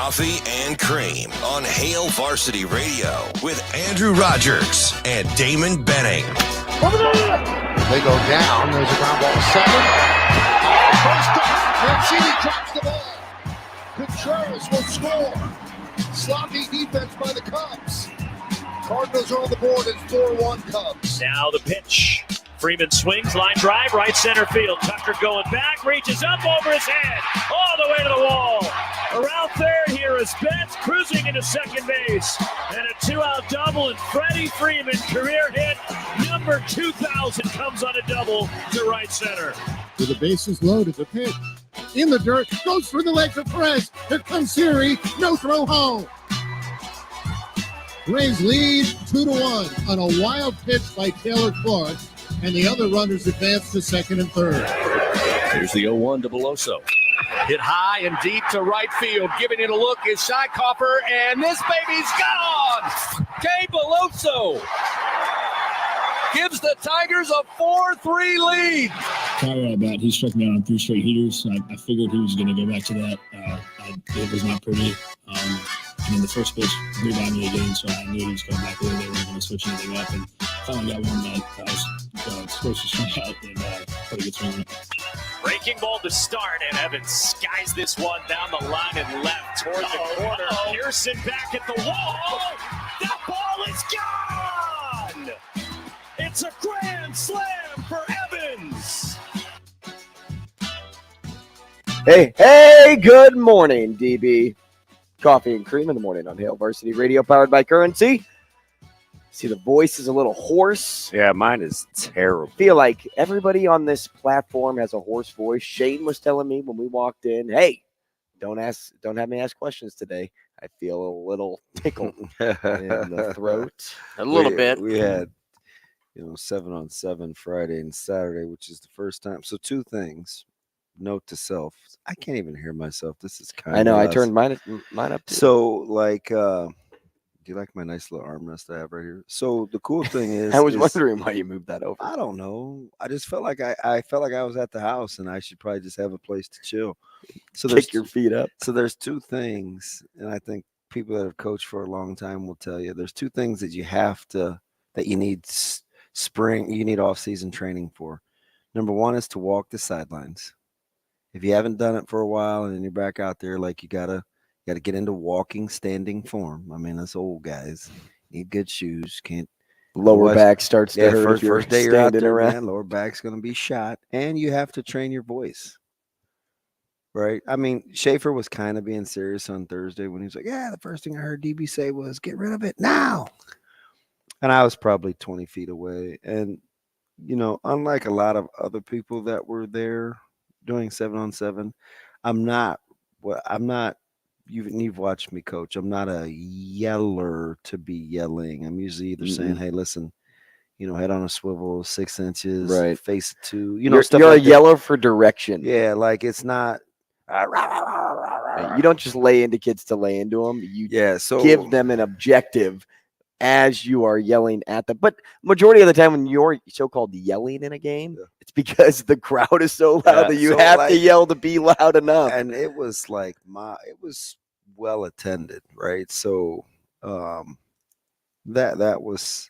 Coffee and Cream on Hail Varsity Radio with Andrew Rogers and Damon Benning. They go down. There's a ground ball 7. First down. Mancini drops the ball. Contreras will score. Sloppy defense by the Cubs. Cardinals are on the board. It's 4-1 Cubs. Now the pitch. Freeman swings, line drive, right center field. Tucker going back, reaches up over his head, all the way to the wall. Around third here is Betts cruising into second base. And a 2-out double, and Freddie Freeman, career hit number 2,000, comes on a double to right center. With the bases loaded, the pitch in the dirt, goes for the legs of Perez. Here comes Siri, no throw home. Rays lead 2-1 on a wild pitch by Taylor Clark, and the other runners advance to second and third. Here's the 0-1 to Beloso. Hit high and deep to right field. Giving it a look is Scheichhofer, and this baby's gone! Gabe Beloso gives the Tigers a 4-3 lead. Prior to that, he struck me out on 3 straight heaters. I figured he was going to go back to that. It was not pretty. And then the first pitch blew by me again, so I knew he was coming back over there. They weren't going to switch anything up. And finally got one that I was supposed to swing out and put a good swing on it. Breaking ball to start, and Evans skies this one down the line and left toward the corner. Pearson back at the wall. That ball is gone! It's a grand slam for Evans! Hey, good morning, DB. Coffee and Cream in the morning on Hail Varsity Radio, powered by Currency. See, the voice is a little hoarse. Yeah, mine is terrible. I feel like everybody on this platform has a hoarse voice. Shane was telling me when we walked in, hey, don't have me ask questions today. I feel a little tickled in the throat. A little bit. We had, 7-on-7 Friday and Saturday, which is the first time. So 2 things. Note to self. I can't even hear myself. This is kind of. I know. I turned mine up too. So, do you like my nice little armrest I have right here? So the cool thing is, I was wondering why you moved that over. I don't know. I just felt like I felt like I was at the house, and I should probably just have a place to chill. So kick your feet up. So there's 2 things, and I think people that have coached for a long time will tell you there's 2 things that you need you need off-season training for. Number 1 is to walk the sidelines. If you haven't done it for a while and then you're back out there, you gotta get into walking, standing form. I mean, us old guys need good shoes. Can't lower back starts to hurt. First day you're out there, around. man, lower back's gonna be shot, and you have to train your voice. Right? I mean, Schaefer was kind of being serious on Thursday when he was like, "Yeah, the first thing I heard DB say was get rid of it now," and I was probably 20 feet away. And unlike a lot of other people that were there doing 7-on-7, you've watched me coach. I'm not a yeller to be yelling. I'm usually either saying, hey, listen, head on a swivel, 6 inches, right, face 2, you're stuff a like yeller for direction. Yeah, it's not. You don't just lay into kids to lay into them. You give them an objective as you are yelling at them. But majority of the time when you're so-called yelling in a game, it's because the crowd is so loud that you have to yell to be loud enough. And it was it was well attended, right? So that was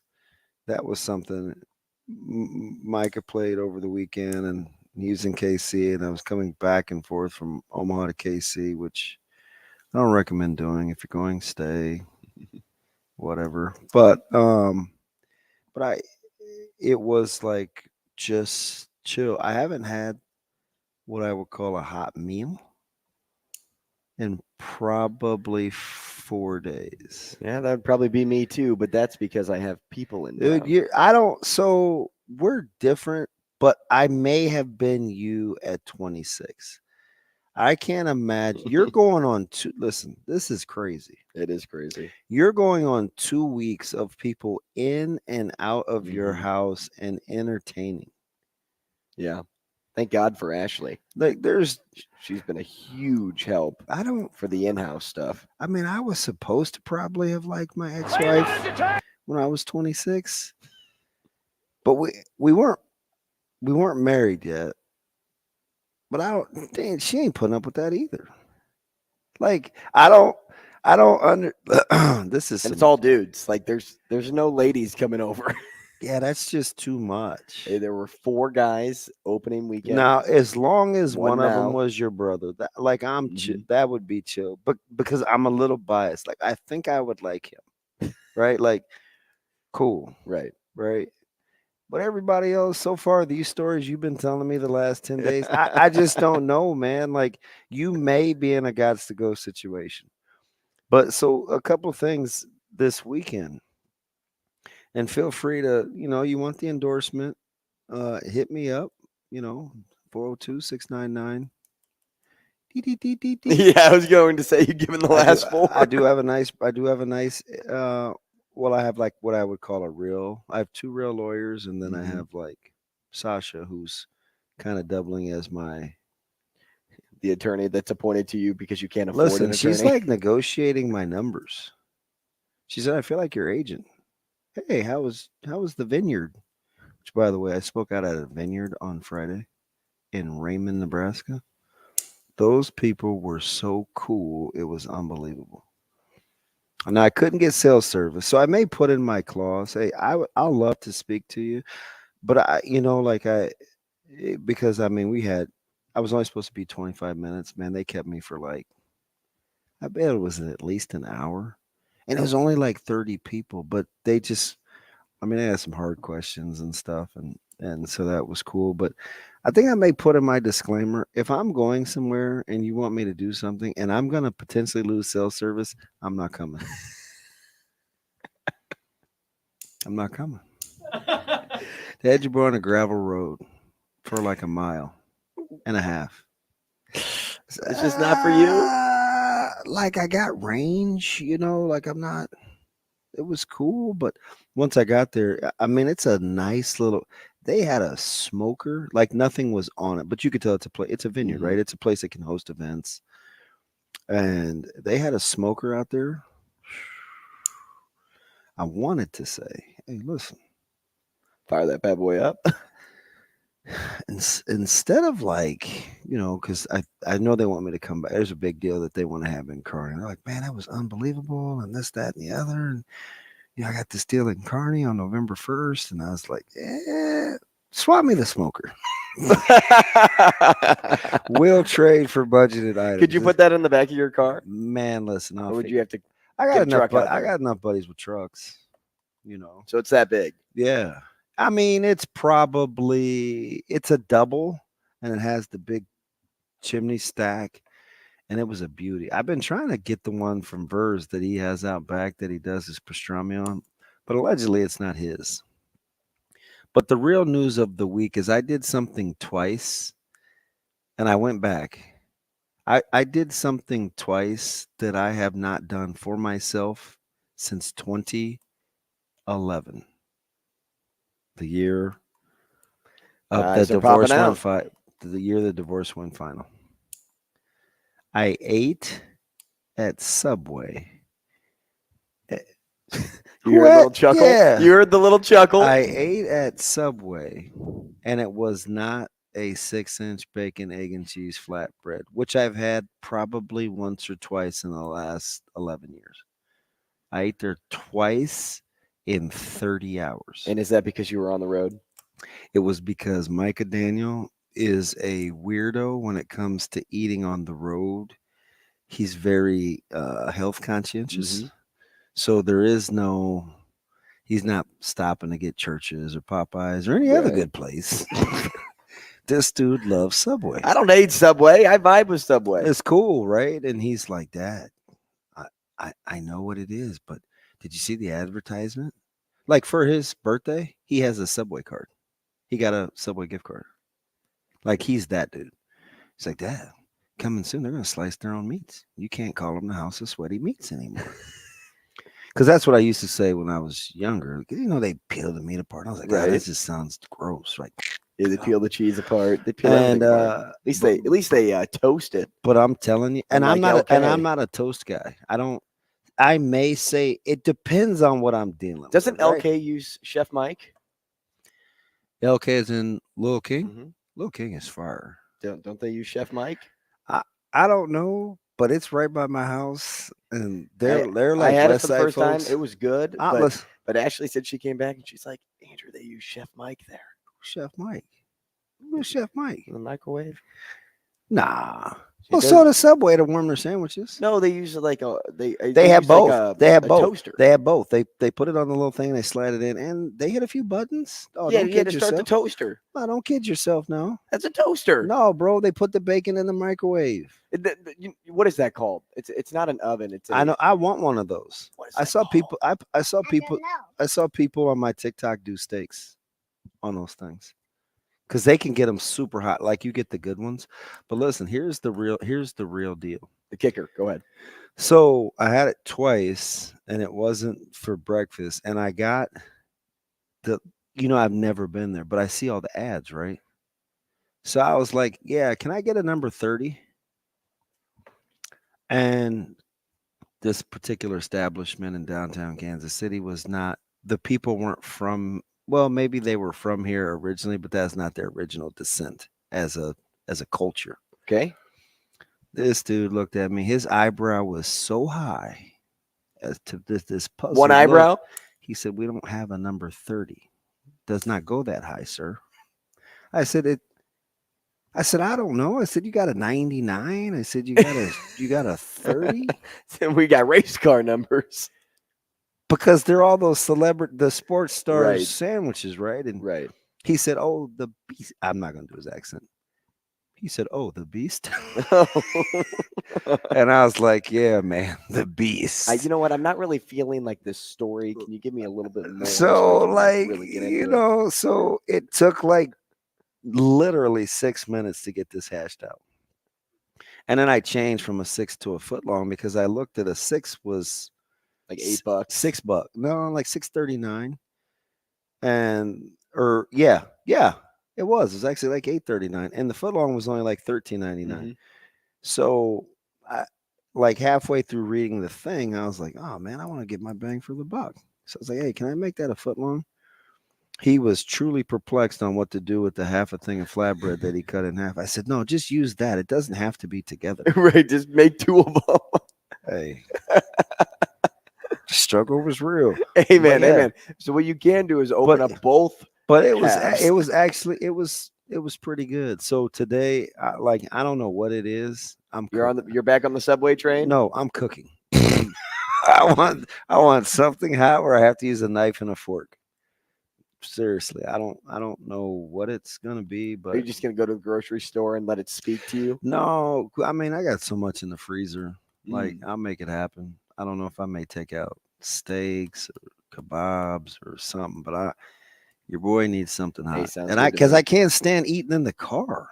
something. Micah played over the weekend, and he was in KC, and I was coming back and forth from Omaha to KC, which I don't recommend doing. If you're going, stay. Whatever, but it was just chill. I haven't had what I would call a hot meal in probably 4 days. Yeah, that would probably be me too, but that's because I have people in town. Dude, so we're different, but I may have been you at 26. I can't imagine. You're going on listen, this is crazy. It is crazy. You're going on 2 weeks of people in and out of your house and entertaining. Yeah. Thank God for Ashley. She's been a huge help. For the in-house stuff. I mean, I was supposed to probably have liked my ex-wife when I was 26, but we weren't married yet. But she ain't putting up with that either. I don't under. This is. And it's all dudes. Like there's no ladies coming over. Yeah, that's just too much. Hey, there were 4 guys opening weekend. Now, as long as one of them now. was your brother, that, like I'm, Mhm. that would be chill. But because I'm a little biased, like I think I would like him, right? Like, cool, Right. But everybody else so far, these stories you've been telling me the last 10 days, I just don't know, man. Like you may be in a gots to go situation. But so a couple of things this weekend. And feel free to, you want the endorsement, hit me up, 402-699. Yeah, I was going to say you given the last 4. I do have a nice, well, I have like what I would call I have 2 real lawyers, and then I have like Sasha, who's kind of doubling as the attorney that's appointed to you because you can't afford an attorney. She's like negotiating my numbers. She said, I feel like your agent. Hey, how was the vineyard? Which, by the way, I spoke out at a vineyard on Friday in Raymond, Nebraska. Those people were so cool. It was unbelievable. Now, I couldn't get sales service, so I may put in my clause, hey, I'll love to speak to you. But, because, I was only supposed to be 25 minutes. Man, they kept me for like, I bet it was at least an hour. And it was only like 30 people, but they just, they had some hard questions and stuff. And so that was cool. But I think I may put in my disclaimer, if I'm going somewhere and you want me to do something and I'm going to potentially lose cell service, I'm not coming. I'm not coming. They had you on a gravel road for like a mile and a half. It's just not for you? Like I got range, like I'm not, it was cool. But once I got there, it's a nice little, they had a smoker, like nothing was on it, but you could tell it's a vineyard, right? It's a place that can host events. And they had a smoker out there. I wanted to say, hey, listen, fire that bad boy up. Instead of like, because I know they want me to come back. There's a big deal that they want to have in Kearney. They're like, man, that was unbelievable, and this, that, and the other. And I got this deal in Kearney on November 1st, and I was like, swap me the smoker. We'll trade for budgeted items. Could you put that in the back of your car? Man, listen, or would you have to? I got enough buddies with trucks. So it's that big. Yeah. It's a double, and it has the big chimney stack, and it was a beauty. I've been trying to get the one from Vers that he has out back that he does his pastrami on, but allegedly it's not his. But the real news of the week is I did something twice, and I went back. I did something twice that I have not done for myself since 2011. The year of the divorce the year the divorce went final. I ate at Subway. You heard a little chuckle? Yeah. You heard the little chuckle? I ate at Subway, and it was not a 6-inch bacon, egg, and cheese flatbread, which I've had probably once or twice in the last 11 years. I ate there twice in 30 hours. And is that because you were on the road? It was because Micah Daniel is a weirdo when it comes to eating on the road. He's very health conscientious. Mm-hmm. So he's not stopping to get Church's or Popeyes or any other good place. This dude loves Subway. I don't hate Subway. I vibe with Subway. It's cool, right? And he's like, Dad, I know what it is, but did you see the advertisement? Like for his birthday, he has a Subway card. He got a Subway gift card. Like he's that dude. He's like, Dad, coming soon, they're going to slice their own meats. You can't call them the House of Sweaty Meats anymore. Because that's what I used to say when I was younger. They peel the meat apart. I was like, right. This just sounds gross. Like, yeah, they peel the cheese apart. They peel everything apart. At least they toast it. But I'm telling you, and I'm not a toast guy. I may say it depends on what I'm dealing with. Doesn't LK use Chef Mike? LK is in Lil King? Mm-hmm. Lil King is fire. Don't they use Chef Mike? I don't know, but it's right by my house, and they're like I had it West for the Side first folks. time. It was good, but Ashley said she came back and she's like, Andrew, they use Chef Mike there. Chef Mike. Who's Chef Mike? In the microwave. Nah. Well, so does Subway to warm their sandwiches. No, they use like they have use both. Like they have a both. Toaster. They have both. They put it on the little thing. They slide it in, and they hit a few buttons. Oh, yeah, don't you had kid to start yourself. the toaster. No, don't kid yourself now. That's a toaster. No, bro. They put the bacon in the microwave. What is that called? It's not an oven. I know. I want one of those. I saw people. I saw people. I saw people on my TikTok do steaks on those things. Because they can get them super hot, like you get the good ones. But listen, here's the real deal. The kicker. Go ahead. So I had it twice, and it wasn't for breakfast. And I got I've never been there, but I see all the ads, right? So I was like, yeah, can I get a number 30? And this particular establishment in downtown Kansas City was not. The people weren't from. Well, maybe they were from here originally, but that's not their original descent as a culture. Okay. This dude looked at me. His eyebrow was so high as to this puzzle. One eyebrow? Look. He said, "We don't have a number 30. Does not go that high, sir." I said, I don't know. I said, you got a 99. I said, you got a 30. We got race car numbers. Because they're all those the sports stars Right. sandwiches, right? And Right. he said, "Oh, the beast." I'm not going to do his accent. He said, "Oh, the beast." And I was like, "Yeah, man, the beast." You know what? I'm not really feeling like this story. Can you give me a little bit more? So, I can like, really get into it? so it took like literally 6 minutes to get this hashed out. And then I changed from a 6 to a foot long because I looked at a 6 was like $8. $6. No, like $6.39. It was actually like $8.39, and the footlong was only like $13.99. Mm-hmm. So, like halfway through reading the thing, I was like, "Oh man, I want to get my bang for the buck." So I was like, "Hey, can I make that a footlong?" He was truly perplexed on what to do with the half a thing of flatbread that he cut in half. I said, "No, just use that. It doesn't have to be together." Right, just make two of them. Hey. The struggle was real. Amen. Amen. So what you can do is open up both. But it was pretty good. So today, I don't know what it is. You're back on the subway train? No, I'm cooking. I want something hot where I have to use a knife and a fork. Seriously, I don't know what it's gonna be, but are you just gonna go to the grocery store and let it speak to you? No, I mean I got so much in the freezer. Like I'll make it happen. I don't know if I may take out steaks or kebabs or something, but your boy needs something hot, and I can't stand eating in the car.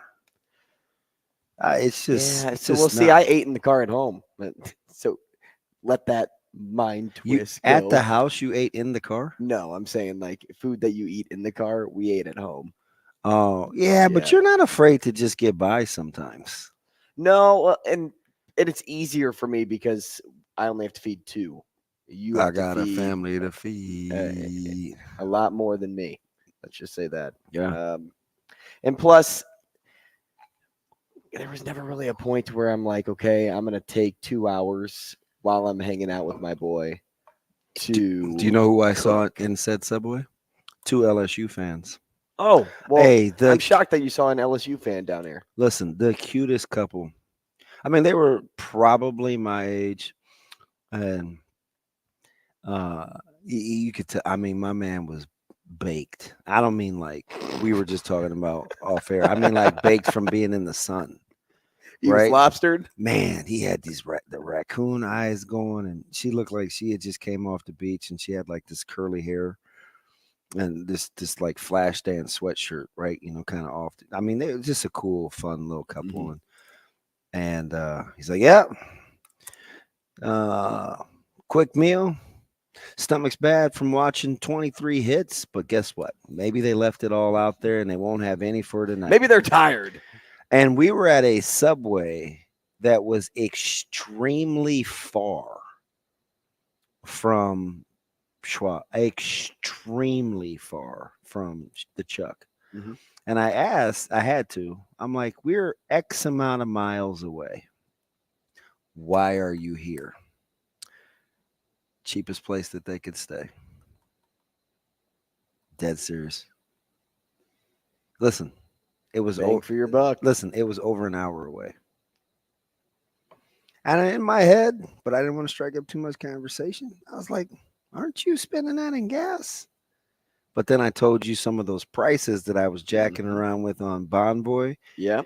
It's just I ate in the car at home, so let that mind twist. At the house, you ate in the car? No, I'm saying like food that you eat in the car, we ate at home. Oh yeah, but you're not afraid to just get by sometimes. No, and it's easier for me because I only have to feed two. I got a family to feed. A lot more than me. Let's just say that. Yeah. And plus, there was never really a point where I'm like, okay, I'm going to take 2 hours while I'm hanging out with my boy to. Do you know who I saw in said subway? 2 LSU fans. Oh, well, hey, I'm shocked that you saw an LSU fan down there. Listen, the cutest couple. I mean, they were probably my age. And you could tell, I mean, my man was baked. I don't mean like we were just talking about off air. I mean like baked from being in the sun. He was lobstered? Man, he had the raccoon eyes going, and she looked like she had just came off the beach, and she had like this curly hair and this like flash dance sweatshirt, right? You know, kind of off. I mean, they were just a cool, fun little couple. Mm-hmm. And he's like, yeah. Quick meal. Stomach's bad from watching 23 hits, but guess what? Maybe they left it all out there and they won't have any for tonight. Maybe they're tired. And we were at a Subway that was extremely far from Schwab, extremely far from the Chuck. Mm-hmm. And I'm like, we're X amount of miles away. Why are you here? Cheapest place that they could stay. Dead serious. Listen, it was Bang for your buck. Listen, it was over an hour away. And in my head, but I didn't want to strike up too much conversation. I was like, aren't you spending that in gas? But then I told you some of those prices that I was jacking around with on Bonvoy. Yeah.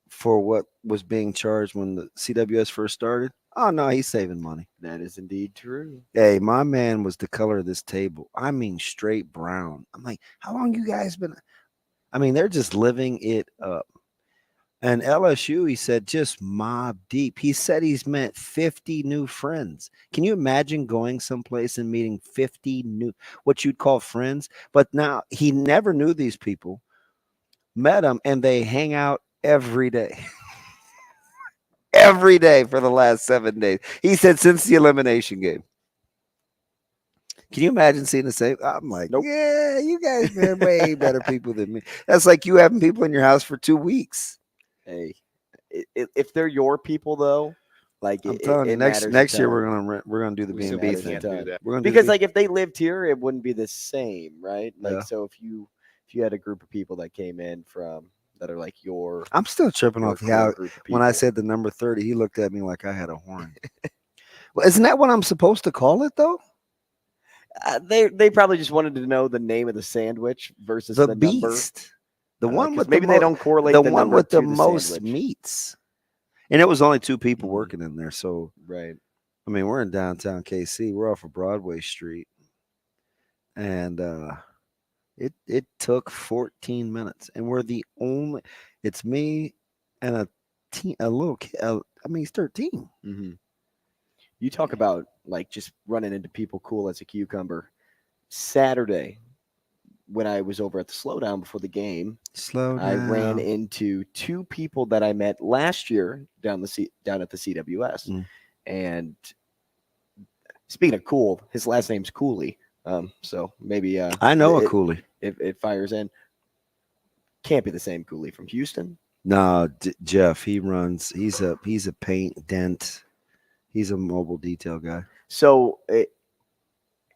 For what was being charged when the CWS first started. Oh, no, he's saving money. That is indeed true. Hey, my man was the color of this table. I mean, straight brown. I'm like, how long you guys been? I mean, they're just living it up. And LSU, he said, just mob deep. He said he's met 50 new friends. Can you imagine going someplace and meeting 50 new, what you'd call friends? But now he never knew these people, met them, and they hang out every day. Every day for the last 7 days. He said since the elimination game. Can you imagine seeing the same? I'm like, nope. Yeah, you guys are way better people than me. That's like you having people in your house for 2 weeks. Hey, if they're your people though, like I'm telling you, next year we're gonna do the B&B thing. Because like if they lived here, it wouldn't be the same, right? Like so if you had a group of people that came in from that are like your. I'm still tripping off how when I said the number 30, he looked at me like I had a horn. Well, isn't that what I'm supposed to call it though? They probably just wanted to know the name of the sandwich versus the beast. Number. The one with maybe they don't correlate the one with the most sandwich. Meats. And it was only 2 people working in there. So right. I mean, we're in downtown KC. We're off of Broadway Street. And it took 14 minutes. And we're the only it's me and a little kid. I mean, he's 13. Mm-hmm. You talk about like just running into people cool as a cucumber. Saturday, when I was over at the Slowdown before the game, I ran into 2 people that I met last year down at the CWS. And speaking of cool, his last name's Cooley. So maybe I know a Cooley. If it fires in, can't be the same Cooley from Houston. No, Jeff. He's a paint dent. He's a mobile detail guy. So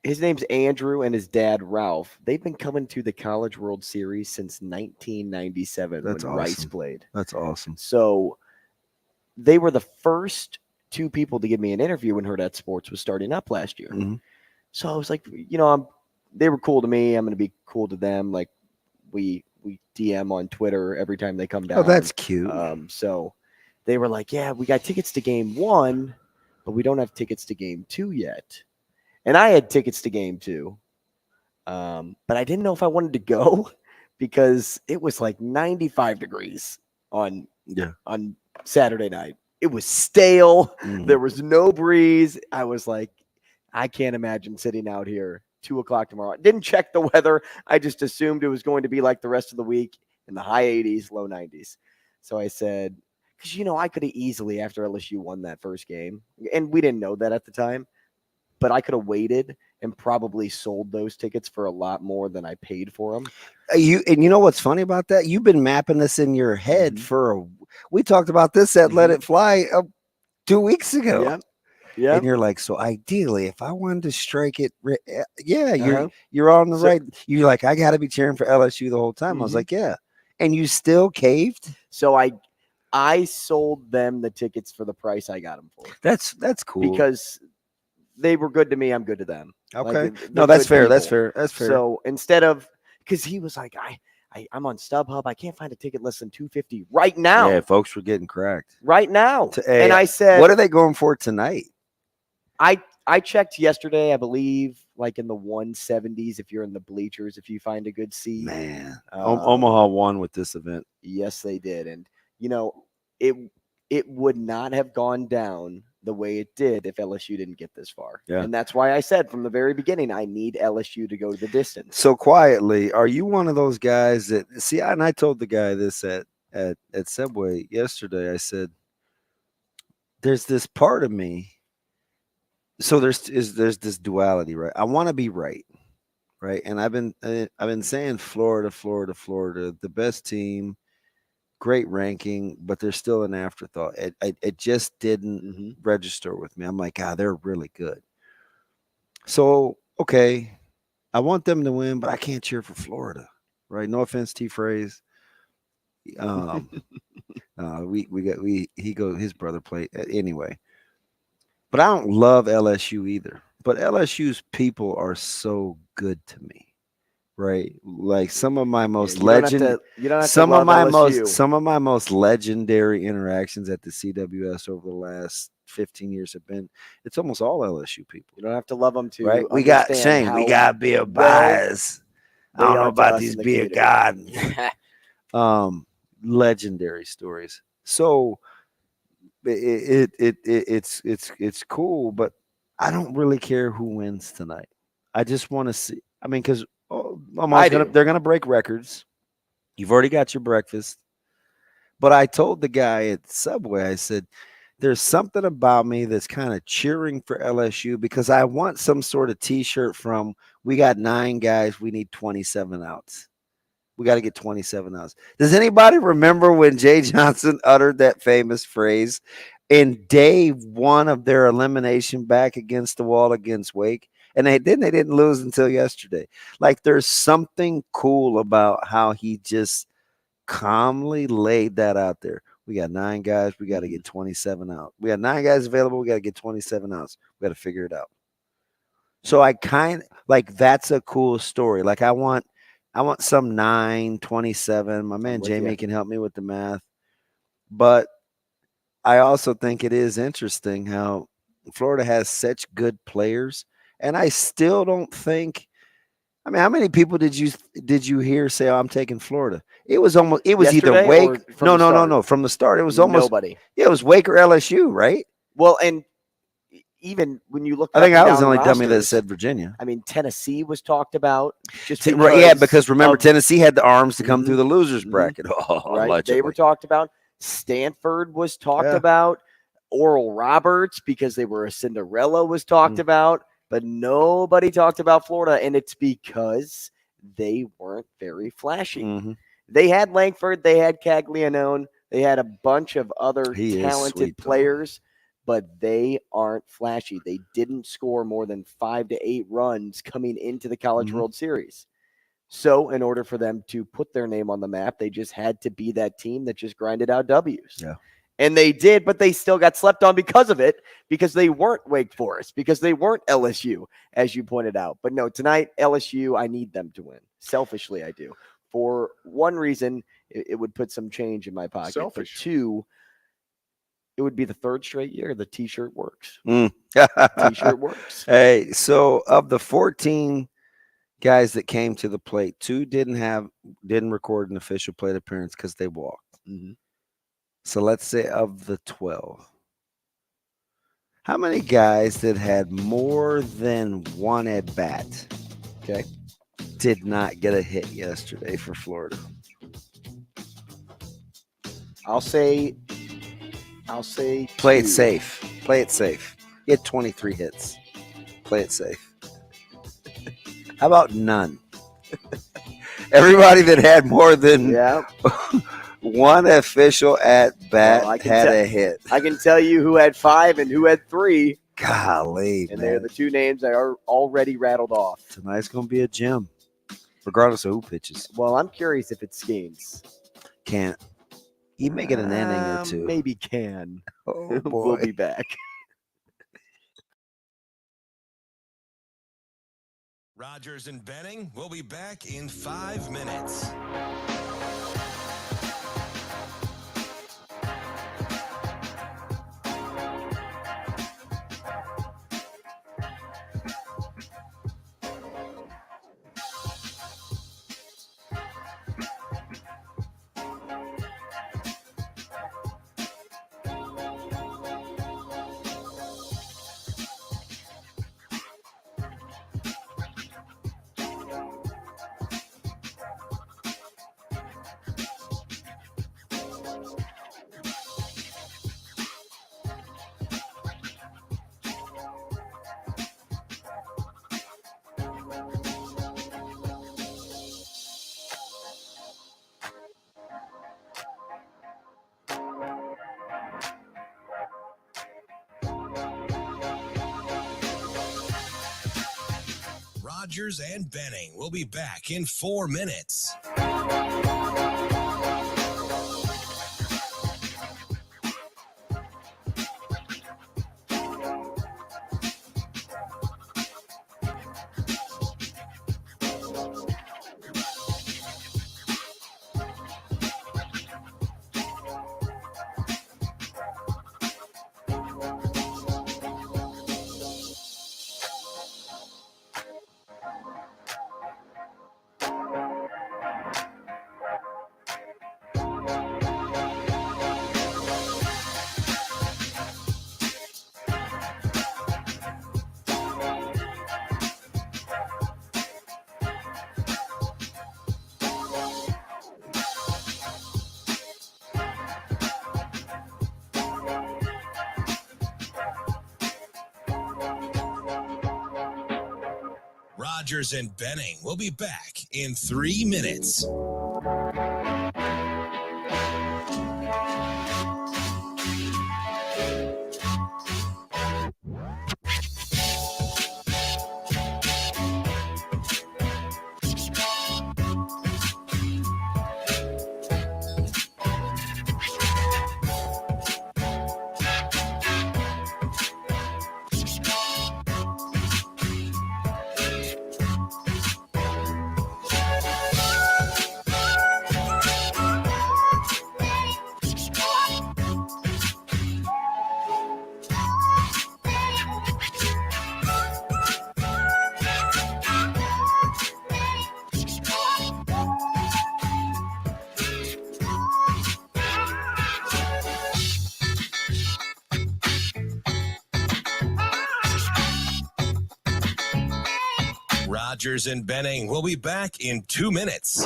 his name's Andrew and his dad, Ralph. They've been coming to the College World Series since 1997 when Rice played. That's awesome. So they were the first 2 people to give me an interview when Hurrdat Sports was starting up last year. Mm-hmm. So I was like, they were cool to me. I'm going to be cool to them. Like we DM on Twitter every time they come down. Oh, that's cute. So they were like, yeah, we got tickets to game 1, but we don't have tickets to game 2 yet. And I had tickets to game 2, but I didn't know if I wanted to go because it was like 95 degrees on Saturday night. It was stale. Mm-hmm. There was no breeze. I was like, I can't imagine sitting out here 2:00 tomorrow. I didn't check the weather. I just assumed it was going to be like the rest of the week in the high 80s, low 90s. So I said, because, I could have easily, after LSU won that first game, and we didn't know that at the time, but I could have waited and probably sold those tickets for a lot more than I paid for them. You know what's funny about that? You've been mapping this in your head we talked about this at Let It Fly 2 weeks ago. Yeah. Yeah. And you're like, so ideally, if I wanted to strike it, you're on the right. You're like, I got to be cheering for LSU the whole time. I was like, yeah. And you still caved? So I sold them the tickets for the price I got them for. That's cool. Because they were good to me, I'm good to them. Okay. Like, no, that's fair. That's fair. That's fair. So instead of, because he was like, I'm on StubHub. I can't find a ticket less than $250 right now. Yeah, folks were getting cracked. Right now. And I said, what are they going for tonight? I checked yesterday, I believe, like in the 170s if you're in the bleachers, if you find a good seat. Man, Omaha won with this event. Yes, they did. And, it would not have gone down the way it did if LSU didn't get this far. Yeah. And that's why I said from the very beginning, I need LSU to go the distance. So quietly, are you one of those guys that and I told the guy this at Subway yesterday. I said, there's this part of me. So there's this duality, right? I want to be right. And I've been saying Florida, the best team. great ranking, but they're still an afterthought. It just didn't register with me. I'm like, they're really good. So, okay, I want them to win, but I can't cheer for Florida, right? No offense, T. Phrase. His brother played anyway. But I don't love LSU either. But LSU's people are so good to me. Right, like some of my most some of my most legendary interactions at the CWS over the last 15 years have been. It's almost all LSU people. You don't have to love them to. Right, we got Shane. We got to be a bias. I don't know about these beer god. Legendary stories. So it's cool, but I don't really care who wins tonight. I just want to see. I mean, because they're going to break records. You've already got your breakfast. But I told the guy at Subway, I said, there's something about me that's kind of cheering for LSU because I want some sort of T-shirt from, we got 9 guys, we need 27 outs. We got to get 27 outs. Does anybody remember when Jay Johnson uttered that famous phrase in day 1 of their elimination back against the wall against Wake? And they didn't lose until yesterday. Like, there's something cool about how he just calmly laid that out there. We got 9 guys. We got to get 27 out. We got 9 guys available. We got to get 27 outs. We got to figure it out. So I kind of like, that's a cool story. Like, I want some 9, 27. My man Jamie can help me with the math. But I also think it is interesting how Florida has such good players. And I still don't think. I mean, how many people did you hear say, "Oh, I'm taking Florida"? It was either Wake. No. From the start, it was almost nobody. Yeah, it was Wake or LSU, right? Well, and even when you look, I think I was the only dummy that said Virginia. I mean, Tennessee was talked about. Because remember, Tennessee had the arms to come through the losers bracket. Right, they were talked about. Stanford was talked about. Oral Roberts, because they were a Cinderella, was talked about. But nobody talked about Florida, and it's because they weren't very flashy. They had Langford, they had Caglianone, they had a bunch of other talented players, but they aren't flashy. They didn't score more than 5 to 8 runs coming into the College World Series. So in order for them to put their name on the map, they just had to be that team that just grinded out W's. Yeah. And they did, but they still got slept on because of it, because they weren't Wake Forest, because they weren't LSU, as you pointed out. But no, tonight, LSU, I need them to win. Selfishly, I do. For one reason, it would put some change in my pocket. Selfish. For 2, it would be the 3rd straight year the T-shirt works. T-shirt works. Hey, so of the 14 guys that came to the plate, 2 didn't record an official plate appearance because they walked. So let's say of the 12, how many guys that had more than 1 at bat, did not get a hit yesterday for Florida? I'll say play 2. it safe. Play it safe. He had 23 hits. Play it safe. How about none? Everybody that had more than 1 official at bat had a hit. I can tell you who had 5 and who had 3. Golly, and they're the 2 names I are already rattled off. Tonight's going to be a gem, regardless of who pitches. Well, I'm curious if it's Skeens. Can't. You make it an inning or 2. Maybe can. Oh, boy. We'll be back. Rogers and Benning will be back in 5 minutes. Rogers and Benning will be back in 4 minutes. Rogers and Benning will be back in 3 minutes. Rogers and Benning will be back in 2 minutes.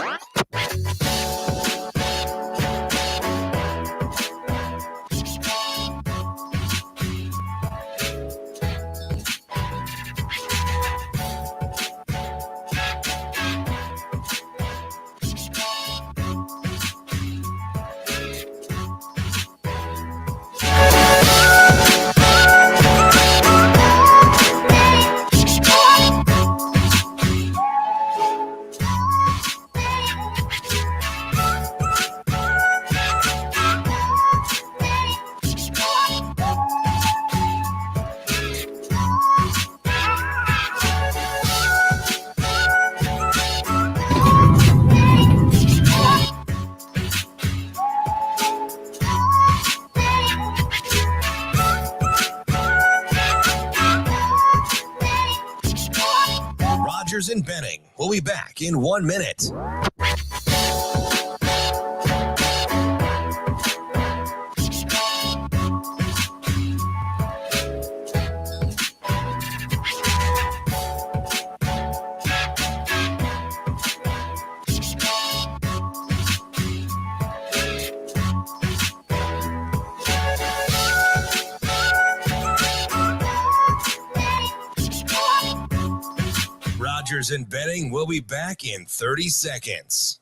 Rogers and Benning will be back in 1 minute. Rogers and Benning will be back in 30 seconds.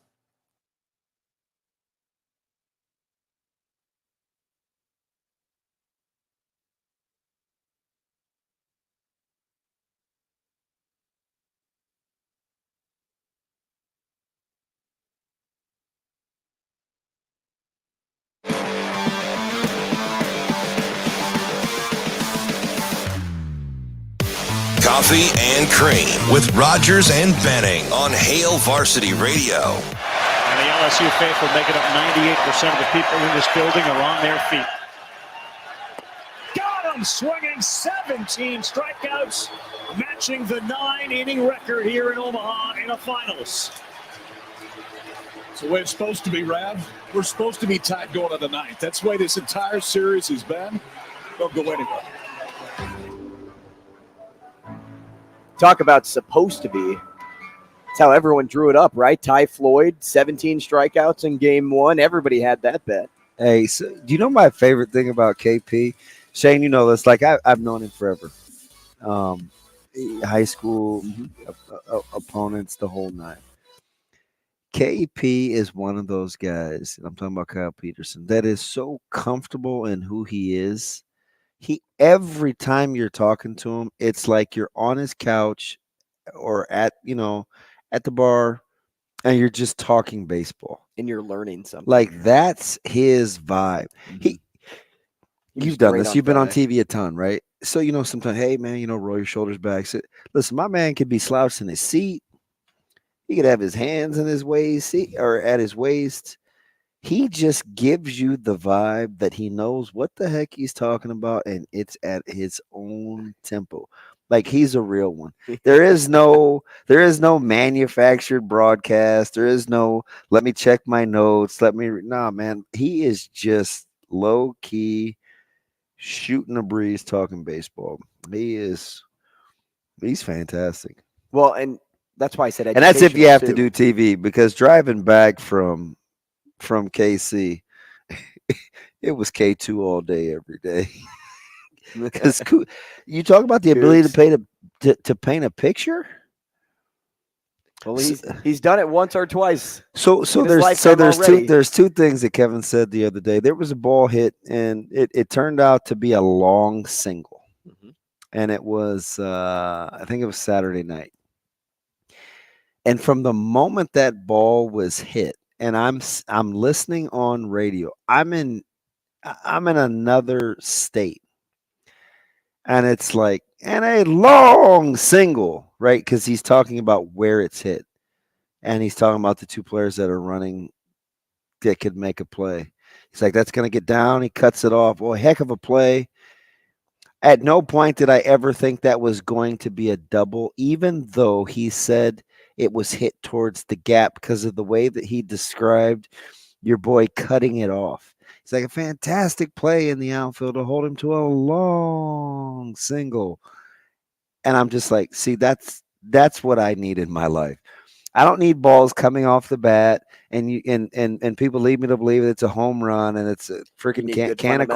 Coffee and Cream with Rogers and Benning on Hail Varsity Radio. And the LSU faithful making up 98% of the people in this building are on their feet. Got him swinging 17 strikeouts, matching the 9-inning record here in Omaha in a finals. It's the way it's supposed to be, Rav. We're supposed to be tied going to the ninth. That's the way this entire series has been. Don't go anywhere. Talk about supposed to be. That's how everyone drew it up, right? Ty Floyd, 17 strikeouts in game one. Everybody had that bet. Hey, so do you know my favorite thing about KP? Shane, you know this. Like, I've known him forever. High school opponents, the whole nine. KP is one of those guys, and I'm talking about Kyle Peterson, that is so comfortable in who he is. Every time you're talking to him, it's like you're on his couch or at the bar, and you're just talking baseball and you're learning something. Like that's his vibe. You've done this. You've been on TV a ton, right? So sometimes, hey man, roll your shoulders back. Listen, my man could be slouched in his seat. He could have his hands in his waist or at his waist. He just gives you the vibe that he knows what the heck he's talking about, and it's at his own tempo. Like he's a real one. There is no manufactured broadcast. There is no let me check my notes. Nah, man. He is just low key shooting a breeze talking baseball. He's fantastic. Well, and that's why I said and that's if you have to do TV, because driving back from KC, it was K2 all day, every day. Because you talk about the ability to paint a picture. Well, he's done it once or twice. So there's two things that Kevin said the other day. There was a ball hit, and it turned out to be a long single, and it was I think it was Saturday night. And from the moment that ball was hit, and I'm listening on radio, I'm in another state. And it's like, and a long single, right? Because he's talking about where it's hit. And he's talking about the two players that are running that could make a play. He's like, that's going to get down. He cuts it off. Oh, heck of a play. At no point did I ever think that was going to be a double, even though he said it was hit towards the gap because of the way that he described your boy cutting it off. It's like a fantastic play in the outfield to hold him to a long single. And I'm just like, see, that's what I need in my life. I don't need balls coming off the bat and people lead me to believe that it's a home run and it's a freaking can of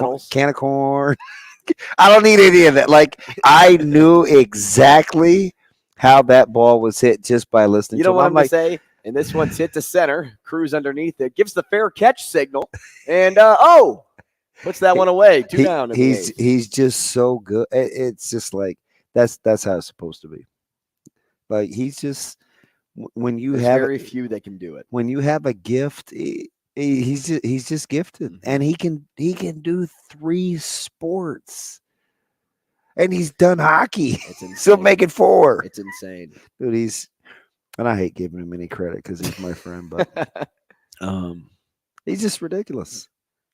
corn. I don't need any of that. Like, I knew exactly how that ball was hit just by listening to him. You know what I'm going to say? And this one's hit to center, Cruz underneath it, gives the fair catch signal, and puts that one away. 2 down. He's just so good. It's just like that's how it's supposed to be. Like he's just when you have very few that can do it. When you have a gift, he's just gifted, and he can do 3 sports. And he's done hockey. Still making 4. It's insane. Dude, and I hate giving him any credit because he's my friend, but he's just ridiculous.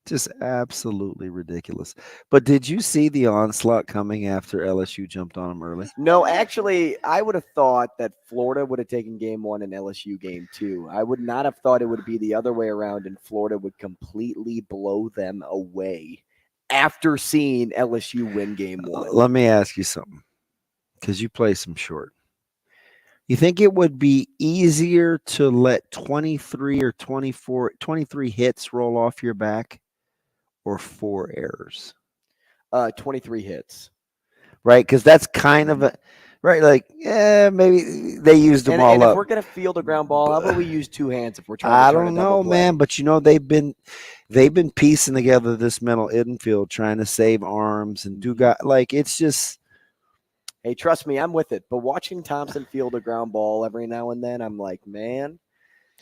Just absolutely ridiculous. But did you see the onslaught coming after LSU jumped on him early? No, actually, I would have thought that Florida would have taken game 1 and LSU game 2. I would not have thought it would be the other way around, and Florida would completely blow them away after seeing LSU win game 1. Let me ask you something, because you play some short. You think it would be easier to let 23 or 23 hits roll off your back or 4 errors? 23 hits. Right, because that's kind of a right. Like, yeah, maybe they used them all and up. If we're gonna field a ground ball, how about we use 2 hands if we're trying? I don't know, man, but they've been piecing together this mental infield, trying to save arms and do like it's just. Hey, trust me, I'm with it. But watching Thompson field a ground ball every now and then, I'm like, man,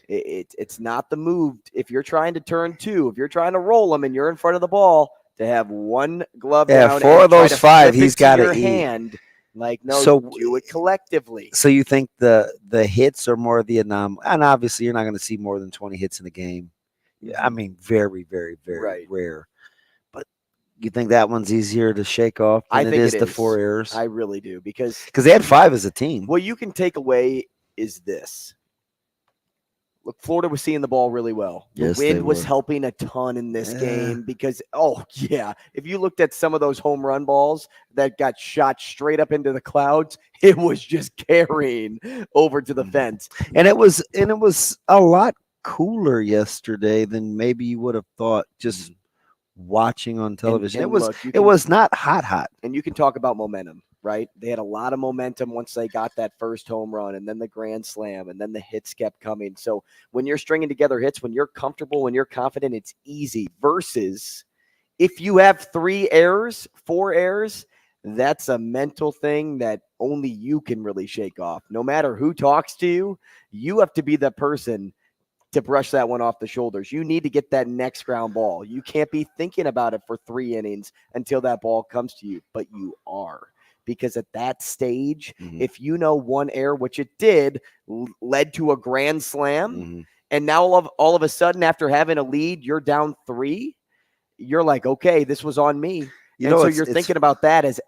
it's not the move. If you're trying to turn 2, if you're trying to roll them and you're in front of the ball, to have 1 glove down. 4 of those 5, he's got your hand. Like, no, so do it collectively. So you think the hits are more of the anomaly? And obviously, you're not going to see more than 20 hits in a game. I mean, very, very, very rare. But you think that one's easier to shake off than it is the 4 errors? I really do, because they had 5 as a team. What you can take away is this. Look, Florida was seeing the ball really well. The wind was helping a ton in this game because, if you looked at some of those home run balls that got shot straight up into the clouds, it was just carrying over to the fence. And it was a lot cooler yesterday than maybe you would have thought just watching on television. And it was not hot. And you can talk about momentum. Right? They had a lot of momentum once they got that first home run and then the grand slam and then the hits kept coming. So when you're stringing together hits, when you're comfortable, when you're confident, it's easy versus if you have 3 errors, 4 errors, that's a mental thing that only you can really shake off. No matter who talks to you, you have to be the person to brush that one off the shoulders. You need to get that next ground ball. You can't be thinking about it for 3 innings until that ball comes to you, but you are. Because at that stage, if you know one error, which it did, led to a grand slam, and now all of a sudden, after having a lead, you're down 3, you're like, okay, this was on me. So you're thinking about that as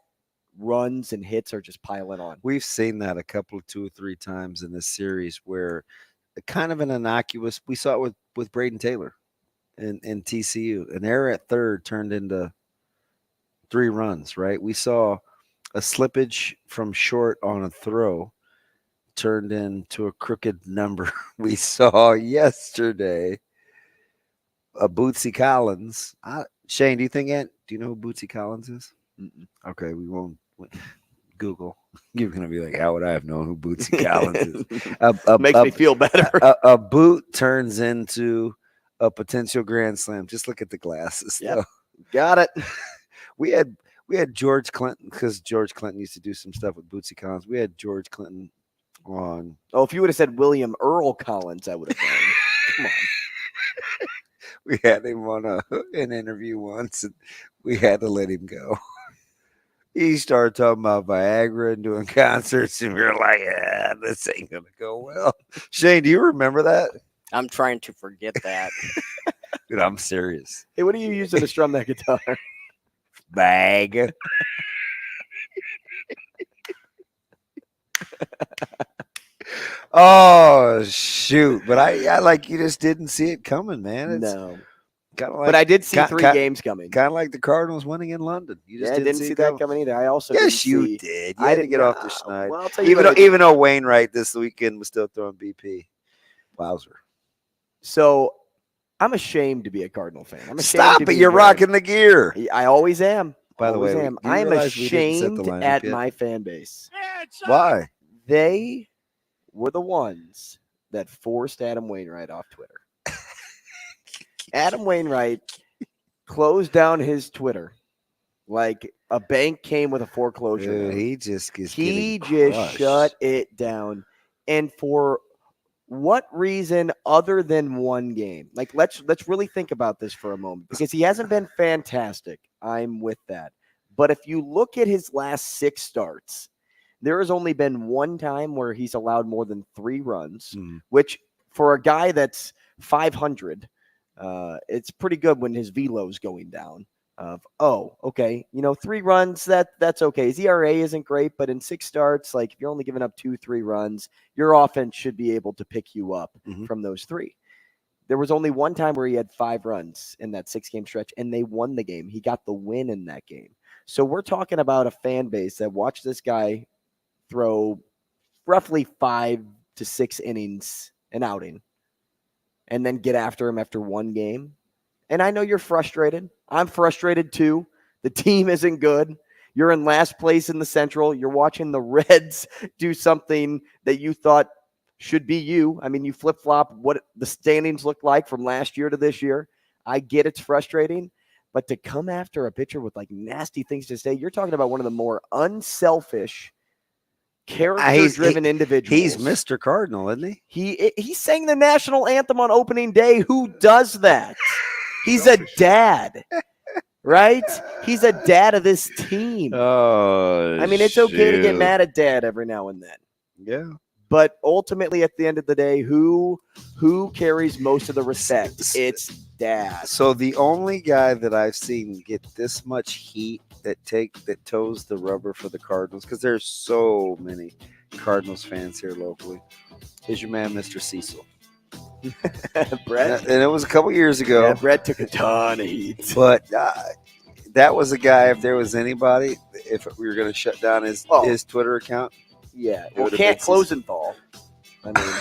runs and hits are just piling on. We've seen that two or three times in this series where kind of an innocuous, we saw it with Braden Taylor in TCU. An error at third turned into 3 runs, right? We saw a slippage from short on a throw turned into a crooked number. We saw yesterday a Bootsy Collins. Shane, do you know who Bootsy Collins is? Okay, we won't Google. You're going to be like, how would I have known who Bootsy Collins is? Makes me feel better. A boot turns into a potential grand slam. Just look at the glasses. Yep. Got it. We had George Clinton, because George Clinton used to do some stuff with Bootsy Collins. We had George Clinton on. Oh, if you would have said William Earl Collins, I would have known. Come on. We had him on an interview once, and we had to let him go. He started talking about Viagra and doing concerts, and we were like, this ain't going to go well. Shane, do you remember that? I'm trying to forget that. Dude, I'm serious. Hey, what are you using to strum that guitar? Bag. Oh, shoot. But I like, you just didn't see it coming, man. No. Kind of like, but I did see 3 games coming. Kind of like the Cardinals winning in London. You just didn't see that coming either. I also yes, you did. You had to get off the schneid. Well, I'll tell you even though Wainwright this weekend was still throwing BP. Wowzer. So I'm ashamed to be a Cardinal fan. I'm ashamed. Stop it. You're rocking the gear. I always am. By the way, I am ashamed at my fan base. Why? They were the ones that forced Adam Wainwright off Twitter. Adam Wainwright closed down his Twitter like a bank came with a foreclosure. Dude, he just shut it down. And for what reason other than one game? Like, let's really think about this for a moment, because he hasn't been fantastic. I'm with that. But if you look at his last 6 starts, there has only been one time where he's allowed more than 3 runs, which for a guy that's 500, it's pretty good when his velo is going down. Okay, 3 runs, that's okay. His ERA isn't great, but in 6 starts, like if you're only giving up 2-3 runs, your offense should be able to pick you up from those 3. There was only one time where he had 5 runs in that 6-game stretch, and they won the game. He got the win in that game. So we're talking about a fan base that watched this guy throw roughly 5 to 6 innings an outing and then get after him after one game. And I know you're frustrated. I'm frustrated too. The team isn't good. You're in last place in the Central. You're watching the Reds do something that you thought should be you. I mean, you flip-flop what the standings look like from last year to this year. I get it's frustrating, but to come after a pitcher with like nasty things to say, you're talking about one of the more unselfish, character-driven individuals. He's Mr. Cardinal, isn't he? He sang the national anthem on opening day. Who does that? He's a dad, right? He's a dad of this team. Oh, I mean, it's okay to get mad at dad every now and then. Yeah. But ultimately, at the end of the day, who carries most of the respect? It's dad. So the only guy that I've seen get this much heat that toes the rubber for the Cardinals, because there's so many Cardinals fans here locally, is your man, Mr. Cecil. Brett? And it was a couple years ago. Yeah, Brett took a ton of heat. But that was a guy, if there was anybody, if we were going to shut down his Twitter account. Yeah. Well, can't Closenthal. I mean,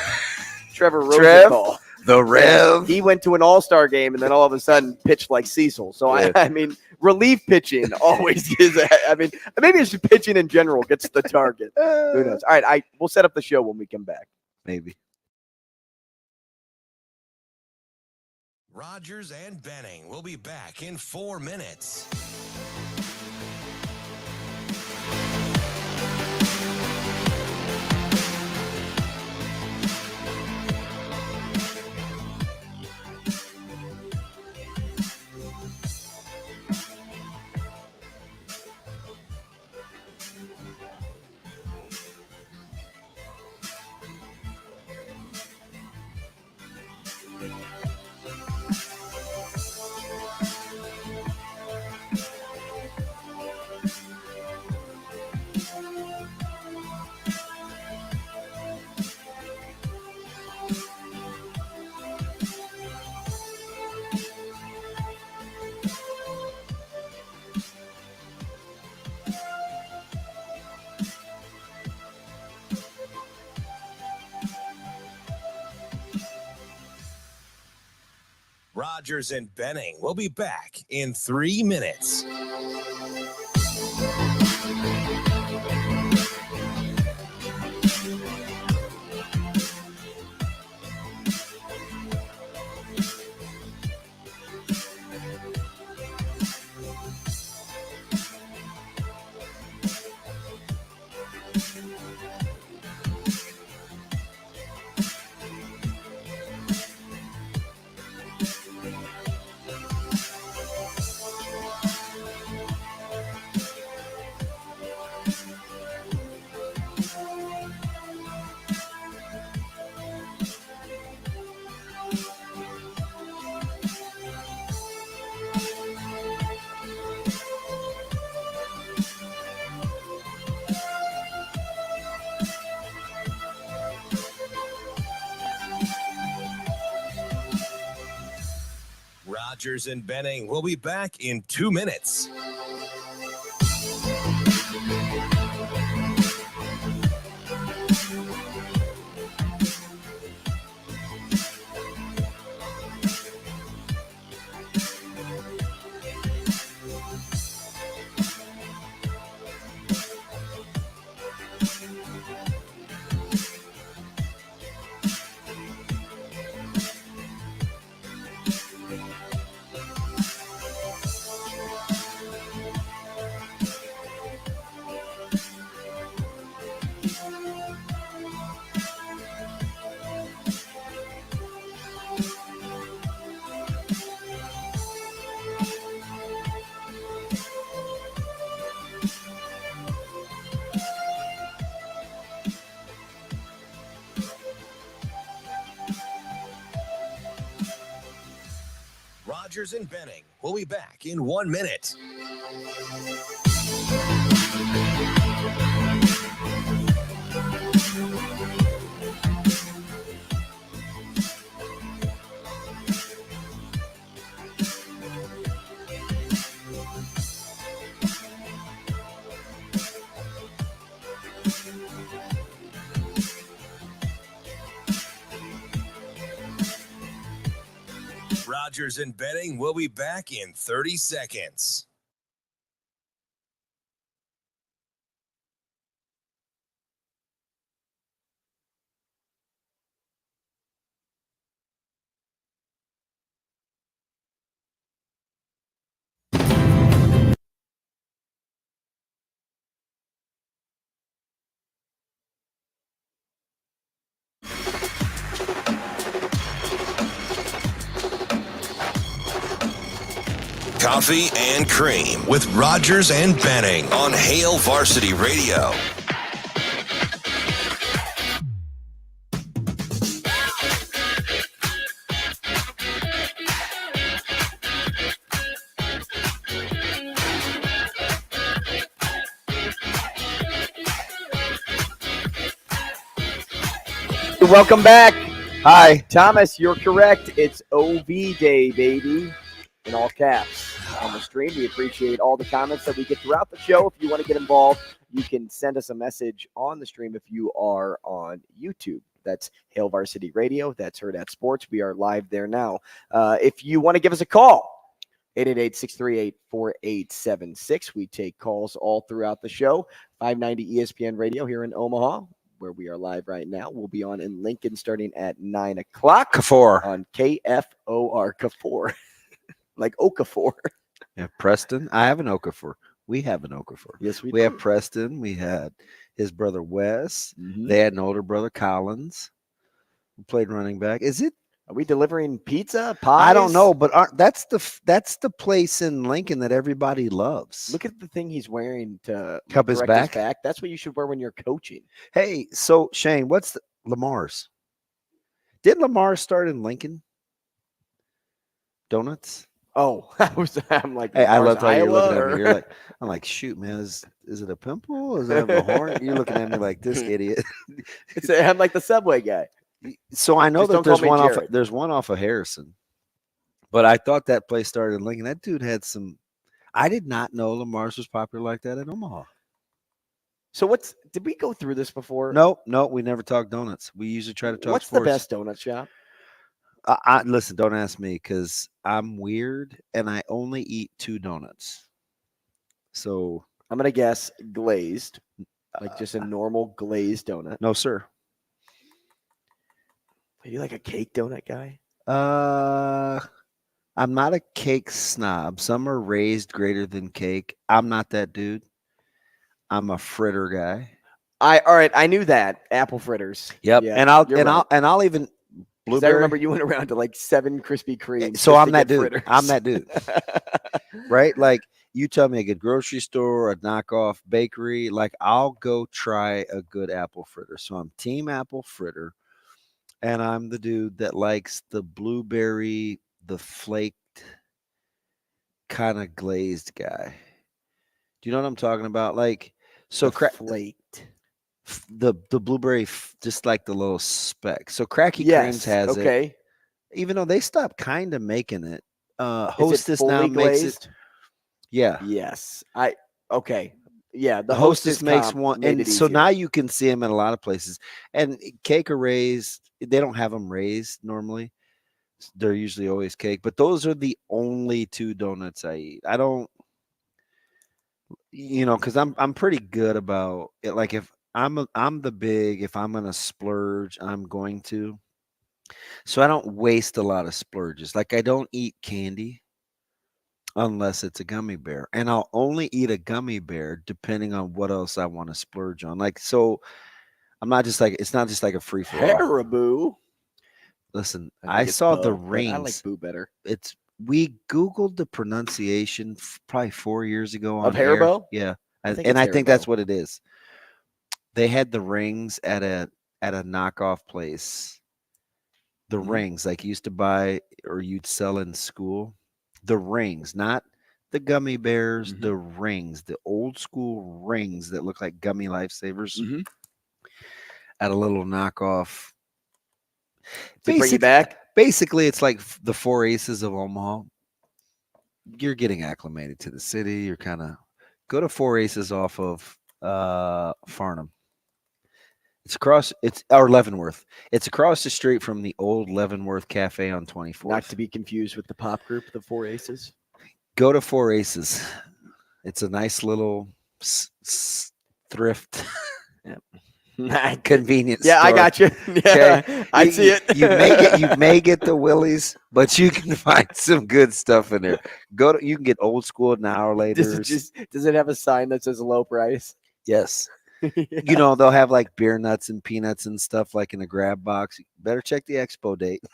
Trevor Rosenthal. The Rev. He went to an all-star game and then all of a sudden pitched like Cecil. So, yeah. I mean, relief pitching always is maybe it's just pitching in general gets the target. Who knows? All right, we'll set up the show when we come back. Maybe. Rogers and Benning will be back in 4 minutes. Rogers and Benning will be back in 3 minutes. Rogers and Benning will be back in 2 minutes. Rogers and Benning will be back in 1 minute. Rogers and Benning will be back in 30 seconds. Coffee and Cream with Rogers and Benning on Hail Varsity Radio. Welcome back. Hi, Thomas, you're correct. It's OV Day, baby, in all caps. On the stream, we appreciate all the comments that we get throughout the show. If you want to get involved, you can send us a message on the stream if you are on YouTube. That's Hail Varsity Radio. That's Hurrdat Sports. We are live there now. If you want to give us a call, 888-638-4876. We take calls all throughout the show. 590 ESPN Radio here in Omaha, where we are live right now. We'll be on in Lincoln starting at 9 o'clock. Kafor. On KFOR. Kafor. Like Okafor. Yeah, Preston. I have an Okafor. We have an Okafor. Yes, we have Preston. We had his brother Wes. Mm-hmm. They had an older brother Collins who played running back. Are we delivering pizza? Pies? I don't know, but that's the place in Lincoln that everybody loves. Look at the thing he's wearing to cup his back. That's what you should wear when you're coaching. Hey, so Shane, what's Lamar's? Did Lamar start in Lincoln? Donuts. Oh, I'm like, hey, I love how you're looking at me. You're like, I'm like, shoot, man, is it a pimple? Is it a horn? You're looking at me like this idiot. I'm like the Subway guy. So I know that there's one off of Harrison, but I thought that place started in Lincoln. That dude had some. I did not know Lamar's was popular like that in Omaha. So did we go through this before? No, we never talk donuts. We usually try to talk. What's sports. the best donut shop? Listen, don't ask me because I'm weird and I only eat 2 donuts. So I'm going to guess glazed, like just a normal glazed donut. No, sir. Are you like a cake donut guy? I'm not a cake snob. Some are raised greater than cake. I'm not that dude. I'm a fritter guy. All right. I knew that. Apple fritters. Yep. Yeah, and I'll even blueberry. I remember you went around to like 7 Krispy Kremes. So I'm that dude. Fritters. I'm that dude. Right? Like you tell me a good grocery store, a knockoff bakery, like I'll go try a good apple fritter. So I'm team apple fritter. And I'm the dude that likes the blueberry, the flaked kind of glazed guy. Do you know what I'm talking about? Like, so flaked. The blueberry, just like the little speck. So Cracky Creams has it. Even though they stopped kind of making it. Hostess now makes it. Yeah. Yes. Yeah, the Hostess makes one, and so now you can see them in a lot of places. And cake or raised, they don't have them raised normally. They're usually always cake, but those are the only 2 donuts I eat. I don't, because I'm pretty good about it. Like if if I'm gonna splurge, I'm going to. So I don't waste a lot of splurges. Like I don't eat candy unless it's a gummy bear. And I'll only eat a gummy bear depending on what else I want to splurge on. Like, so I'm not just like, it's not just like a free for all. Haribo. Listen, I saw the rings. I like Boo better. We Googled the pronunciation probably 4 years ago on of Haribo. Yeah. I think that's what it is. They had the rings at a knockoff place. The rings like you used to buy or you'd sell in school. The rings, not the gummy bears, the rings, the old school rings that look like gummy lifesavers at a little knockoff. To bring you back? Basically, it's like the 4 Aces of Omaha. You're getting acclimated to the city. You're kind of go to 4 Aces off of Farnham. Or Leavenworth. It's across the street from the old Leavenworth Cafe on 24th. Not to be confused with the pop group, the 4 Aces. Go to 4 Aces. It's a nice little thrift convenience store. I got you. Yeah, okay? I see it. You may get the Willies, but you can find some good stuff in there. You can get old school Now or Later. Does it have a sign that says low price? Yes. Yeah. They'll have like beer nuts and peanuts and stuff like in a grab box. You better check the expo date,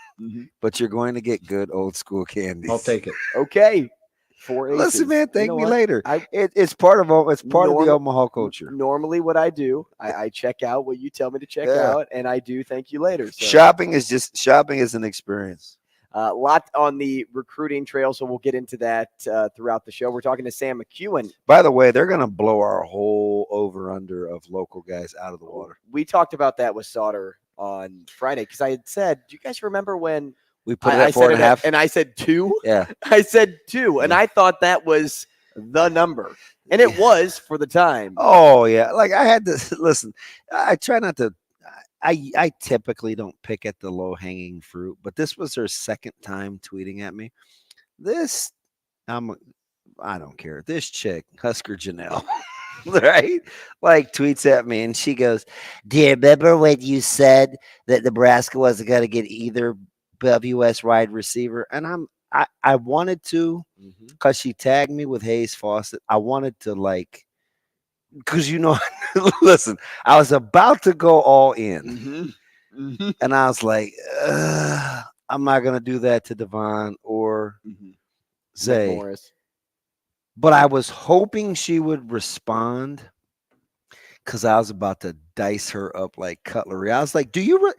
but you're going to get good old school candies. I'll take it. Okay. 4 Aces. Listen, man, thank me later. It's part of the Omaha culture. Normally what I do, I check out what you tell me to check out, and I do thank you later. So. Shopping is an experience. A lot on the recruiting trail, so we'll get into that throughout the show. We're talking to Sam McKewon. By the way, they're going to blow our whole over-under of local guys out of the water. We talked about that with Sauter on Friday because I had said, do you guys remember when we put it at 4.5? And I said 2? Yeah. I said 2, and I thought that was the number. And it was for the time. Oh, yeah. Like I had to – listen, I try not to – I typically don't pick at the low-hanging fruit, but this was her second time tweeting at me. I don't care. This chick, Husker Janelle, right? Like tweets at me and she goes, "Do you remember when you said that Nebraska wasn't going to get either WS wide receiver?" And I wanted to because she tagged me with Hayes Fawcett. I wanted to because listen, I was about to go all in, and I was like, I'm not going to do that to Devon or Zay. Morris. But I was hoping she would respond because I was about to dice her up like cutlery. I was like, "Do you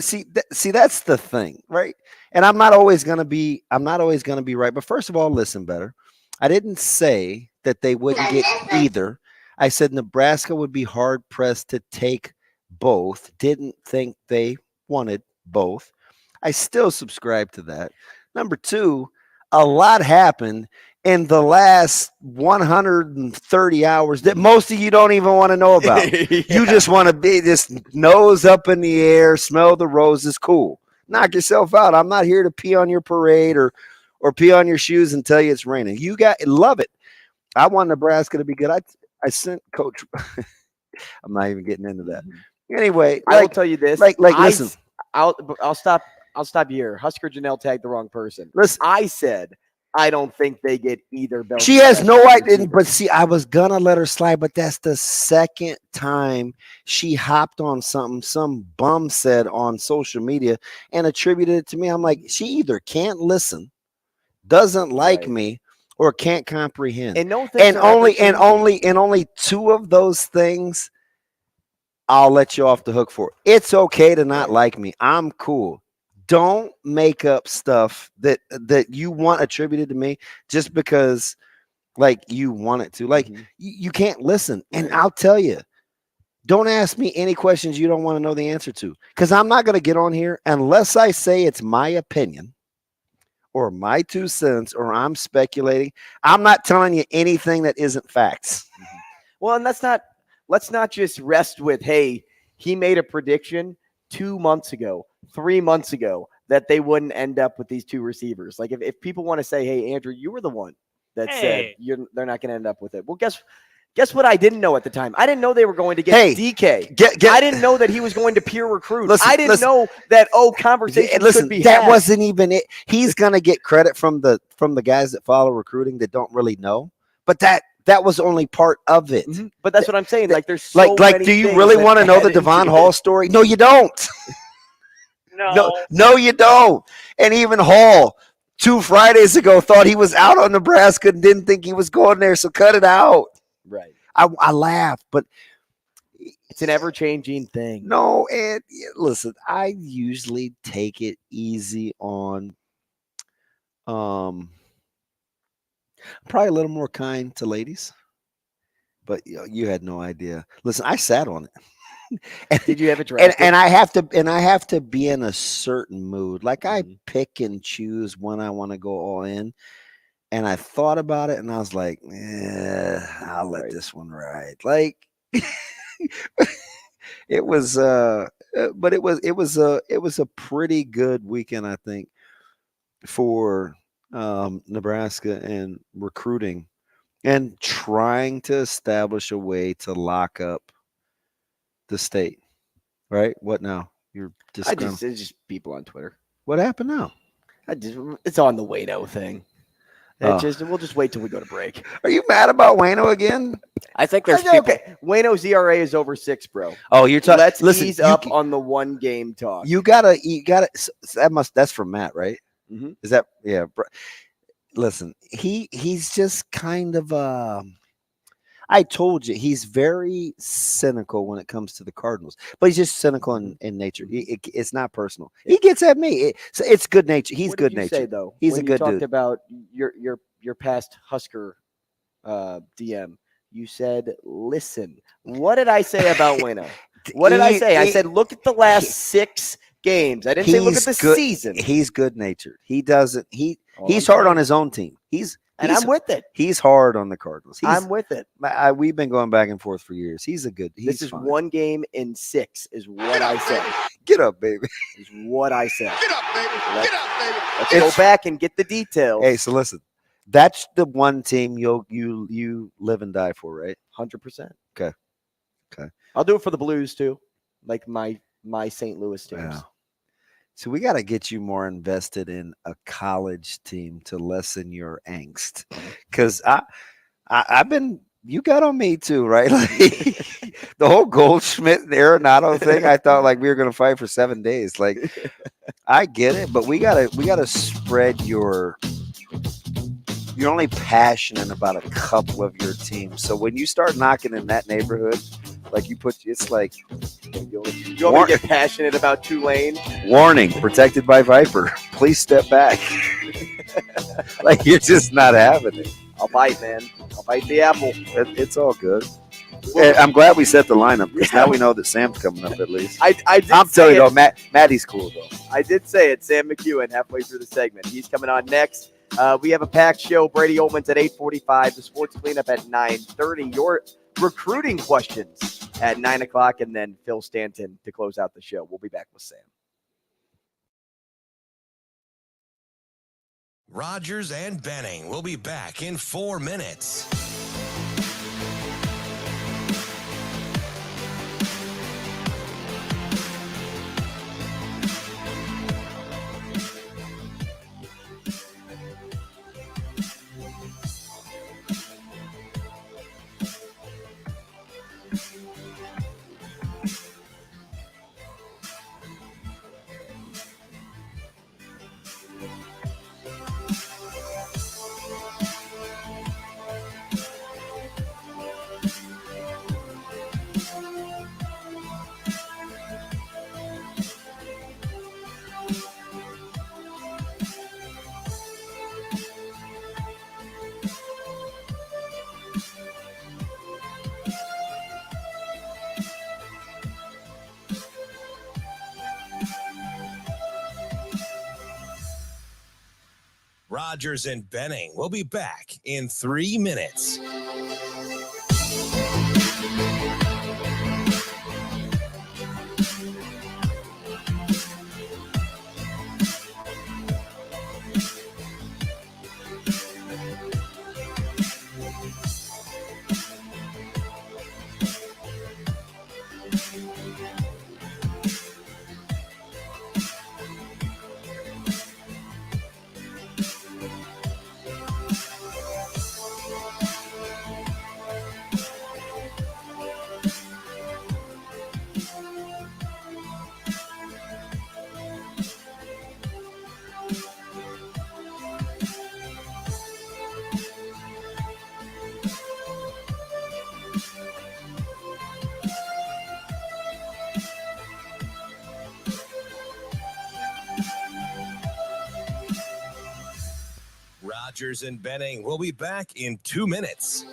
see? That's the thing, right?" And I'm not always gonna be right. But first of all, listen better. I didn't say that they wouldn't get either. I said Nebraska would be hard pressed to take both. Didn't think they wanted both. I still subscribe to that. Number 2, a lot happened in the last 130 hours that most of you don't even want to know about. You just want to be this nose up in the air, smell the roses, cool. Knock yourself out. I'm not here to pee on your parade or pee on your shoes and tell you it's raining. You love it. I want Nebraska to be good. I sent Coach. I'm not even getting into that. Anyway, I will tell you this. Listen. I'll stop you here. Husker Janelle tagged the wrong person. Listen, I said I don't think they get either belt. She has no idea. But see, I was gonna let her slide, but that's the second time she hopped on something some bum said on social media and attributed it to me. I'm like, she either can't listen, doesn't like me, or can't comprehend. And only two of those things I'll let you off the hook for. It's okay to not like me. I'm cool. Don't make up stuff that you want attributed to me just because you want it to. You can't listen. And I'll tell you, don't ask me any questions you don't want to know the answer to, because I'm not going to get on here unless I say it's my opinion or my 2 cents or I'm speculating. I'm not telling you anything that isn't facts. Well, and let's not just rest with, hey, he made a prediction 2 months ago, 3 months ago, that they wouldn't end up with these 2 receivers. If people want to say, hey, Andrew, you were the one that said they're not going to end up with it. Well, guess what I didn't know at the time? I didn't know they were going to get DK. I didn't know that he was going to peer recruit. I didn't know that, conversation could be that had. Wasn't even it. He's going to get credit from the guys that follow recruiting that don't really know. But that was only part of it. Mm-hmm. But that's what I'm saying. There's so many do you things really that want to know the add into Devon it. Hall story? No, you don't. No, you don't. And even Hall 2 Fridays ago thought he was out on Nebraska and didn't think he was going there. So cut it out. Right. I laugh, but it's an ever-changing thing. No, and listen, I usually take it easy on probably a little more kind to ladies, but you had no idea. Listen, I sat on it. Did you have a draft? And I have to be in a certain mood. I pick and choose when I want to go all in. And I thought about it and I was like, I'll let this one ride. It was but it was a pretty good weekend, I think, for Nebraska and recruiting and trying to establish a way to lock up the state. Right? What now? You're just it's just people on Twitter. What happened now? It's on the Wayno thing. We'll just wait till we go to break. Are you mad about Wayno again? I think there's people. Okay. Wayno's ERA is over 6, bro. Oh, you're talking. Let's ease up on the one game talk. You gotta. That's from Matt, right? Mm-hmm. Is that Listen, he's just kind of I told you he's very cynical when it comes to the Cardinals, but he's just cynical in nature. It's not personal. He gets at me. It's good nature. He's good nature. Say though, he's when a good dude. You talked about your past Husker DM. You said, "Listen, what did I say about Wayno? What did I say? I said, look at the last 6 games. I didn't say look at the season. He's good natured. He doesn't. He's hard on his own team. I'm with it. He's hard on the Cardinals. I'm with it. We've been going back and forth for years. This is fine. 1 game in 6 is what I said. Get up, baby. Is what I said. Get up, baby. Get up, baby. Let's go back and get the details. Hey, so listen. That's the one team you live and die for, right? 100%. Okay. I'll do it for the Blues too, like my St. Louis teams. Yeah. So we got to get you more invested in a college team to lessen your angst, because I've been. You got on me too, right? The whole Goldschmidt and Arenado thing. I thought we were going to fight for 7 days. I get it, but we gotta spread your. You're only passionate about a couple of your teams. So when you start knocking in that neighborhood, it's like you want me to get passionate about Tulane? Warning, protected by Viper. Please step back. You're just not having it. I'll bite, man. I'll bite the apple. It's all good. I'm glad we set the lineup because now we know that Sam's coming up at least. I'm telling you though, Maddie's cool though. I did say it. Sam McKewon halfway through the segment. He's coming on next. We have a packed show. Brady Oltmans at 8:45. The sports cleanup at 9:30. Your recruiting questions at 9 o'clock, and then Phil Stanton to close out the show. We'll be back with Sam. Rogers and Benning will be back in 4 minutes. Rogers and Benning will be back in 3 minutes. Rogers and Benning will be back in 2 minutes.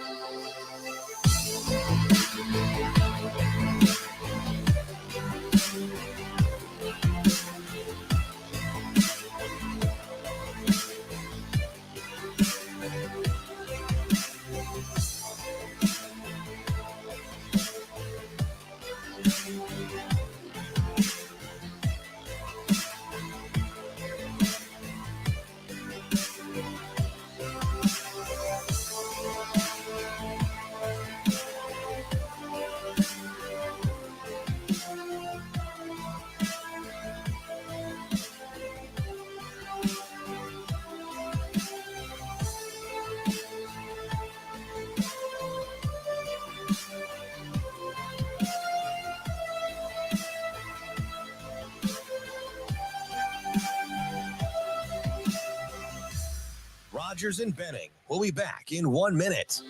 Rogers and Benning will be back in 1 minute.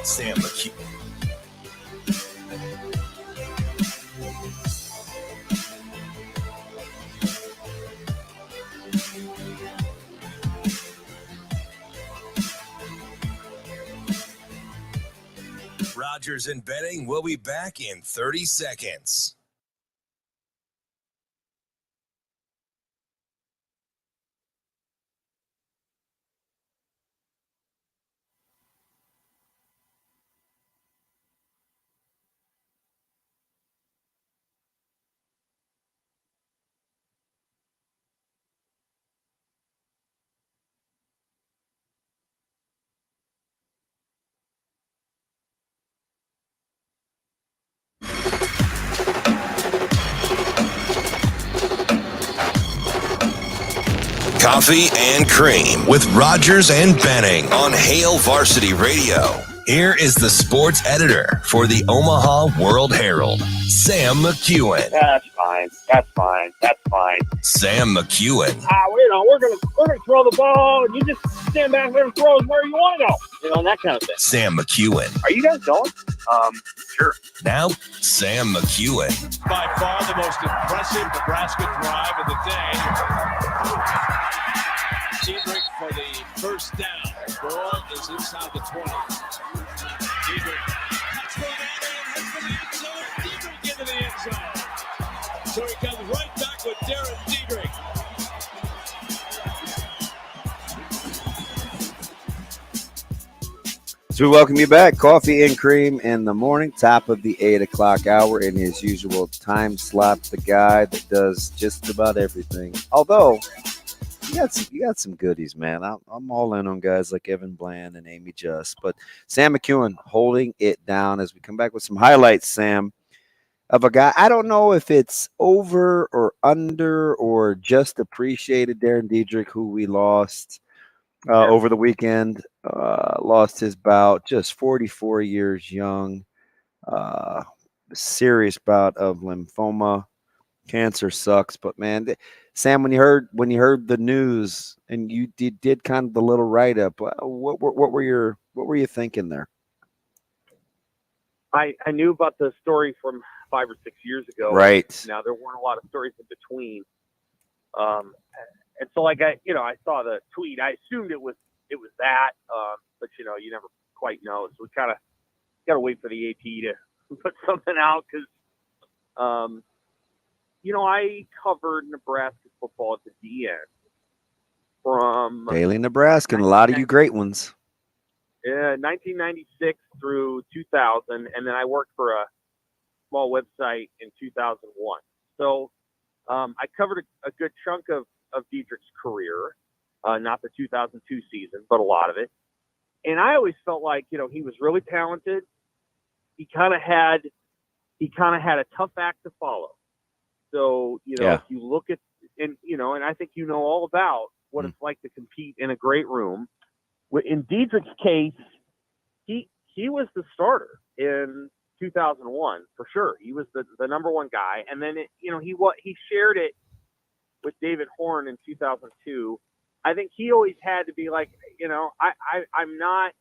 Sam McKewon. Rogers and Benning will be back in 30 seconds. Coffee and Cream with Rogers and Benning on Hail Varsity Radio. Here is the sports editor for the Omaha World-Herald, Sam McKewon. That's fine. That's fine. That's fine. Sam McKewon. We're gonna throw the ball, and you just stand back there and throw it where you want to go. That kind of thing. Sam McKewon. Are you guys going? Sure. Now, Sam McKewon. By far the most impressive Nebraska drive of the day. Diedrich for the first down. Ball is inside the 20. Diedrich cuts for the end zone, Diedrich into the end zone. So he comes right back with Darren Diedrich. So we welcome you back. Coffee and Cream in the morning, top of the 8 o'clock hour in his usual time slot. The guy that does just about everything. Although, you got some goodies, man. I'm all in on guys like Evan Bland and Amy Just. But Sam McKewon holding it down as we come back with some highlights, Sam, of a guy. I don't know if it's over or under or just appreciated. Darren Diedrich, who we lost over the weekend, lost his bout, just 44 years young, serious bout of lymphoma. Cancer sucks, but man, Sam, when you heard the news and you did kind of the little write up, what were you thinking there? I knew about the story from 5 or 6 years ago. Right. Now there weren't a lot of stories in between. And so I saw the tweet. I assumed it was that, but you never quite know. So we kind of got to wait for the AP to put something out because, I covered Nebraska football at the DN from Daily Nebraska, and a lot of you great ones. 1996 through 2000, and then I worked for a small website in 2001. So I covered a good chunk of Diedrich's career, not the 2002 season, but a lot of it. And I always felt like, he was really talented. He kind of had a tough act to follow. So, if you look at, and I think all about what it's like to compete in a great room. In Diedrich's case, he was the starter in 2001 for sure. He was the number one guy, and then he shared it with David Horn in 2002. I think he always had to be like, I'm not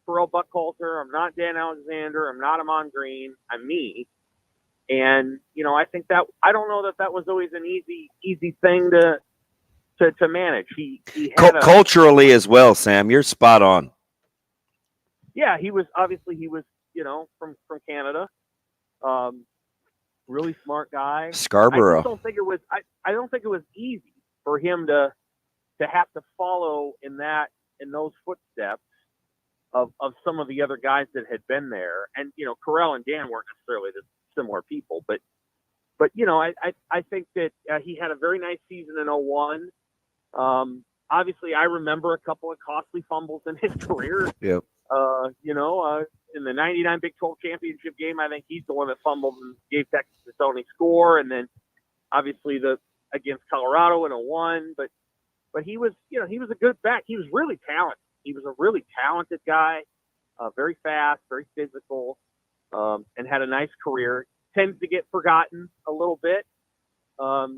Pharrell Buckhalter, I'm not Dan Alexander, I'm not Amon Green, I'm me. And I think that I don't know that was always an easy thing to manage. He had culturally as well, Sam. You're spot on. Yeah, he was from Canada. Really smart guy. Scarborough. I don't think it was easy for him to have to follow in those footsteps of some of the other guys that had been there. And Corral and Dan weren't necessarily the similar people, but I think that he had a very nice season in 01. Obviously, I remember a couple of costly fumbles in his career. Yep. In the 99 Big 12 championship game, I think he's the one that fumbled and gave Texas its only score. And then obviously against Colorado in 01, but he was a good back. He was really talented. He was a really talented guy, very fast, very physical, and had a nice career. Tends to get forgotten a little bit.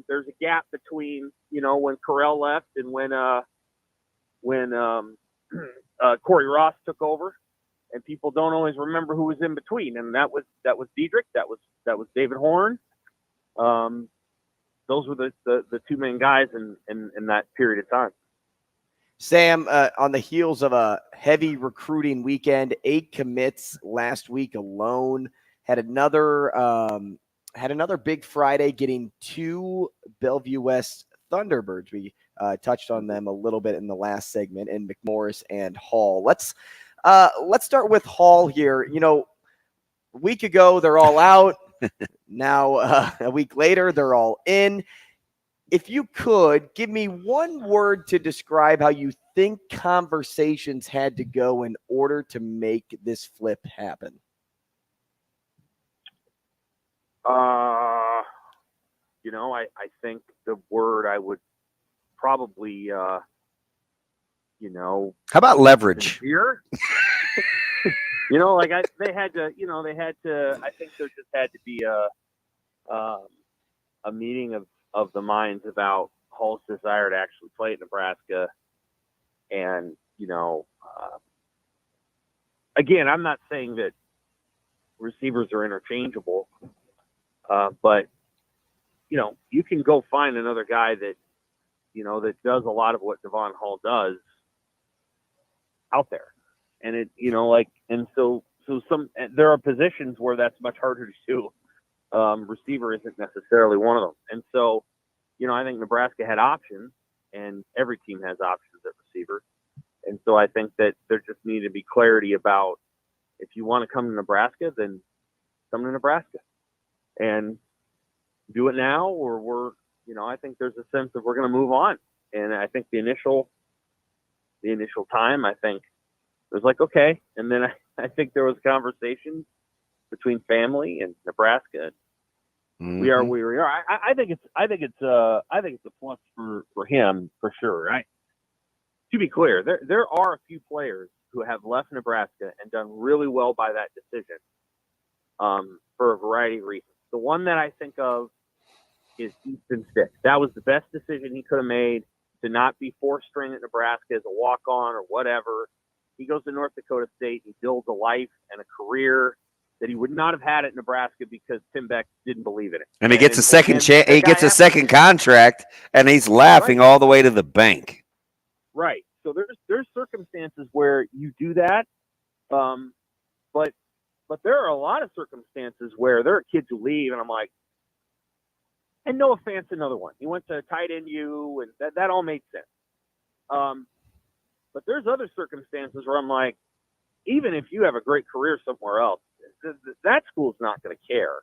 There's a gap between, when Corral left and when Corey Ross took over, and people don't always remember who was in between. And that was Diedrich. That was David Horn. Those were the two main guys in that period of time. Sam, on the heels of a heavy recruiting weekend, 8 commits last week alone, had another big Friday, getting 2 Bellevue West Thunderbirds. We touched on them a little bit in the last segment, in McMorris and Hall. Let's start with Hall here. A week ago they're all out. Now a week later they're all in. If you could give me one word to describe how you think conversations had to go in order to make this flip happen. I think the word I would probably, how about leverage? Here, they had to. I think there just had to be a meeting of the minds about Hall's desire to actually play at Nebraska, and again, I'm not saying that receivers are interchangeable, but you can go find another guy that that does a lot of what Devon Hall does out there, and so there are positions where that's much harder to do. Receiver isn't necessarily one of them, and so I think Nebraska had options, and every team has options at receiver, And so I think that there just needs to be clarity about, if you want to come to Nebraska, then come to Nebraska and do it now, or I think there's a sense that we're going to move on. And I think the initial time, I think it was like, okay. And then I think there was a conversation between family and Nebraska. Mm-hmm. We are where we are. I think it's a plus for him for sure. Right. To be clear, there are a few players who have left Nebraska and done really well by that decision, for a variety of reasons. The one that I think of is Easton Stick. That was the best decision he could have made, to not be fourth string at Nebraska as a walk-on or whatever. He goes to North Dakota State. He builds a life and a career that he would not have had at Nebraska because Tim Beck didn't believe in it. And he gets a second chance. He gets a second contract, and he's laughing all the way to the bank. Right. So there's circumstances where you do that, but there are a lot of circumstances where there are kids who leave, and I'm like, and no offense, another one. He went to tight end U, and that all made sense. But there's other circumstances where I'm like, even if you have a great career somewhere else, that school's not going to care.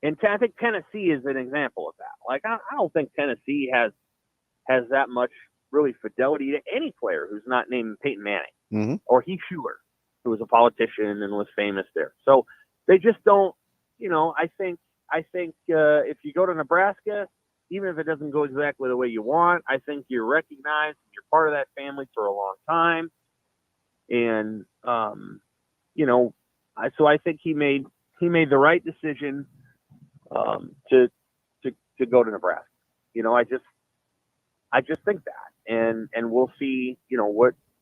And I think Tennessee is an example of that. Like, I don't think Tennessee has that much really fidelity to any player who's not named Peyton Manning or Heath Schuler, who was a politician and was famous there. So they just don't, I think if you go to Nebraska, even if it doesn't go exactly the way you want, I think you're recognized and you're part of that family for a long time. And, so I think he made the right decision to go to Nebraska. I just think that, and we'll see,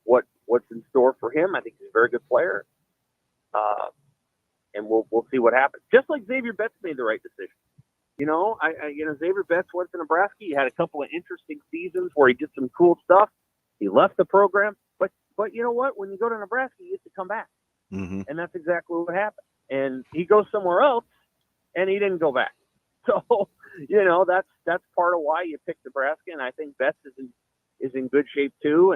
what's in store for him. I think he's a very good player, and we'll see what happens. Just like Xavier Betts made the right decision. Xavier Betts went to Nebraska. He had a couple of interesting seasons where he did some cool stuff. He left the program, but you know what? When you go to Nebraska, you get to come back, and that's exactly what happened. And he goes somewhere else, and he didn't go back. So, that's part of why you picked Nebraska. And I think Betts is in good shape too.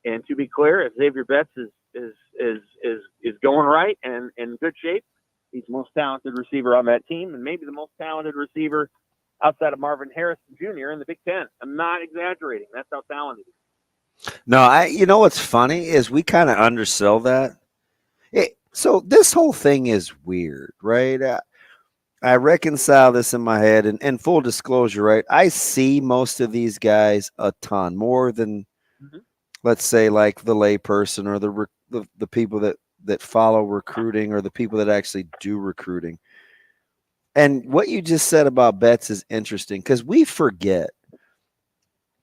And to be clear, if Xavier Betts is going right and in good shape, he's the most talented receiver on that team, and maybe the most talented receiver outside of Marvin Harrison Jr. in the Big Ten. I'm not exaggerating. That's how talented he is. No, what's funny is we kind of undersell that. So this whole thing is weird, right? I reconcile this in my head, and full disclosure, right? I see most of these guys a ton more than, let's say, like the layperson or the people that follow recruiting or the people that actually do recruiting. And what you just said about Betts is interesting because we forget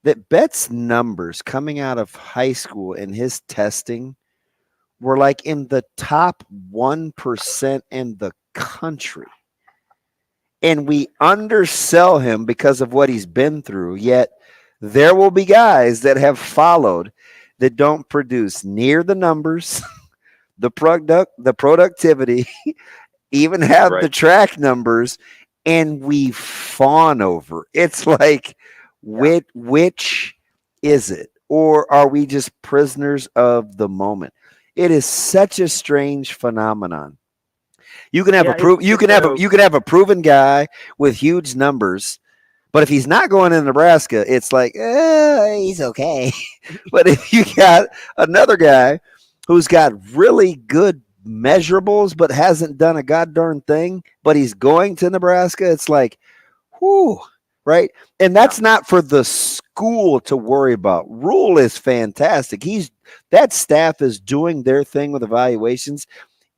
that Betts' numbers coming out of high school and his testing were like in the top 1% in the country. And we undersell him because of what he's been through. Yet there will be guys that have followed that don't produce near the numbers, the productivity, even have the track numbers, and we fawn over. It's like, which is it? Or are we just prisoners of the moment? It is such a strange phenomenon. You can have you can have a proven guy with huge numbers, but if he's not going in Nebraska, it's like, he's okay. But if you got another guy who's got really good measurables but hasn't done a goddamn thing, but he's going to Nebraska, it's like, whoo, right? And that's not for the school to worry about. Rule is fantastic. That staff is doing their thing with evaluations.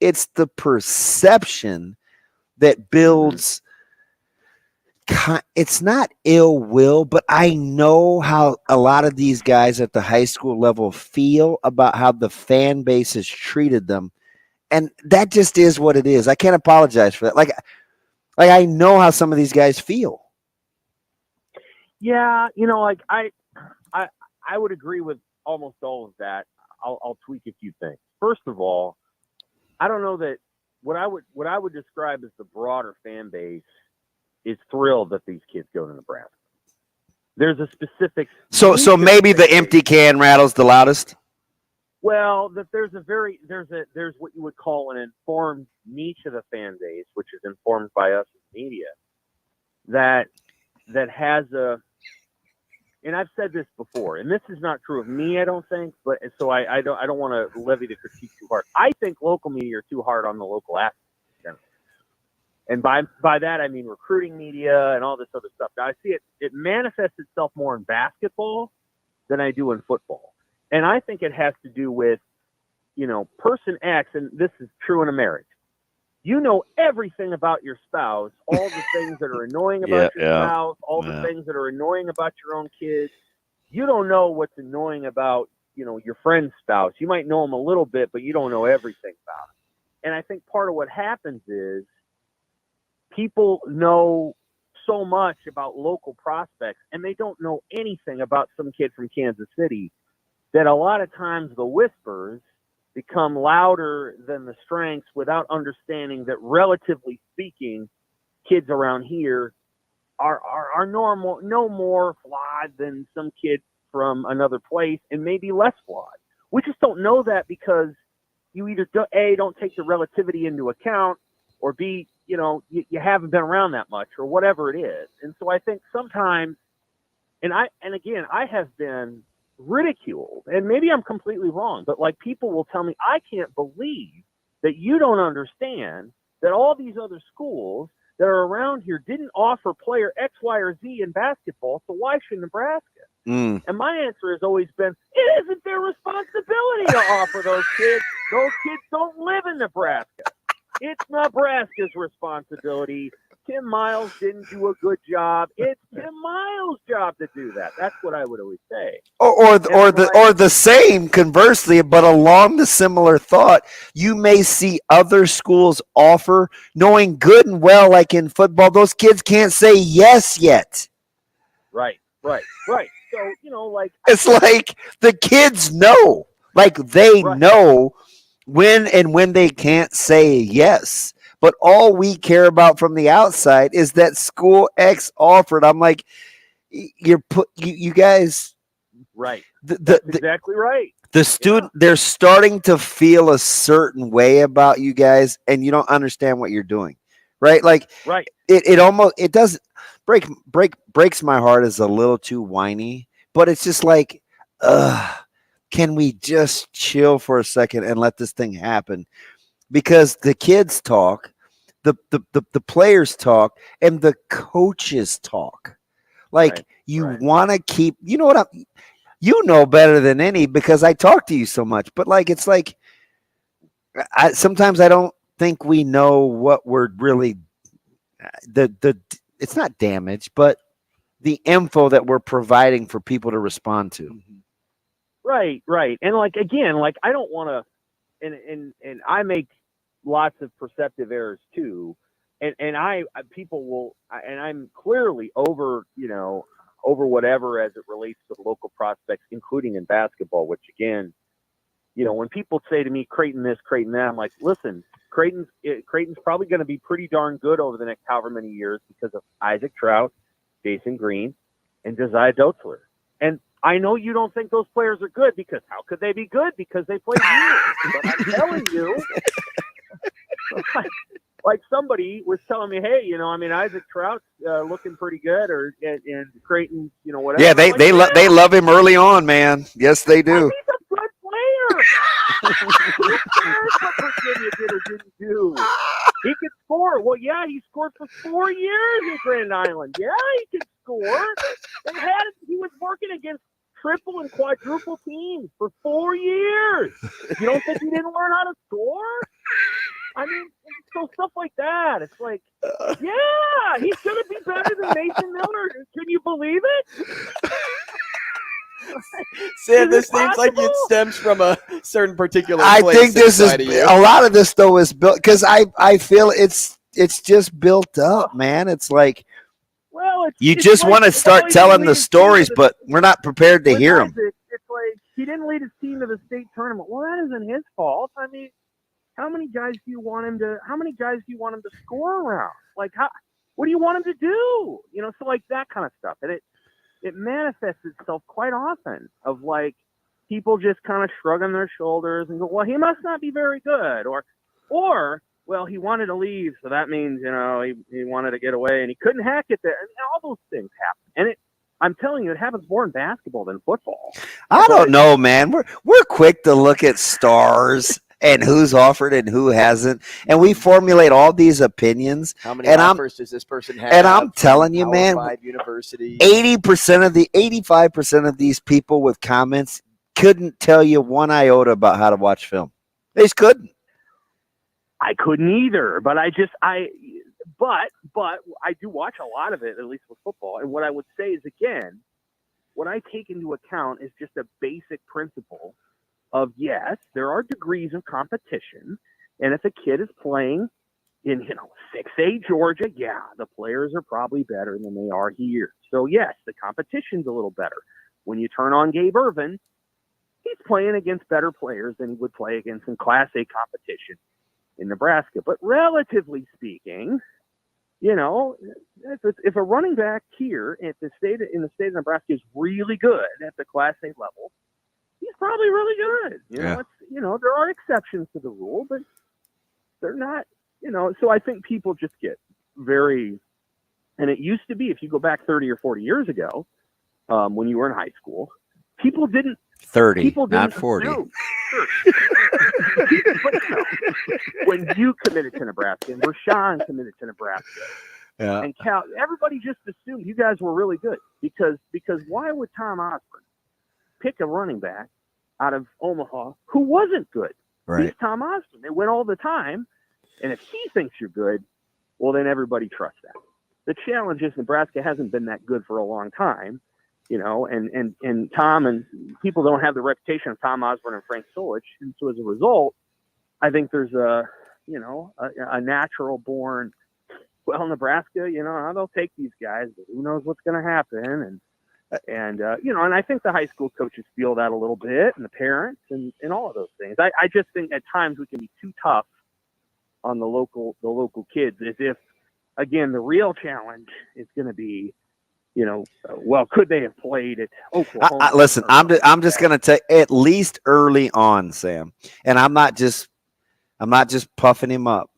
It's the perception that builds. It's not ill will, but I know how a lot of these guys at the high school level feel about how the fan base has treated them. And that just is what it is. I can't apologize for that. Like I know how some of these guys feel. Yeah, I would agree with almost all of that. I'll tweak a few things. First of all, I don't know that what I would describe as the broader fan base is thrilled that these kids go to Nebraska. There's a specific. So maybe the empty can rattles the loudest. Well, that there's what you would call an informed niche of the fan base, which is informed by us as media, that has a, and I've said this before, and this is not true of me, I don't think, but so I don't want to levy the critique too hard. I think local media are too hard on the local athletes. And by that I mean recruiting media and all this other stuff. Now I see it manifests itself more in basketball than I do in football. And I think it has to do with, person X, and this is true in a marriage. You know everything about your spouse, all the things that are annoying about your spouse, all the things that are annoying about your own kids. You don't know what's annoying about, your friend's spouse. You might know them a little bit, but you don't know everything about it. And I think part of what happens is people know so much about local prospects, and they don't know anything about some kid from Kansas City, that a lot of times the whispers become louder than the strengths without understanding that, relatively speaking, kids around here are normal, no more flawed than some kid from another place, and maybe less flawed. We just don't know that because you either don't take the relativity into account, or B, you haven't been around that much, or whatever it is. And so I think sometimes, and again, I have been ridiculed, and maybe I'm completely wrong, but like, people will tell me, I can't believe that you don't understand that all these other schools that are around here didn't offer player X, Y, or Z in basketball, so why should Nebraska? And my answer has always been, it isn't their responsibility to offer those kids. Those kids don't live in Nebraska. It's Nebraska's responsibility. Tim Miles didn't do a good job. It's Tim Miles' job to do that. That's what I would always say. Or the same, conversely, but along the similar thought, you may see other schools offer, knowing good and well, like in football, those kids can't say yes yet. Right. So, it's like the kids know, like they know when they can't say yes. But all we care about from the outside is that school X offered. I'm like, you guys. Right. That's exactly right. The student, they're starting to feel a certain way about you guys, and you don't understand what you're doing. Right. Like, right. It does breaks my heart is a little too whiny, but it's just like, can we just chill for a second and let this thing happen? Because the kids talk, the players talk, and the coaches talk. Like, you want to keep, you know better than any, because I talk to you so much. But like, it's like, sometimes I don't think we know what we're really it's not damage, but the info that we're providing for people to respond to. Right. And like, again, like, I don't want to, and I make lots of perceptive errors too. And people will, and I'm clearly over whatever as it relates to local prospects, including in basketball, which again, when people say to me, Creighton this, Creighton that, I'm like, listen, Creighton's probably going to be pretty darn good over the next however many years because of Isaac Trout, Jason Green, and Josiah Dotzler. And I know you don't think those players are good, because how could they be good? Because they played years. But I'm telling you, like somebody was telling me, hey, Isaac Trout's looking pretty good, and Creighton, whatever. Yeah, they love him early on, man. Yes, they do. He's a good player. Who cares what Virginia did or didn't do? He could score. Well, yeah, he scored for 4 years in Grand Island. Yeah, he could score. He was working against triple and quadruple teams for 4 years. You don't think he didn't learn how to score? I mean, so stuff like that. It's like, yeah, he's going to be better than Mason Miller. Can you believe it? Sam, this seems like it stems from a certain particular place. I think this is a lot of this though is built, because I feel it's just built up, man. It's like, well, you just want to start telling the stories, but we're not prepared to hear them. It's like, he didn't lead his team to the state tournament. Well, that isn't his fault. I mean, how many guys do you want him to score around? Like, what do you want him to do? So like that kind of stuff. And it manifests itself quite often of like, people just kind of shrugging their shoulders and go, well, he must not be very good. Or well, he wanted to leave, so that means, he wanted to get away and he couldn't hack it there. And all those things happen. And I'm telling you, it happens more in basketball than football. I don't know, man. We're quick to look at stars and who's offered and who hasn't, and we formulate all these opinions. How many offers does this person have? And I'm telling you, man, 85% of these people with comments couldn't tell you one iota about how to watch film. They just couldn't. I couldn't either, but but I do watch a lot of it, at least with football. And what I would say is, again, what I take into account is just a basic principle of, yes, there are degrees of competition. And if a kid is playing in, 6A Georgia, yeah, the players are probably better than they are here. So, yes, the competition's a little better. When you turn on Gabe Irvin, he's playing against better players than he would play against in Class A competition in Nebraska. But relatively speaking, if a running back here in the state of Nebraska is really good at the Class A level, he's probably really good. There are exceptions to the rule, but they're not, so I think people just get very, and it used to be, if you go back 30 or 40 years ago, when you were in high school, people didn't 30, not 40. But, when you committed to Nebraska and Rashawn committed to Nebraska, and Cal, everybody just assumed you guys were really good because why would Tom Osborne pick a running back out of Omaha who wasn't good? Right. He's Tom Osborne. They win all the time, and if he thinks you're good, well, then everybody trusts that. The challenge is Nebraska hasn't been that good for a long time. And Tom and people don't have the reputation of Tom Osborne and Frank Solich. And so as a result, I think there's a natural born, well, Nebraska, they'll take these guys, but who knows what's going to happen. And I think the high school coaches feel that a little bit, and the parents and all of those things. I just think at times we can be too tough on the local kids, as if, again, the real challenge is going to be, well, could they have played at Oklahoma? Listen, I'm just going to take at least early on, Sam, and I'm not just puffing him up,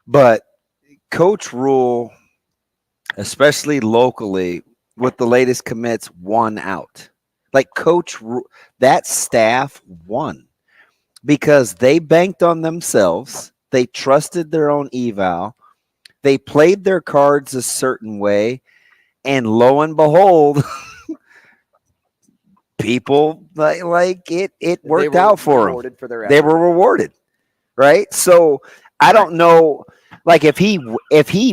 but Coach Rule, especially locally with the latest commits, won out. Like Coach Rule, that staff won because they banked on themselves. They trusted their own eval. They played their cards a certain way. And lo and behold, people like it worked out for them. They were rewarded, right? So I don't know, like if he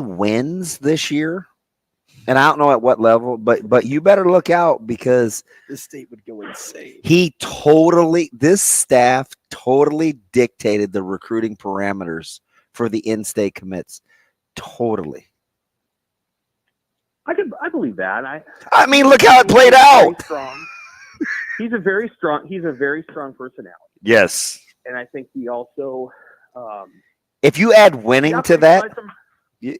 wins this year, and I don't know at what level, but you better look out because this state would go insane. This staff totally dictated the recruiting parameters for the in-state commits. Totally. I believe that. I mean, look how it played out. He's a very strong personality. Yes. And I think he also, if you add winning to that, you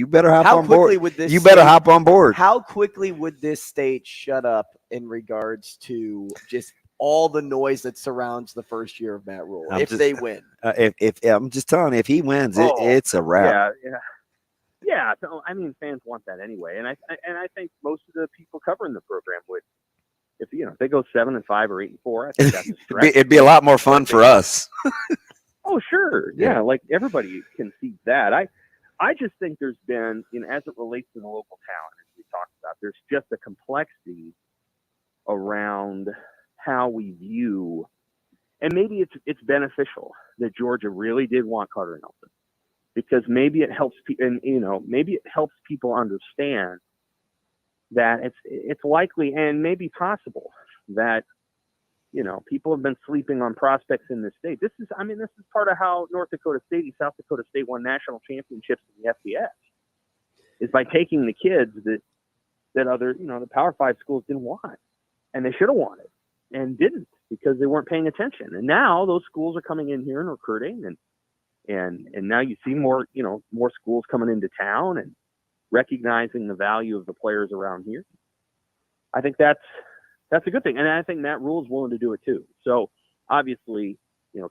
better hop on board. You better hop on board. How quickly would this state shut up in regards to just all the noise that surrounds the first year of Matt Rule they win? If I'm just telling you, if he wins, it's a wrap. Yeah, so, I mean, fans want that anyway, and I think most of the people covering the program would, if they go 7-5 or 8-4, I think that's a stretch. It'd be a lot more fun for us. Oh, sure, yeah, like everybody can see that. I just think there's been, as it relates to the local talent, as we talked about, there's just a complexity around how we view, and maybe it's beneficial that Georgia really did want Carter Nelson. Because maybe it helps people understand that it's likely and maybe possible that people have been sleeping on prospects in this state. This is part of how North Dakota State and South Dakota State won national championships in the FBS, is by taking the kids that other the Power 5 schools didn't want, and they should have wanted and didn't because they weren't paying attention. And now those schools are coming in here and recruiting and now you see more schools coming into town and recognizing the value of the players around here. I think that's that's a good thing. And I think Matt Rule is willing to do it too. So obviously,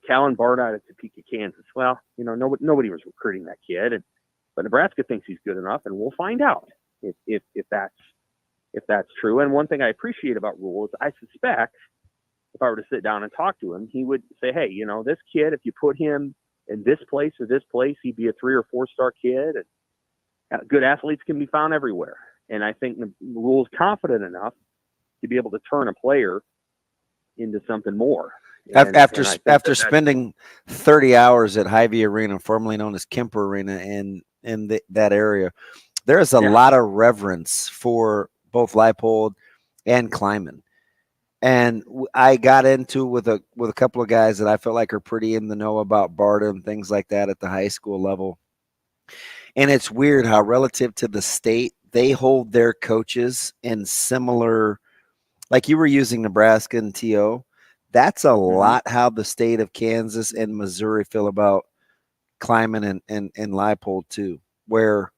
Callan Barnard at Topeka, Kansas. Well, nobody was recruiting that kid, but Nebraska thinks he's good enough, and we'll find out if that's true. And one thing I appreciate about Rule is I suspect if I were to sit down and talk to him, he would say, hey, this kid, if you put him in this place or this place, he'd be a 3 or 4-star kid. And good athletes can be found everywhere. And I think the Rule is confident enough to be able to turn a player into something more. After spending 30 hours at Hy-Vee Arena, formerly known as Kemper Arena, in that area, there's a lot of reverence for both Leipold and Kleiman. And I got into with a couple of guys that I felt like are pretty in the know about Barta and things like that at the high school level. And it's weird how relative to the state, they hold their coaches in similar, like you were using Nebraska and TO. That's a lot how the state of Kansas and Missouri feel about Kleiman and Leipold too, where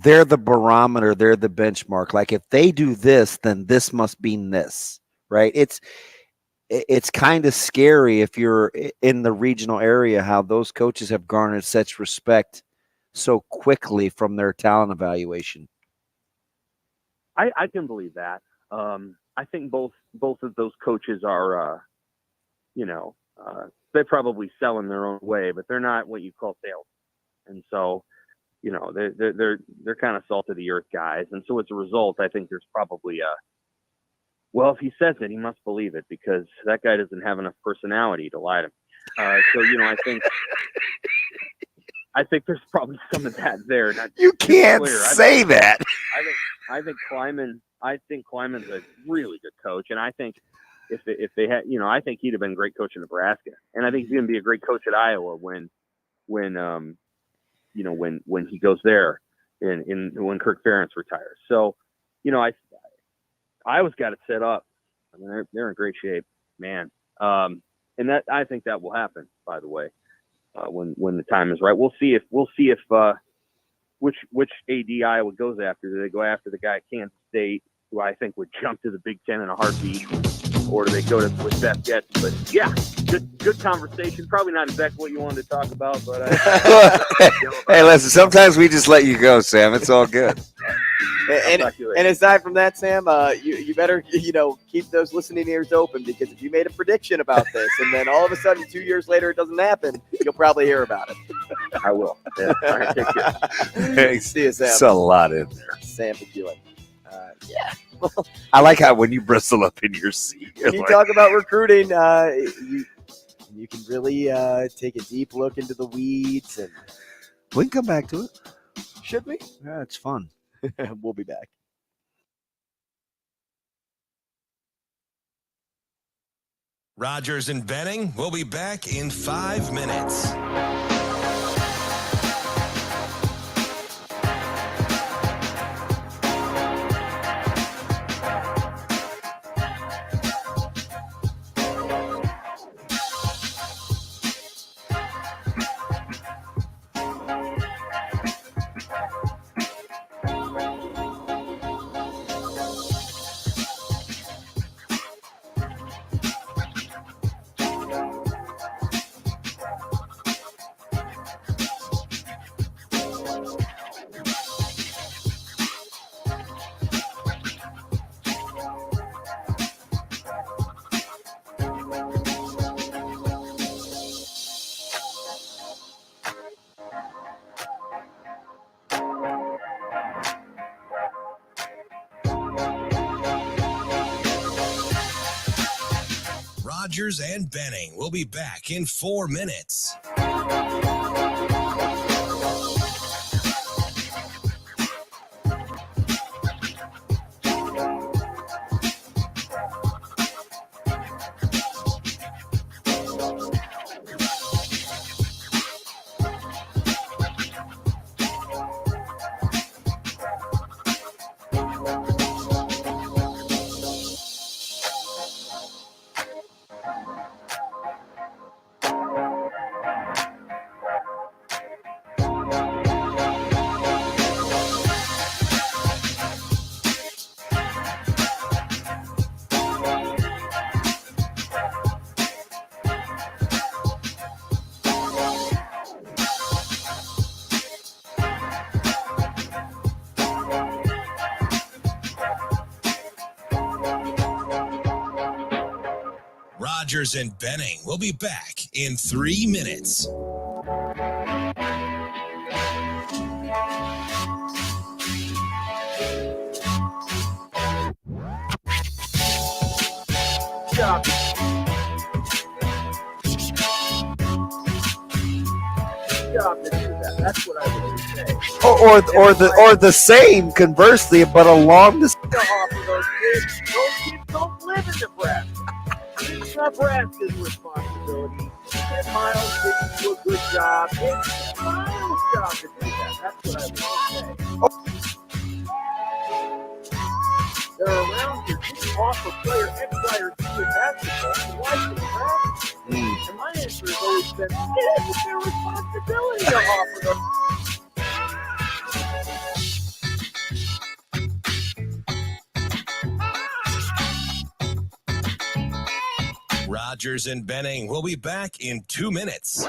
they're the barometer, they're the benchmark. Like if they do this, then this must mean this, right? It's kind of scary if you're in the regional area how those coaches have garnered such respect so quickly from their talent evaluation. I can believe that. I think both of those coaches are, they probably sell in their own way, but they're not what you call sales. And so, they're kind of salt of the earth guys. And so as a result, I think there's probably if he says it, he must believe it because that guy doesn't have enough personality to lie to me. So, I think there's probably some of that there. You can't say that. I think Kleiman's a really good coach, and I think if they had, I think he'd have been a great coach in Nebraska, and I think he's going to be a great coach at Iowa when he goes there and when Kirk Ferentz retires. So, Iowa's got it set up. I mean, they're in great shape, man. And that I think that will happen. By the way, when the time is right, we'll see if which AD Iowa goes after. Do they go after the guy at Kansas State, who I think would jump to the Big Ten in a heartbeat, or do they go with best guess? But yeah, good conversation. Probably not exactly what you wanted to talk about, but hey, listen. Sometimes we just let you go, Sam. It's all good. And aside from that, Sam, you better keep those listening ears open, because if you made a prediction about this and then all of a sudden 2 years later it doesn't happen, you'll probably hear about it. I will. Yeah. All right, take care. Hey, see you, Sam. It's a lot in there. Sam McKewon. Yeah. I like how when you bristle up in your seat, when you talk about recruiting, you can really take a deep look into the weeds, and we can come back to it. Should we? Yeah, it's fun. We'll be back. Rogers and Benning will be back in 5 minutes. Rogers and Benning will be back in 4 minutes. Rogers and Benning will be back in 3 minutes. Job. Job to do that. That's what I would say. Or the same, conversely, but along the. To offer those kids don't live in Nebraska. It's Nebraska's responsibility. Ken Miles didn't do a good job. It's Ken Miles' job to do that. That's what I would say. They're around here didn't offer player X, Y, or Z in basketball. So why should Nebraska? And my answer has always been, it isn't their responsibility to offer them. Rogers and Benning will be back in 2 minutes.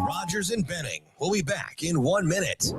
Rogers and Benning will be back in 1 minute.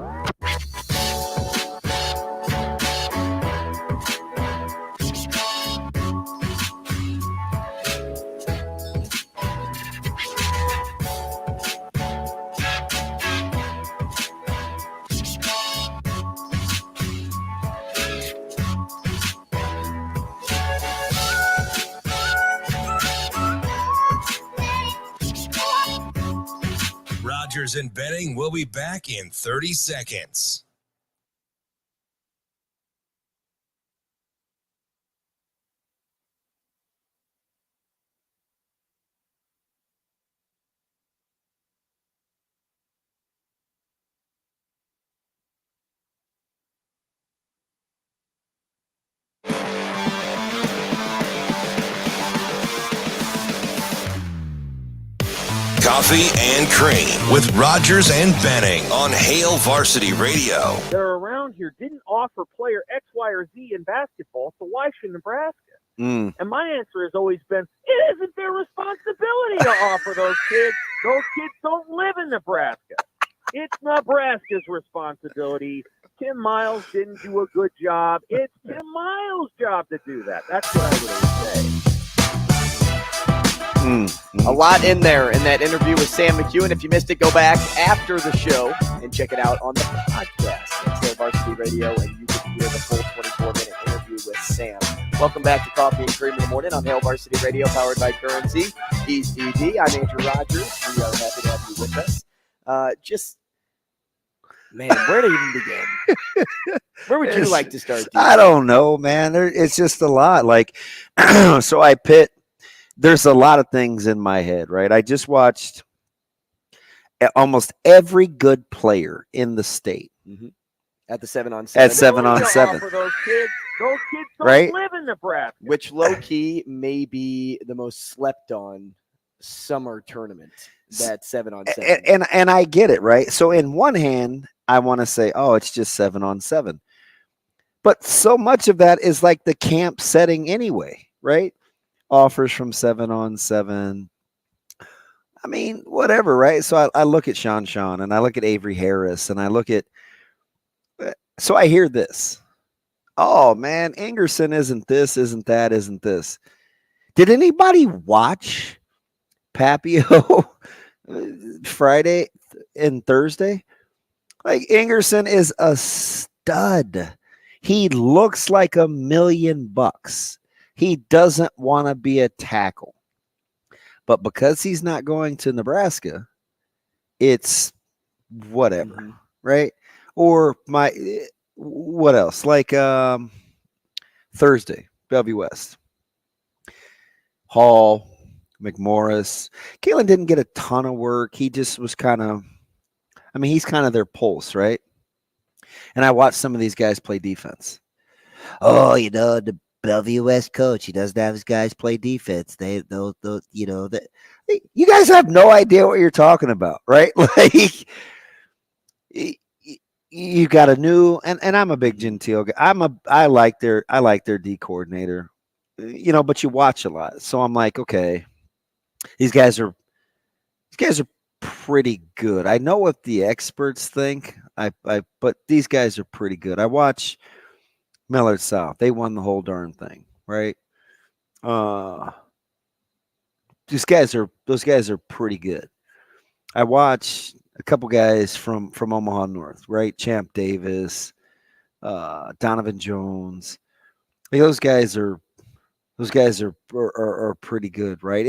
Rogers and Benning will be back in 30 seconds. Coffee and Cream with Rogers and Benning on Hail Varsity Radio. They're around here didn't offer player X, Y, or Z in basketball, so why should Nebraska? And my answer has always been, it isn't their responsibility to offer those kids. Those kids don't live in Nebraska. It's Nebraska's responsibility. Tim Miles didn't do a good job. It's Tim Miles' job to do that. That's what I would say. A lot in there in that interview with Sam McKewon. If you missed it, go back after the show and check it out on the podcast at Hail Varsity Radio, and you can hear the full 24-minute interview with Sam. Welcome back to Coffee and Cream in the Morning on Hail Varsity Radio, powered by Currency. He's ED. I'm Andrew Rogers. We are happy to have you with us. Man, where to even begin? Where would you like to start? I don't know, man. It's just a lot. Like, so I pit. There's a lot of things in my head, right? I just watched almost every good player in the state at the 7-on-7. At 7-on-7. Those kids don't right? live in Nebraska. Which low-key may be the most slept-on summer tournament, that 7-on-7. And I get it, right? So in one hand, I want to say, oh, it's just 7-on-7. But so much of that is like the camp setting anyway, right? Offers from 7-on-7. I mean, whatever, right? So I look at Sean and I look at Avery Harris and I look at, so I hear this. Oh man, Ingerson isn't this, isn't that, isn't this. Did anybody watch Papio Friday and Thursday? Like, Ingerson is a stud. He looks like $1 million. He doesn't want to be a tackle. But because he's not going to Nebraska, it's whatever, right? Or what else? Like Thursday, Bellevue West. Hall, McMorris. Kalen didn't get a ton of work. He just was kind of, he's kind of their pulse, right? And I watched some of these guys play defense. Oh, the Bellevue West coach, he doesn't have his guys play defense. You guys have no idea what you're talking about, right? Like, you got a new, and I'm a big Gentile guy. I like their D coordinator, but you watch a lot. So I'm like, okay, these guys are pretty good. I know what the experts think. But these guys are pretty good. I watch Millard South. They won the whole darn thing, right? Those guys are pretty good. I watch a couple guys from Omaha North, right? Champ Davis, Donovan Jones. Those guys are pretty good, right?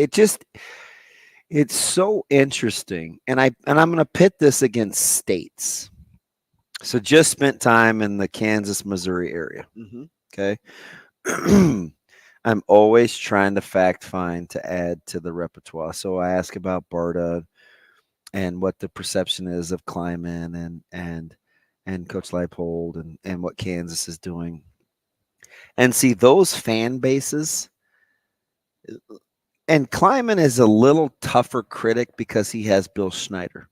It's so interesting, and I'm going to pit this against states. So just spent time in the Kansas, Missouri area. Okay. I'm always trying to fact find to add to the repertoire. So I ask about Barta and what the perception is of Kleiman and Coach Leipold and what Kansas is doing. And see those fan bases. And Kleiman is a little tougher critic because he has Bill Schneider.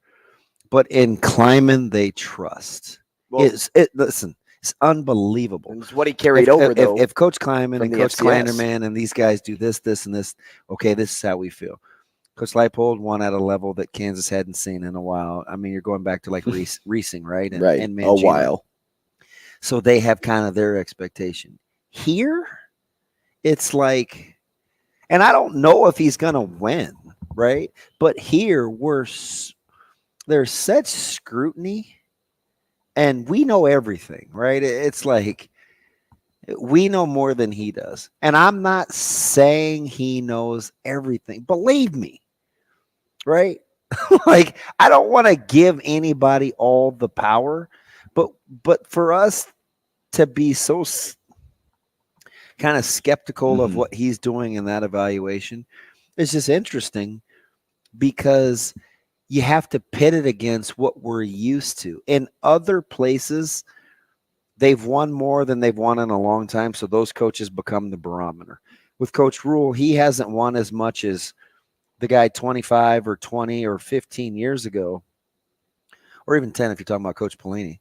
But in Kleiman, they trust. Well, listen, it's unbelievable. It's what he carried over, though. If Coach Kleiman and Coach Kleinerman and these guys do this, and this, okay, this is how we feel. Coach Leipold won at a level that Kansas hadn't seen in a while. You're going back to like Reesing, right? And Mangino. A while. So they have kind of their expectation. Here, it's like, and I don't know if he's going to win, right? But here, there's such scrutiny, and we know everything, right? It's like we know more than he does. And I'm not saying he knows everything. Believe me, right? Like, I don't want to give anybody all the power, but for us to be so kind of skeptical of what he's doing in that evaluation, it's just interesting because you have to pit it against what we're used to. In other places, they've won more than they've won in a long time, so those coaches become the barometer. With Coach Rule, he hasn't won as much as the guy 25 or 20 or 15 years ago, or even 10 if you're talking about Coach Pelini.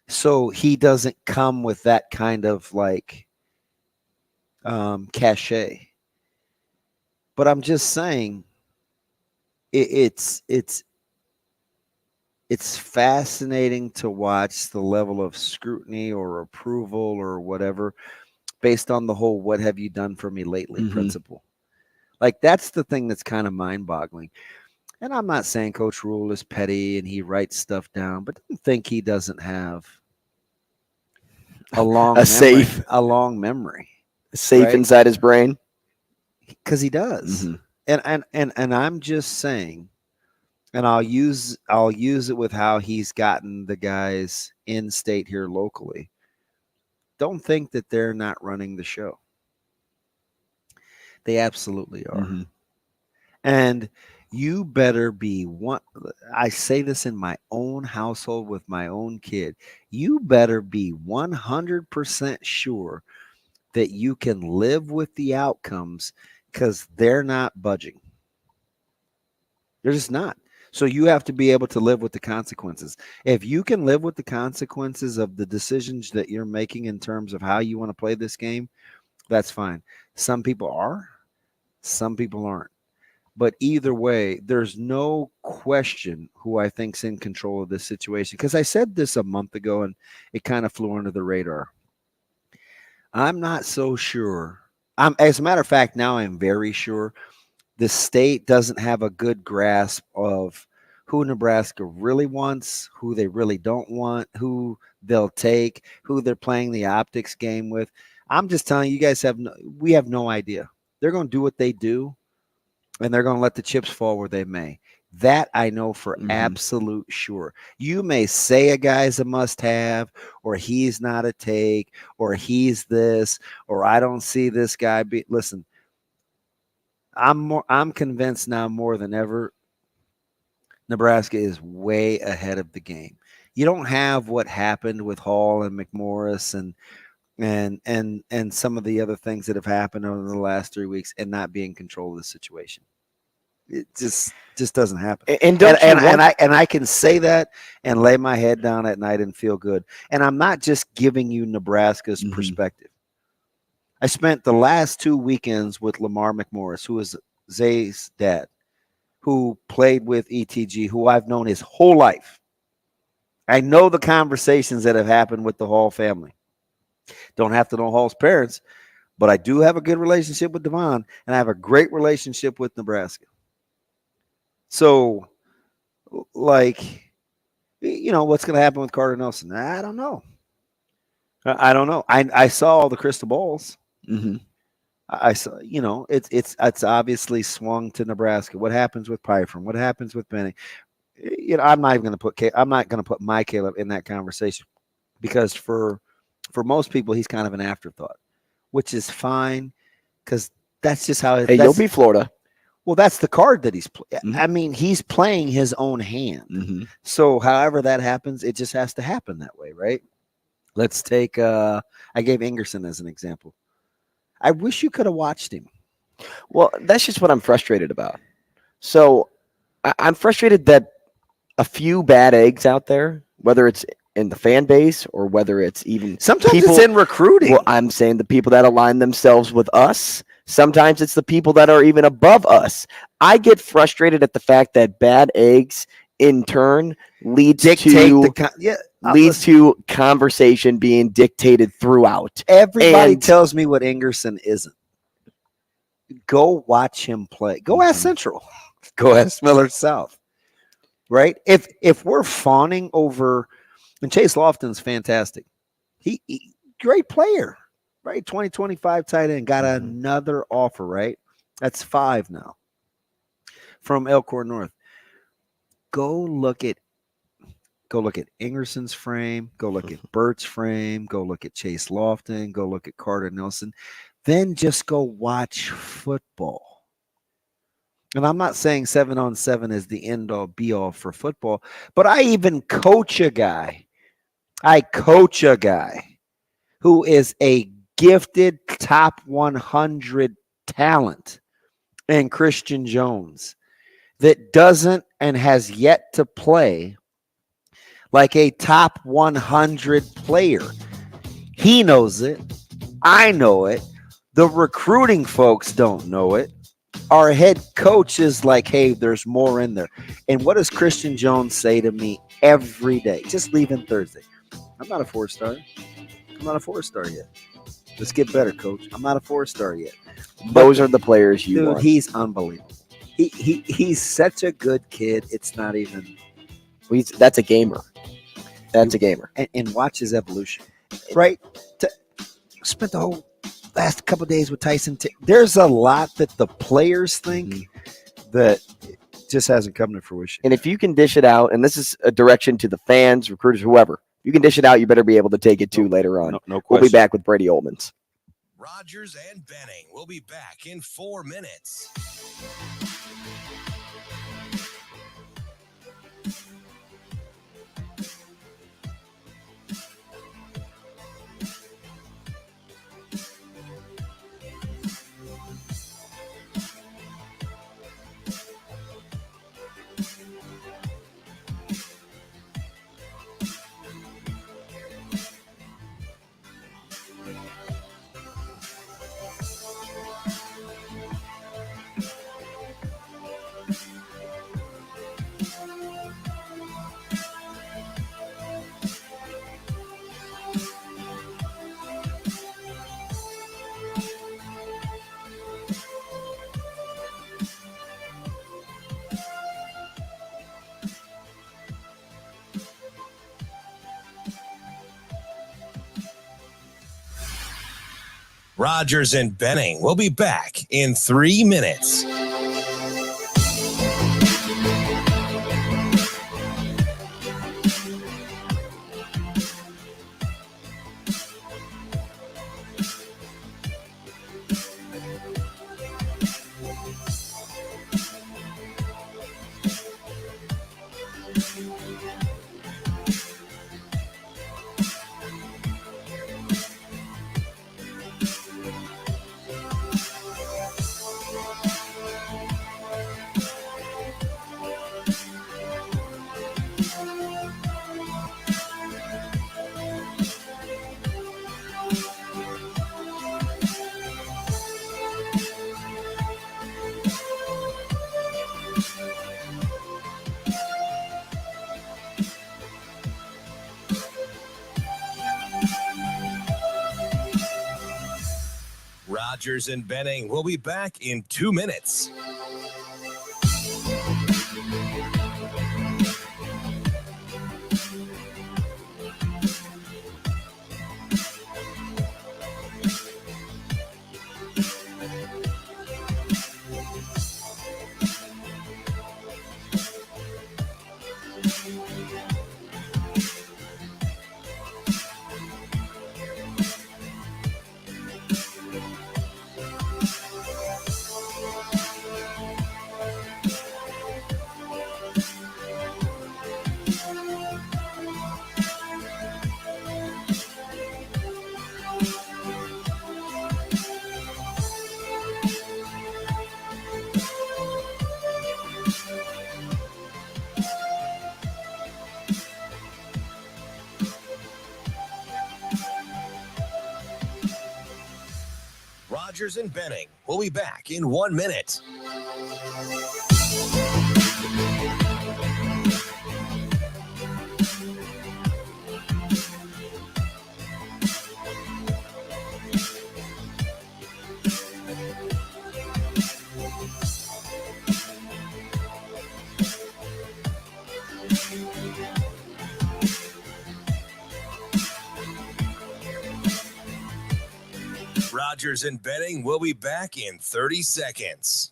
So he doesn't come with that kind of like cachet. But I'm just saying, it's fascinating to watch the level of scrutiny or approval or whatever based on the whole "what have you done for me lately" principle. Like, that's the thing that's kind of mind-boggling. And I'm not saying Coach Rule is petty and he writes stuff down, but don't think he doesn't have a long memory, safe right? inside his brain, because he does. And I'm just saying, and I'll use it with how he's gotten the guys in state here locally. Don't think that they're not running the show. They absolutely are. And you better be one. I say this in my own household with my own kid. You better be 100% sure that you can live with the outcomes, because they're not budging. They're just not. So you have to be able to live with the consequences. If you can live with the consequences of the decisions that you're making in terms of how you want to play this game, that's fine. Some people are, some people aren't. But either way, there's no question who I think's in control of this situation. Because I said this a month ago and it kind of flew under the radar. I'm not so sure. As a matter of fact, now I'm very sure the state doesn't have a good grasp of who Nebraska really wants, who they really don't want, who they'll take, who they're playing the optics game with. I'm just telling you guys, we have no idea. They're going to do what they do, and they're going to let the chips fall where they may. That I know for absolute sure. You may say a guy's a must-have, or he's not a take, or he's this, or I don't see this guy be. Listen, I'm convinced now more than ever. Nebraska is way ahead of the game. You don't have what happened with Hall and McMorris and some of the other things that have happened over the last 3 weeks and not be in control of the situation. It just doesn't happen. And I can say that and lay my head down at night and feel good. And I'm not just giving you Nebraska's perspective. I spent the last 2 weekends with Lamar McMorris, who is Zay's dad, who played with ETG, who I've known his whole life. I know the conversations that have happened with the Hall family. Don't have to know Hall's parents, but I do have a good relationship with Devon, and I have a great relationship with Nebraska. So, like, you know, what's going to happen with Carter Nelson? I don't know. I don't know. I saw all the crystal balls. I saw, you know, it's obviously swung to Nebraska. What happens with Pyfrom? What happens with Benning? You know, I'm not going to put my Caleb in that conversation, because for most people he's kind of an afterthought, which is fine, because that's just how it. Hey, you'll be Florida. Well, that's the card that he's playing. I mean, he's playing his own hand. So however that happens, it just has to happen that way, right? Let's take I gave Ingerson as an example. I wish you could have watched him. Well, that's just what I'm frustrated about. So I'm frustrated that a few bad eggs out there, whether it's in the fan base or whether it's even sometimes people, it's in recruiting. Well, I'm saying the people that align themselves with us. Sometimes it's the people that are even above us. I get frustrated at the fact that bad eggs in turn leads to conversation being dictated throughout. Everybody tells me what Ingerson isn't. Go watch him play. Go ask Central. Go ask Miller South. Right? If we're fawning over, and Chase Lofton's fantastic. He great player. Right, 2025 tight end, got another offer, right? That's 5 now from Elkhorn North. Go look at Ingerson's frame, go look at Bert's frame, go look at Chase Lofton, go look at Carter Nelson, then just go watch football. And I'm not saying 7-on-7 is the end-all be-all for football, but I even coach a guy. Who is a gifted top 100 talent and Christian Jones that doesn't and has yet to play like a top 100 player. He knows it. I know it. The recruiting folks don't know it. Our head coach is like, hey, there's more in there. And what does Christian Jones say to me every day? Just leaving Thursday. I'm not a 4-star. I'm not a 4-star yet. Let's get better, coach. I'm not a 4-star yet. Those are the players you want. He's unbelievable. He's such a good kid. It's not even. That's a gamer. That's a gamer. And watch his evolution. Right? Spent the whole last couple of days with Tyson. There's a lot that the players think that just hasn't come to fruition. And if you can dish it out, and this is a direction to the fans, recruiters, whoever. You can dish it out. You better be able to take it too later on. No question. We'll be back with Brady Oltmans. Rogers and Benning will be back in 4 minutes. Rogers and Benning will be back in 3 minutes. Rogers and Benning will be back in 2 minutes. Rogers and Benning will be back in 1 minute. Rogers and Benning will be back in 30 seconds.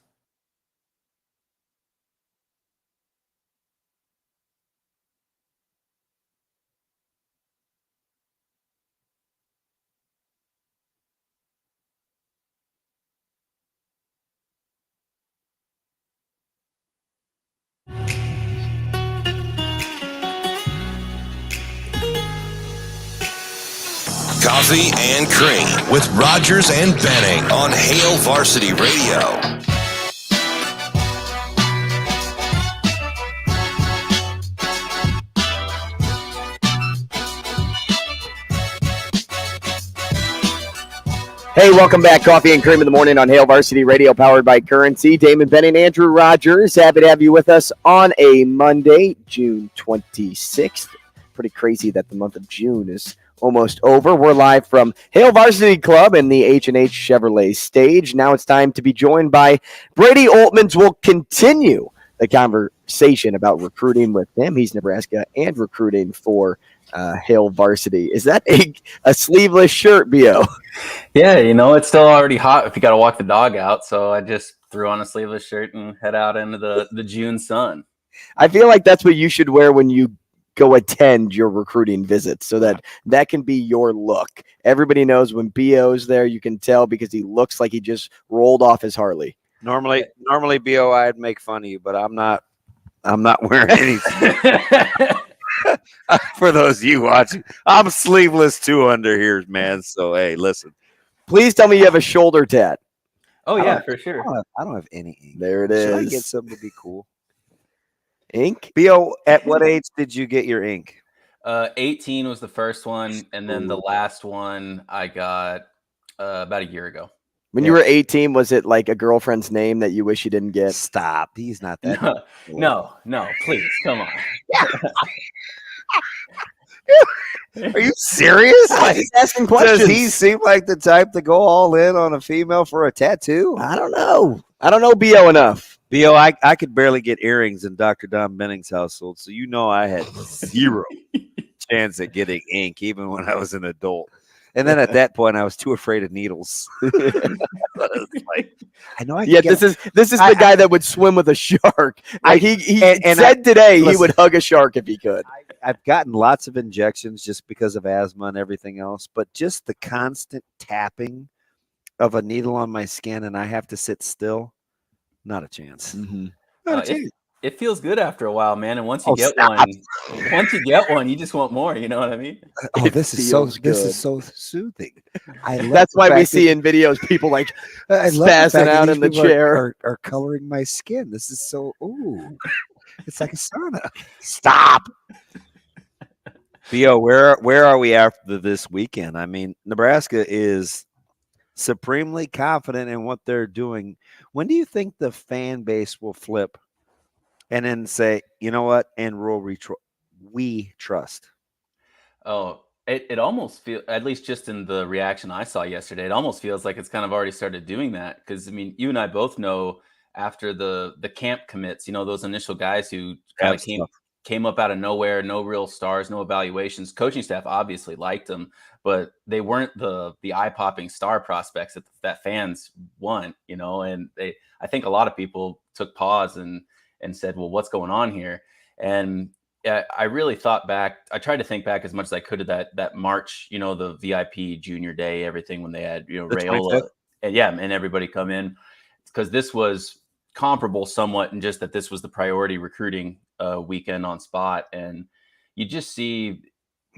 Coffee and Cream with Rogers and Benning on Hail Varsity Radio. Hey, welcome back. Coffee and Cream in the morning on Hail Varsity Radio, powered by Currency. Damon Benning, Andrew Rogers. Happy to have you with us on a Monday, June 26th. Pretty crazy that the month of June is almost over. We're live from Hail Varsity Club and the H&H Chevrolet stage. Now it's time to be joined by Brady Oltmans. We'll continue the conversation about recruiting with him. He's Nebraska and recruiting for Hail Varsity. Is that a sleeveless shirt, B.O.? Yeah, it's still already hot if you got to walk the dog out. So I just threw on a sleeveless shirt and head out into the June sun. I feel like that's what you should wear when you go attend your recruiting visits, so that can be your look. Everybody knows when B.O.'s there, you can tell because he looks like he just rolled off his Harley. Normally B.O. I'd make fun of you, but I'm not wearing anything. For those of you watching, I'm sleeveless too under here, man. So hey, listen. Please tell me you have a shoulder tat. Oh yeah, for sure. I don't have any ink. There it is. Should I get something to be cool? Ink? B.O., at what age did you get your ink? 18 was the first one, and then the last one I got about a year ago. When you were 18, was it like a girlfriend's name that you wish you didn't get? Stop. He's not that. No, please, come on. Are you serious? He's asking questions. Does he seem like the type to go all in on a female for a tattoo? I don't know B.O. enough. B.O., I could barely get earrings in Dr. Don Benning's household, so I had zero chance at getting ink, even when I was an adult. And then at that point, I was too afraid of needles. I know. This is the guy that would swim with a shark. He said today he would hug a shark if he could. I've gotten lots of injections just because of asthma and everything else, but just the constant tapping of a needle on my skin and I have to sit still, not a chance. Mm-hmm. It feels good after a while, man. And once you get one, you just want more. You know what I mean? Oh, this is so soothing. That's why we see in videos people like spazzing out in the chair are coloring my skin. This is so it's like a sauna. Stop. B.O., where are we after this weekend? I mean, Nebraska is supremely confident in what they're doing. When do you think the fan base will flip and then say, you know what, and we trust? Oh, It almost feels, at least just in the reaction I saw yesterday, it almost feels like it's kind of already started doing that. Because I mean, you and I both know after the camp commits, those initial guys who kind of came up out of nowhere, no real stars, no evaluations. Coaching staff obviously liked them, but they weren't the eye-popping star prospects that fans want, And I think a lot of people took pause and said, "Well, what's going on here?" And I really thought back. I tried to think back as much as I could to that March, the VIP junior day, everything when they had, Rayola and everybody come in, because this was comparable somewhat in just that this was the priority recruiting weekend on spot. And you just see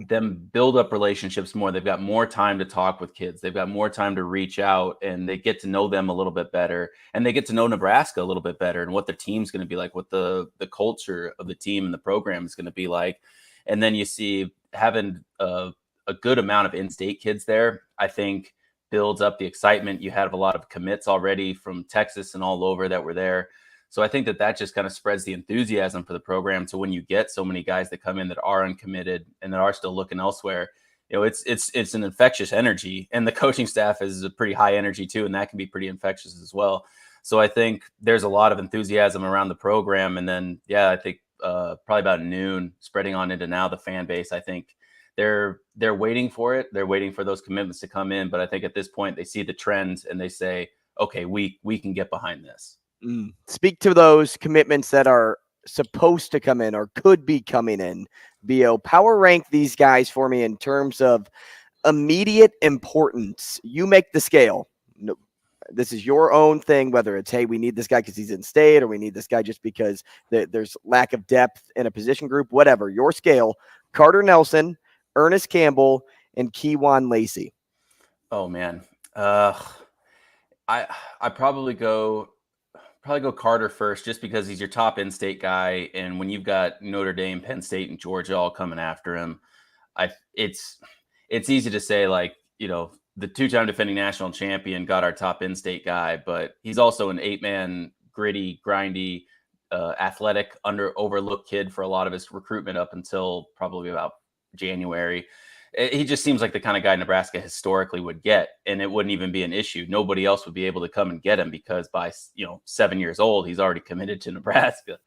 them build up relationships more. They've got more time to talk with kids. They've got more time to reach out, and they get to know them a little bit better, and they get to know Nebraska a little bit better and what the team's going to be like, what the culture of the team and the program is going to be like. And then you see having a good amount of in-state kids there, I think builds up the excitement. You have a lot of commits already from Texas and all over that were there. So I think that just kind of spreads the enthusiasm for the program. So when you get so many guys that come in that are uncommitted and that are still looking elsewhere, it's an infectious energy, and the coaching staff is a pretty high energy too, and that can be pretty infectious as well. So I think there's a lot of enthusiasm around the program, and then I think probably about noon, spreading on into now the fan base. I think they're waiting for it. They're waiting for those commitments to come in, but I think at this point they see the trends and they say, okay, we can get behind this. Speak to those commitments that are supposed to come in or could be coming in. Bo, power rank these guys for me in terms of immediate importance. You make the scale. No, this is your own thing, whether it's, hey, we need this guy because he's in state, or we need this guy just because there's lack of depth in a position group, whatever. Your scale: Carter Nelson, Ernest Campbell, and Kewan Lacey. Oh, man. I probably go Carter first, just because he's your top in-state guy, and when you've got Notre Dame, Penn State, and Georgia all coming after him, it's easy to say, like, the two-time defending national champion got our top in-state guy, but he's also an 8-man gritty, grindy, athletic, overlooked kid for a lot of his recruitment up until probably about January. He just seems like the kind of guy Nebraska historically would get, and it wouldn't even be an issue. Nobody else would be able to come and get him because by 7 years old, he's already committed to Nebraska.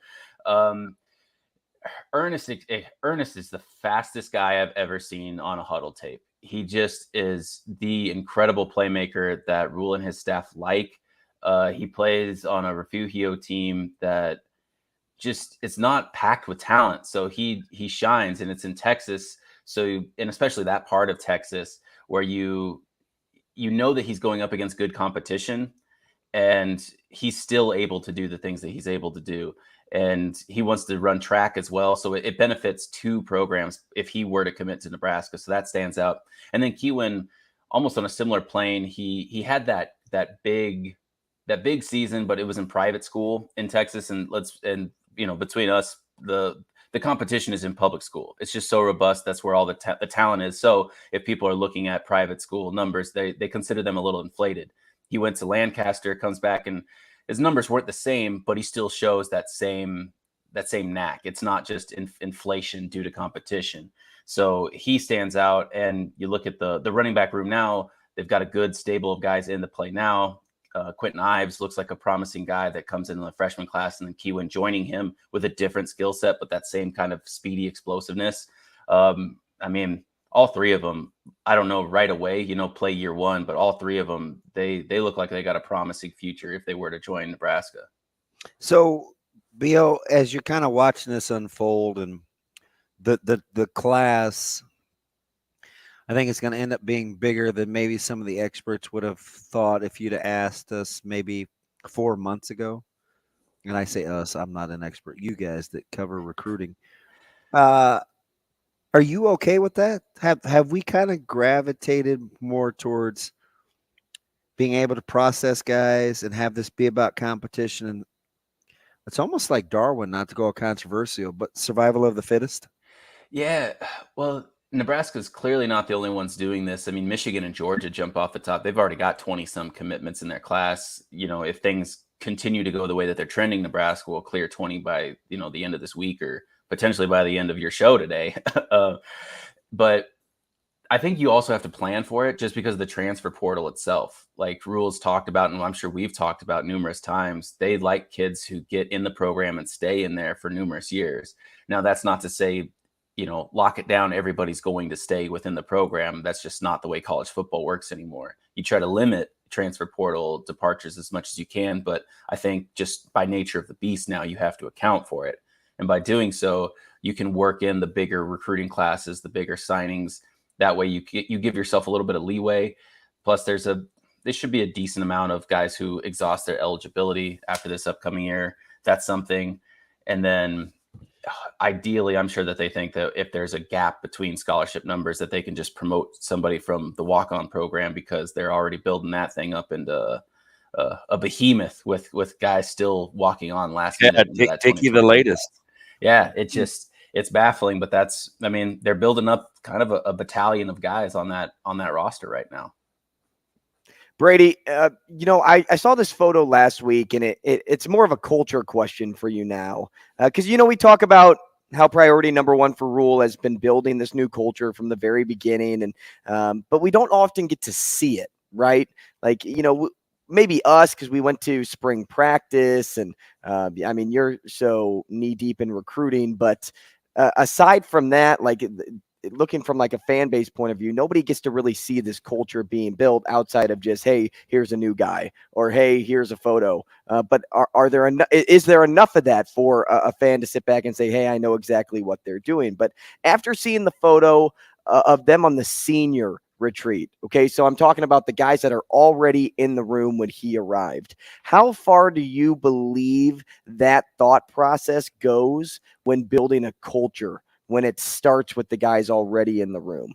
Ernest is the fastest guy I've ever seen on a huddle tape. He just is the incredible playmaker that Rule and his staff like. He plays on a Refugio team that just, it's not packed with talent. So he shines, and it's in Texas. So, and especially that part of Texas where you know that he's going up against good competition, and he's still able to do the things that he's able to do. And he wants to run track as well. So it benefits two programs if he were to commit to Nebraska. So that stands out. And then Kewan, almost on a similar plane, he had that big season, but it was in private school in Texas. And between us, the competition is in public school. It's just so robust. That's where all the talent is. So if people are looking at private school numbers, they consider them a little inflated. He went to Lancaster, comes back, and his numbers weren't the same, but he still shows that same knack. It's not just inflation due to competition. So he stands out. And you look at the running back room now, they've got a good stable of guys in the play now. Quentin Ives looks like a promising guy that comes in the freshman class, and then Kewan joining him with a different skill set, but that same kind of speedy explosiveness. All three of them, I don't know right away, play year one, but all three of them, they look like they got a promising future if they were to join Nebraska. So, Bill, as you're kind of watching this unfold and the class, I think it's going to end up being bigger than maybe some of the experts would have thought if you'd have asked us maybe 4 months ago. And I say us, I'm not an expert. You guys that cover recruiting. Are you okay with that? Have we kind of gravitated more towards being able to process guys and have this be about competition? And it's almost like Darwin, not to go controversial, but survival of the fittest. Yeah, well, Nebraska's clearly not the only ones doing this. I mean, Michigan and Georgia jump off the top. They've already got 20-some commitments in their class. If things continue to go the way that they're trending, Nebraska will clear 20 by, the end of this week, or potentially by the end of your show today. But I think you also have to plan for it just because of the transfer portal itself. Like Rules talked about, and I'm sure we've talked about numerous times, they like kids who get in the program and stay in there for numerous years. Now, that's not to say, lock it down, everybody's going to stay within the program. That's just not the way college football works anymore. You try to limit transfer portal departures as much as you can, but I think just by nature of the beast now, you have to account for it. And by doing so, you can work in the bigger recruiting classes, the bigger signings. That way you give yourself a little bit of leeway. Plus there should be a decent amount of guys who exhaust their eligibility after this upcoming year. That's something. And then ideally, I'm sure that they think that if there's a gap between scholarship numbers, that they can just promote somebody from the walk-on program because they're already building that thing up into a behemoth with guys still walking on last minute. Take you the latest. Yeah, it's baffling, but they're building up kind of a battalion of guys on that roster right now. Brady, I saw this photo last week, and it's more of a culture question for you now. Because, we talk about how priority number one for Rule has been building this new culture from the very beginning. But we don't often get to see it, right? Like, maybe us, because we went to spring practice and, you're so knee deep in recruiting, but aside from that, like looking from like a fan base point of view, nobody gets to really see this culture being built outside of just, hey, here's a new guy, or hey, here's a photo. But is there enough of that for a fan to sit back and say, hey, I know exactly what they're doing? But after seeing the photo of them on the senior retreat, okay, so I'm talking about the guys that are already in the room when he arrived. How far do you believe that thought process goes when building a culture, when it starts with the guys already in the room?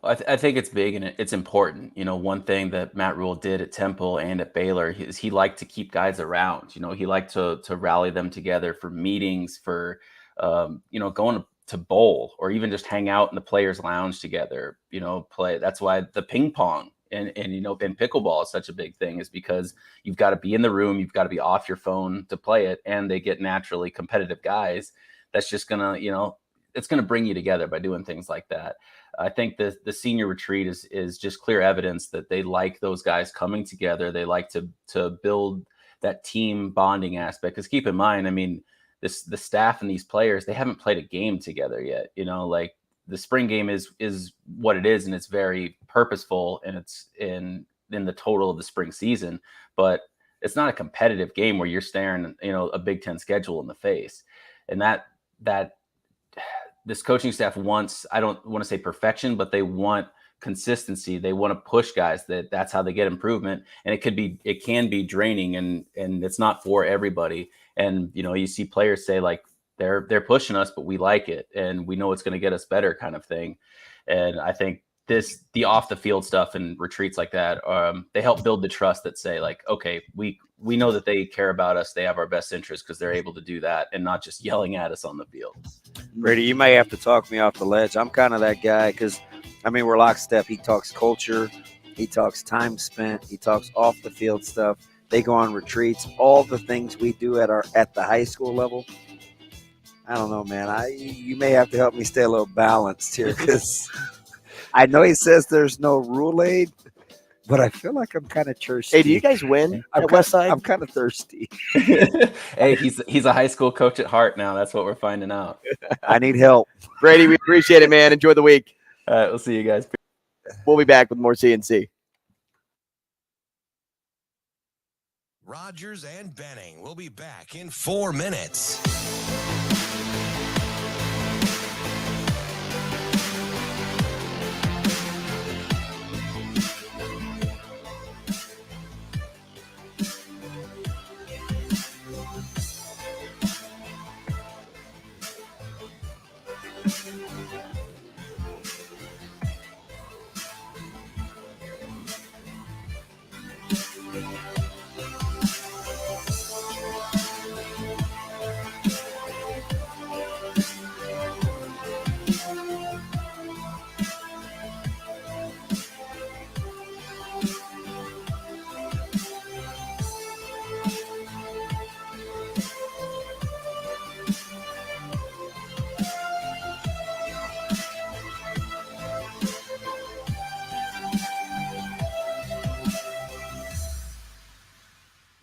I think it's big and it's important. One thing that Matt Rule did at Temple and at Baylor is he liked to keep guys around. He liked to rally them together for meetings, for going to bowl, or even just hang out in the players' lounge together. Play. That's why the ping pong and pickleball is such a big thing, is because you've got to be in the room, you've got to be off your phone to play it, and they get naturally competitive guys. That's just gonna it's going to bring you together by doing things like that. I think the senior retreat is just clear evidence that they like those guys coming together. They like to build that team bonding aspect. Because keep in mind, the staff and these players, they haven't played a game together yet. Like the spring game is what it is, and it's very purposeful, and it's in the total of the spring season. But it's not a competitive game where you're staring, a Big Ten schedule in the face, and that this coaching staff wants, I don't want to say perfection, but they want consistency. They want to push guys. That's how they get improvement. And it can be draining, and it's not for everybody. And, you see players say like, they're pushing us, but we like it, and we know it's going to get us better kind of thing. And I think the off the field stuff and retreats like that, they help build the trust that say like, okay, we know that they care about us. They have our best interest because they're able to do that and not just yelling at us on the field. Brady, you may have to talk me off the ledge. I'm kind of that guy because, we're lockstep. He talks culture. He talks time spent. He talks off the field stuff. They go on retreats. All the things we do at the high school level. I don't know, man. You may have to help me stay a little balanced here because I know he says there's no Rule Aid, but I feel like I'm kind of thirsty. Hey, do you guys win at Westside? I'm kind of thirsty. Hey, he's a high school coach at heart now. That's what we're finding out. I need help. Brady, we appreciate it, man. Enjoy the week. All right, we'll see you guys. We'll be back with more CNC. Rogers and Benning will be back in 4 minutes.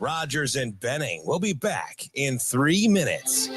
Rogers and Benning will be back in 3 minutes.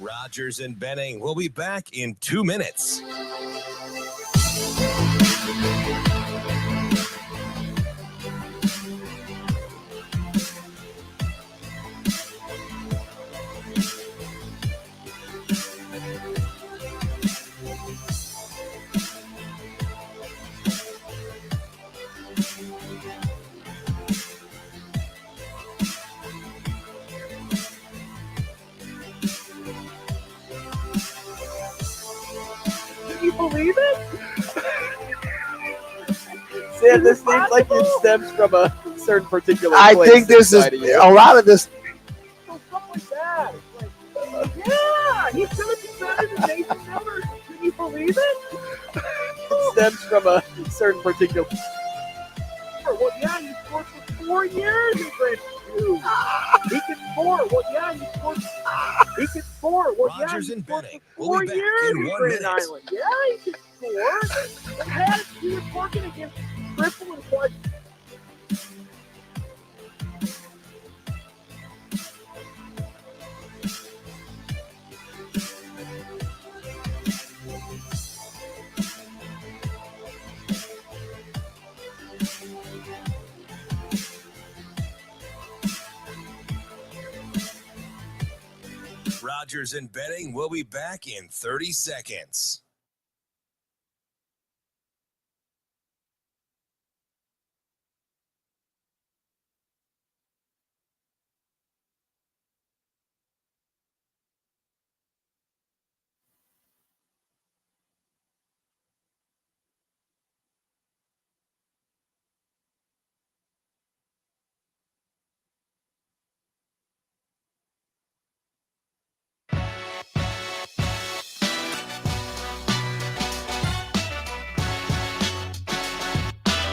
Rogers and Benning will be back in 2 minutes. Believe it? Sam, this seems like it stems from a certain particular I place think this is inside of you. a lot of this. So stuff like that. It's like, yeah, he's gonna be better than Nathan Miller. Can you believe it? It stems from a certain particular. Well, yeah, he scored for 4 years in grade 2. He can score. Well, yeah, he scored. He can score. Well, Rogers yeah, and Benning for will 4 be back years in in 1 Grand minute. Island. Yeah, he can score. He was working against triple and quad. Rogers and Benning will be back in 30 seconds.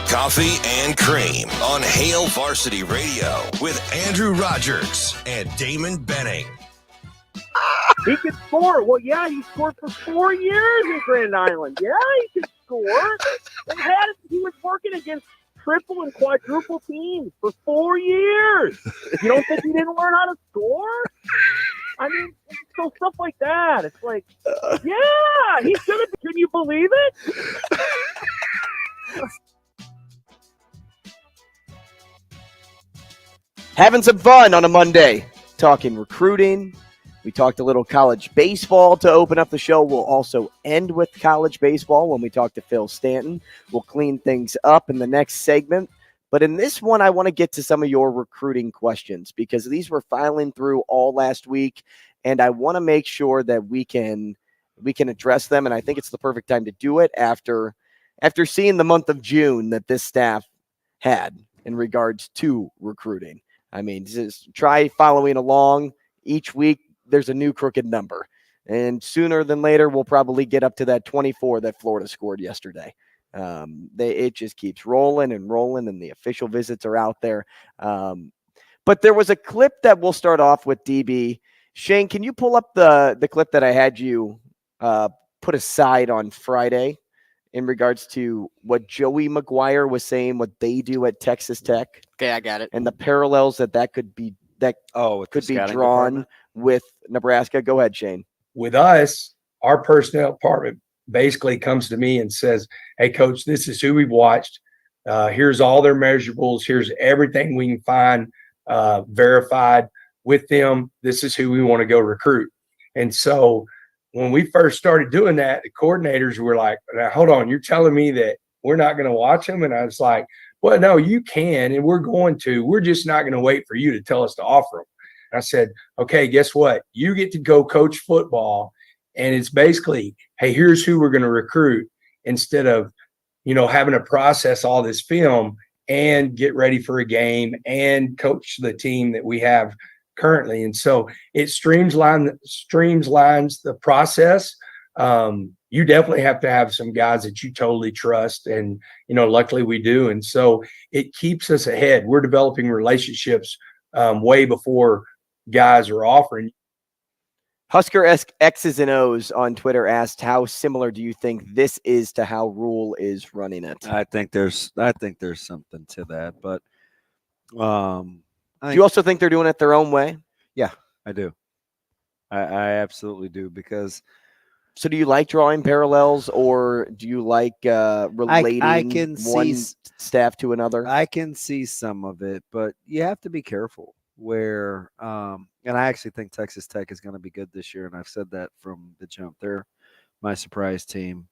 Coffee and Cream on Hail Varsity Radio with Andrew Rogers and Damon Benning. He can score. Well, yeah, he scored for 4 years in Grand Island. Yeah, he can score. He was working against triple and quadruple teams for 4 years. You don't think he didn't learn how to score? I mean, so stuff like that. It's like, yeah, he's gonna be. Can you believe it? Having some fun on a Monday, talking recruiting. We talked a little college baseball to open up the show. We'll also end with college baseball when we talk to Phil Stanton. We'll clean things up in the next segment. But in this one, I want to get to some of your recruiting questions because these were filing through all last week, and I want to make sure that we can address them. And I think it's the perfect time to do it after seeing the month of June that this staff had in regards to recruiting. I mean, just try following along. Each week, there's a new crooked number. And sooner than later, we'll probably get up to that 24 that Florida scored yesterday. It just keeps rolling and rolling, and the official visits are out there. But there was a clip that we'll start off with, DB. Shane, can you pull up the clip that I had you put aside on Friday in regards to what Joey McGuire was saying, what they do at Texas Tech? Okay, I got it. And the parallels that could be could be drawn with Nebraska. Go ahead, Shane. With us, our personnel department basically comes to me and says, hey, coach, this is who we've watched. Here's all their measurables. Here's everything we can find verified with them. This is who we want to go recruit. And so when we first started doing that, the coordinators were like, now, hold on, you're telling me that we're not going to watch them? And I was like, well, no, you can, and we're going to. We're just not going to wait for you to tell us to offer them. And I said, okay, guess what? You get to go coach football, and it's basically, hey, here's who we're going to recruit, instead of, having to process all this film and get ready for a game and coach the team that we have currently. And so it streamlines the process. You definitely have to have some guys that you totally trust, and luckily we do. And so it keeps us ahead. We're developing relationships way before guys are offering. Husker X's and O's on Twitter asked, how similar do you think this is to how Rule is running it? I think there's something to that, but do you also think they're doing it their own way? Yeah, I do. I absolutely do, because. So do you like drawing parallels, or do you like relating one staff to another? I can see some of it, but you have to be careful where and I actually think Texas Tech is going to be good this year, and I've said that from the jump. They're my surprise team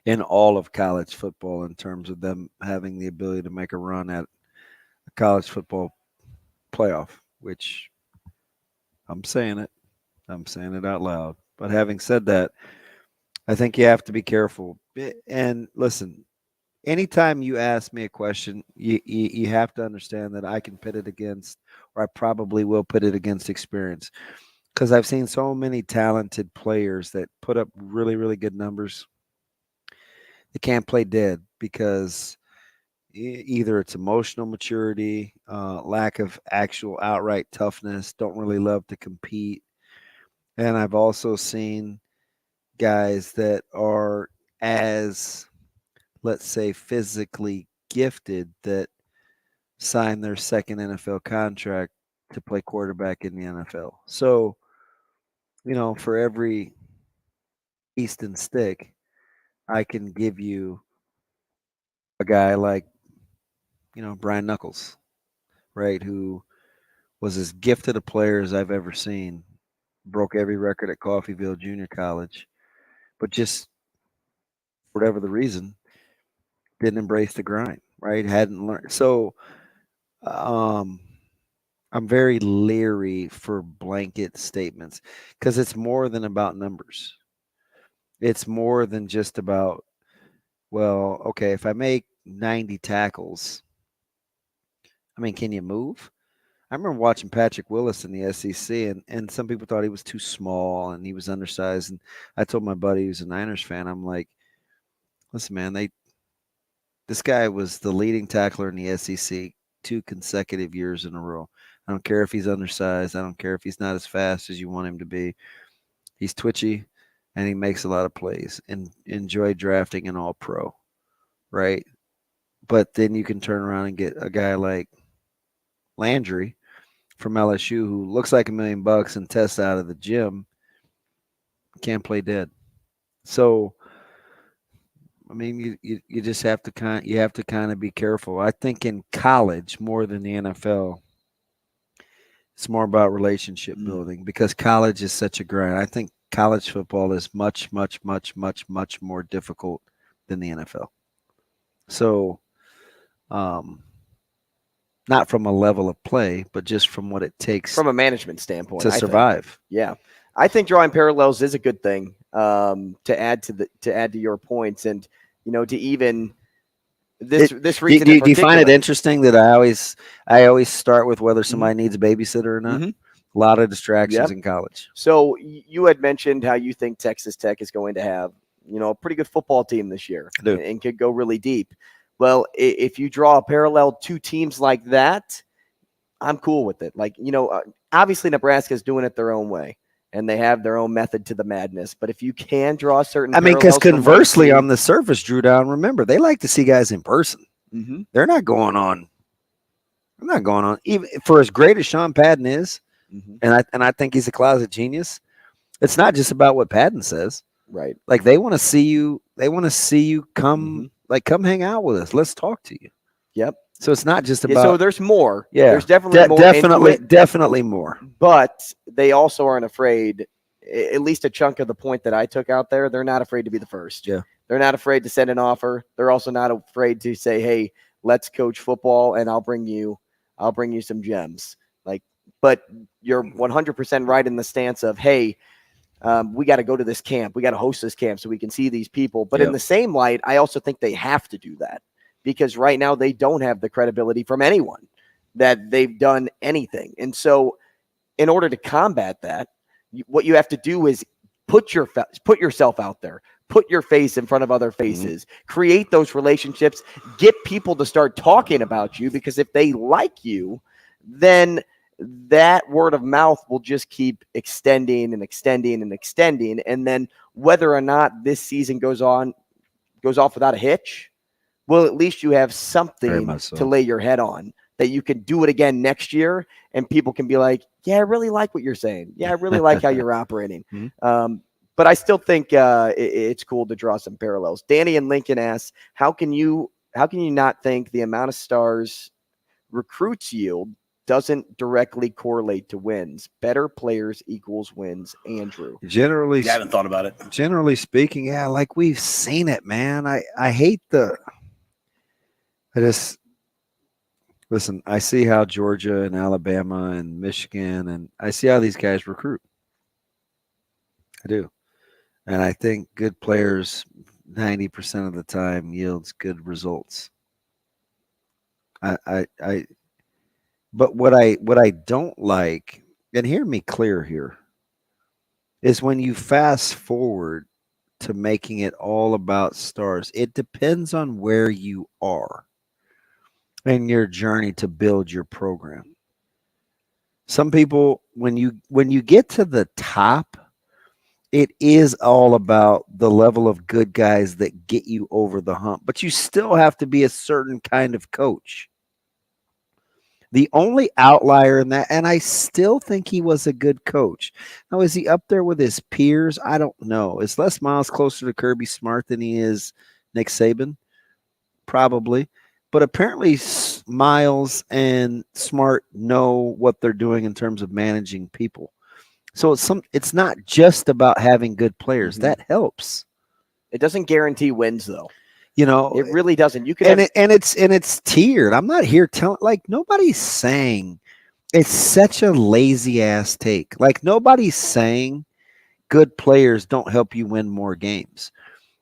in all of college football in terms of them having the ability to make a run at a college football playoff, which I'm saying it out loud. But having said that, I think you have to be careful. And listen, anytime you ask me a question, you have to understand that I can pit it against, or I probably will put it against experience, because I've seen so many talented players that put up really, really good numbers. They can't play dead because either it's emotional maturity, lack of actual outright toughness, don't really love to compete. And I've also seen guys that are as, let's say, physically gifted that sign their second NFL contract to play quarterback in the NFL. So, for every Easton stick, I can give you a guy like, Brian Knuckles, right, who was as gifted a player as I've ever seen. Broke every record at Coffeyville Junior College, but just for whatever the reason, didn't embrace the grind, right? Hadn't learned. So I'm very leery for blanket statements, because it's more than about numbers. It's more than just about, well, okay, if I make 90 tackles, can you move? I remember watching Patrick Willis in the SEC, and some people thought he was too small and he was undersized. And I told my buddy who's a Niners fan, I'm like, listen, man, this guy was the leading tackler in the SEC 2 consecutive years in a row. I don't care if he's undersized. I don't care if he's not as fast as you want him to be. He's twitchy, and he makes a lot of plays. And enjoy drafting an all-pro, right? But then you can turn around and get a guy like Landry from LSU, who looks like $1 million and tests out of the gym, can't play dead. So, you just have to kind of be careful. I think in college more than the NFL, it's more about relationship building, because college is such a grind. I think college football is much, much, much, much, much more difficult than the NFL. So, not from a level of play, but just from what it takes from a management standpoint to survive. Yeah, I think drawing parallels is a good thing to add to your points, and to even this reason. Do you find it interesting that I always start with whether somebody needs a babysitter or not? Mm-hmm. A lot of distractions in college. So you had mentioned how you think Texas Tech is going to have a pretty good football team this year, and could go really deep. Well, if you draw a parallel to teams like that, I'm cool with it. Like, obviously Nebraska is doing it their own way, and they have their own method to the madness. But if you can draw certain because conversely, on the surface, Drew Down, remember, they like to see guys in person. Mm-hmm. They're not going on, even for as great as Sean Padden is, and I think he's a closet genius. It's not just about what Padden says. Right. Like, they want to see you. They want to see you come. Like, come hang out with us. Let's talk to you. Yep. So it's not just about. So there's more. Yeah. There's definitely more. Definitely more. But they also aren't afraid at least a chunk of the point that I took out there, they're not afraid to be the first. Yeah. They're not afraid to send an offer. They're also not afraid to say, hey, let's coach football and I'll bring you some gems. But you're 100% right in the stance of, hey, we got to go to this camp. We got to host this camp so we can see these people. But in the same light, I also think they have to do that because right now they don't have the credibility from anyone that they've done anything. And so in order to combat that, what you have to do is put yourself out there, put your face in front of other faces, create those relationships, get people to start talking about you, because if they like you, then that word of mouth will just keep extending and extending and extending. And then whether or not this season goes off without a hitch, well, at least you have something to lay your head on that you can do it again next year. And people can be like, yeah, I really like what you're saying. Yeah, I really like how you're operating. But I still think it's cool to draw some parallels. Danny in Lincoln asks, how can you not think the amount of stars recruits yield doesn't directly correlate to wins? Better players equals wins. Andrew. Generally, I haven't thought about it. Generally speaking, yeah, like we've seen it, man. I hate listen, I see how Georgia and Alabama and Michigan, and I see how these guys recruit. I do. And I think good players 90% of the time yields good results. But what I don't like, and hear me clear here, is when you fast forward to making it all about stars. It depends on where you are in your journey to build your program. Some people, when you get to the top, it is all about the level of good guys that get you over the hump. But you still have to be a certain kind of coach. The only outlier in that, and I still think he was a good coach. Now, is he up there with his peers? I don't know. Is Les Miles closer to Kirby Smart than he is Nick Saban? Probably. But apparently Miles and Smart know what they're doing in terms of managing people. So it's not just about having good players. That helps. It doesn't guarantee wins, though. You know, it really doesn't. You can it's tiered. I'm not here telling, like, nobody's saying it's such a lazy ass take. Like, nobody's saying good players don't help you win more games.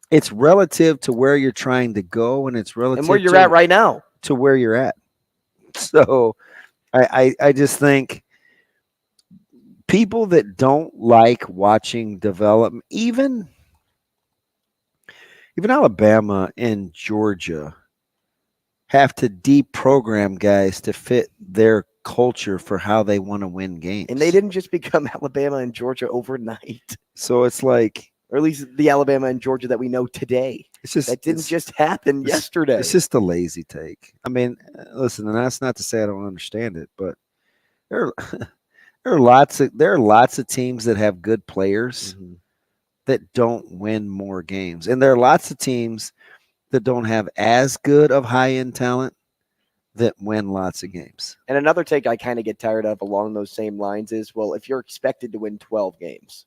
It's relative to where you're trying to go, and it's relative and where you're at right now to where you're at. So I just think people that don't like watching development, even Alabama and Georgia, have to deprogram guys to fit their culture for how they want to win games. And they didn't just become Alabama and Georgia overnight. So it's like, or at least the Alabama and Georgia that we know today. That didn't just happen yesterday. It's just a lazy take. I mean, listen, and that's not to say I don't understand it, but there are lots of teams that have good players that don't win more games. And there are lots of teams that don't have as good of high-end talent that win lots of games. And another take I kind of get tired of along those same lines is, well, if you're expected to win 12 games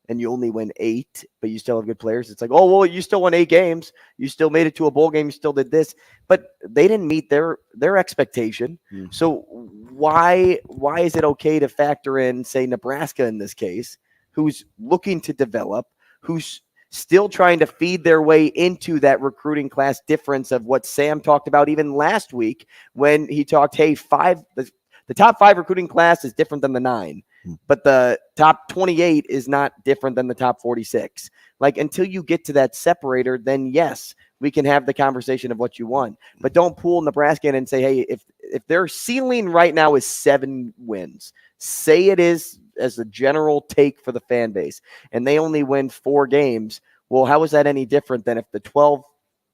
and you only win 8, but you still have good players, it's like, oh, well, you still won 8 games. You still made it to a bowl game. You still did this. But they didn't meet their expectation. So why is it okay to factor in, say, Nebraska in this case, who's looking to develop, who's still trying to feed their way into that recruiting class difference of what Sam talked about even last week when he talked, hey, the top 5 recruiting class is different than the 9, but the top 28 is not different than the top 46. Like, until you get to that separator, then yes, we can have the conversation of what you want. But don't pull Nebraska in and say, hey, if their ceiling right now is 7 wins, say it is as a general take for the fan base, and they only win 4 games, well, how is that any different than if the 12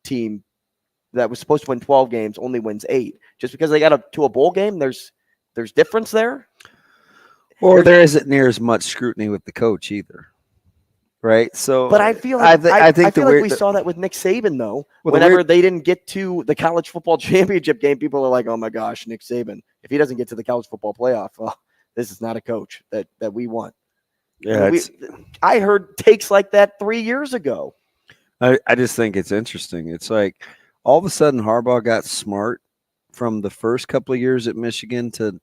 team that was supposed to win 12 games only wins 8? Just because they got to a bowl game, there's difference there? Or there isn't near as much scrutiny with the coach either. Right? So, but I feel like we saw that with Nick Saban, though. Whenever they didn't get to the college football championship game, people are like, oh my gosh, Nick Saban, if he doesn't get to the college football playoff, well, this is not a coach that we want. Yeah, I heard takes like that 3 years ago. I just think it's interesting. It's like all of a sudden Harbaugh got smart from the first couple of years at Michigan to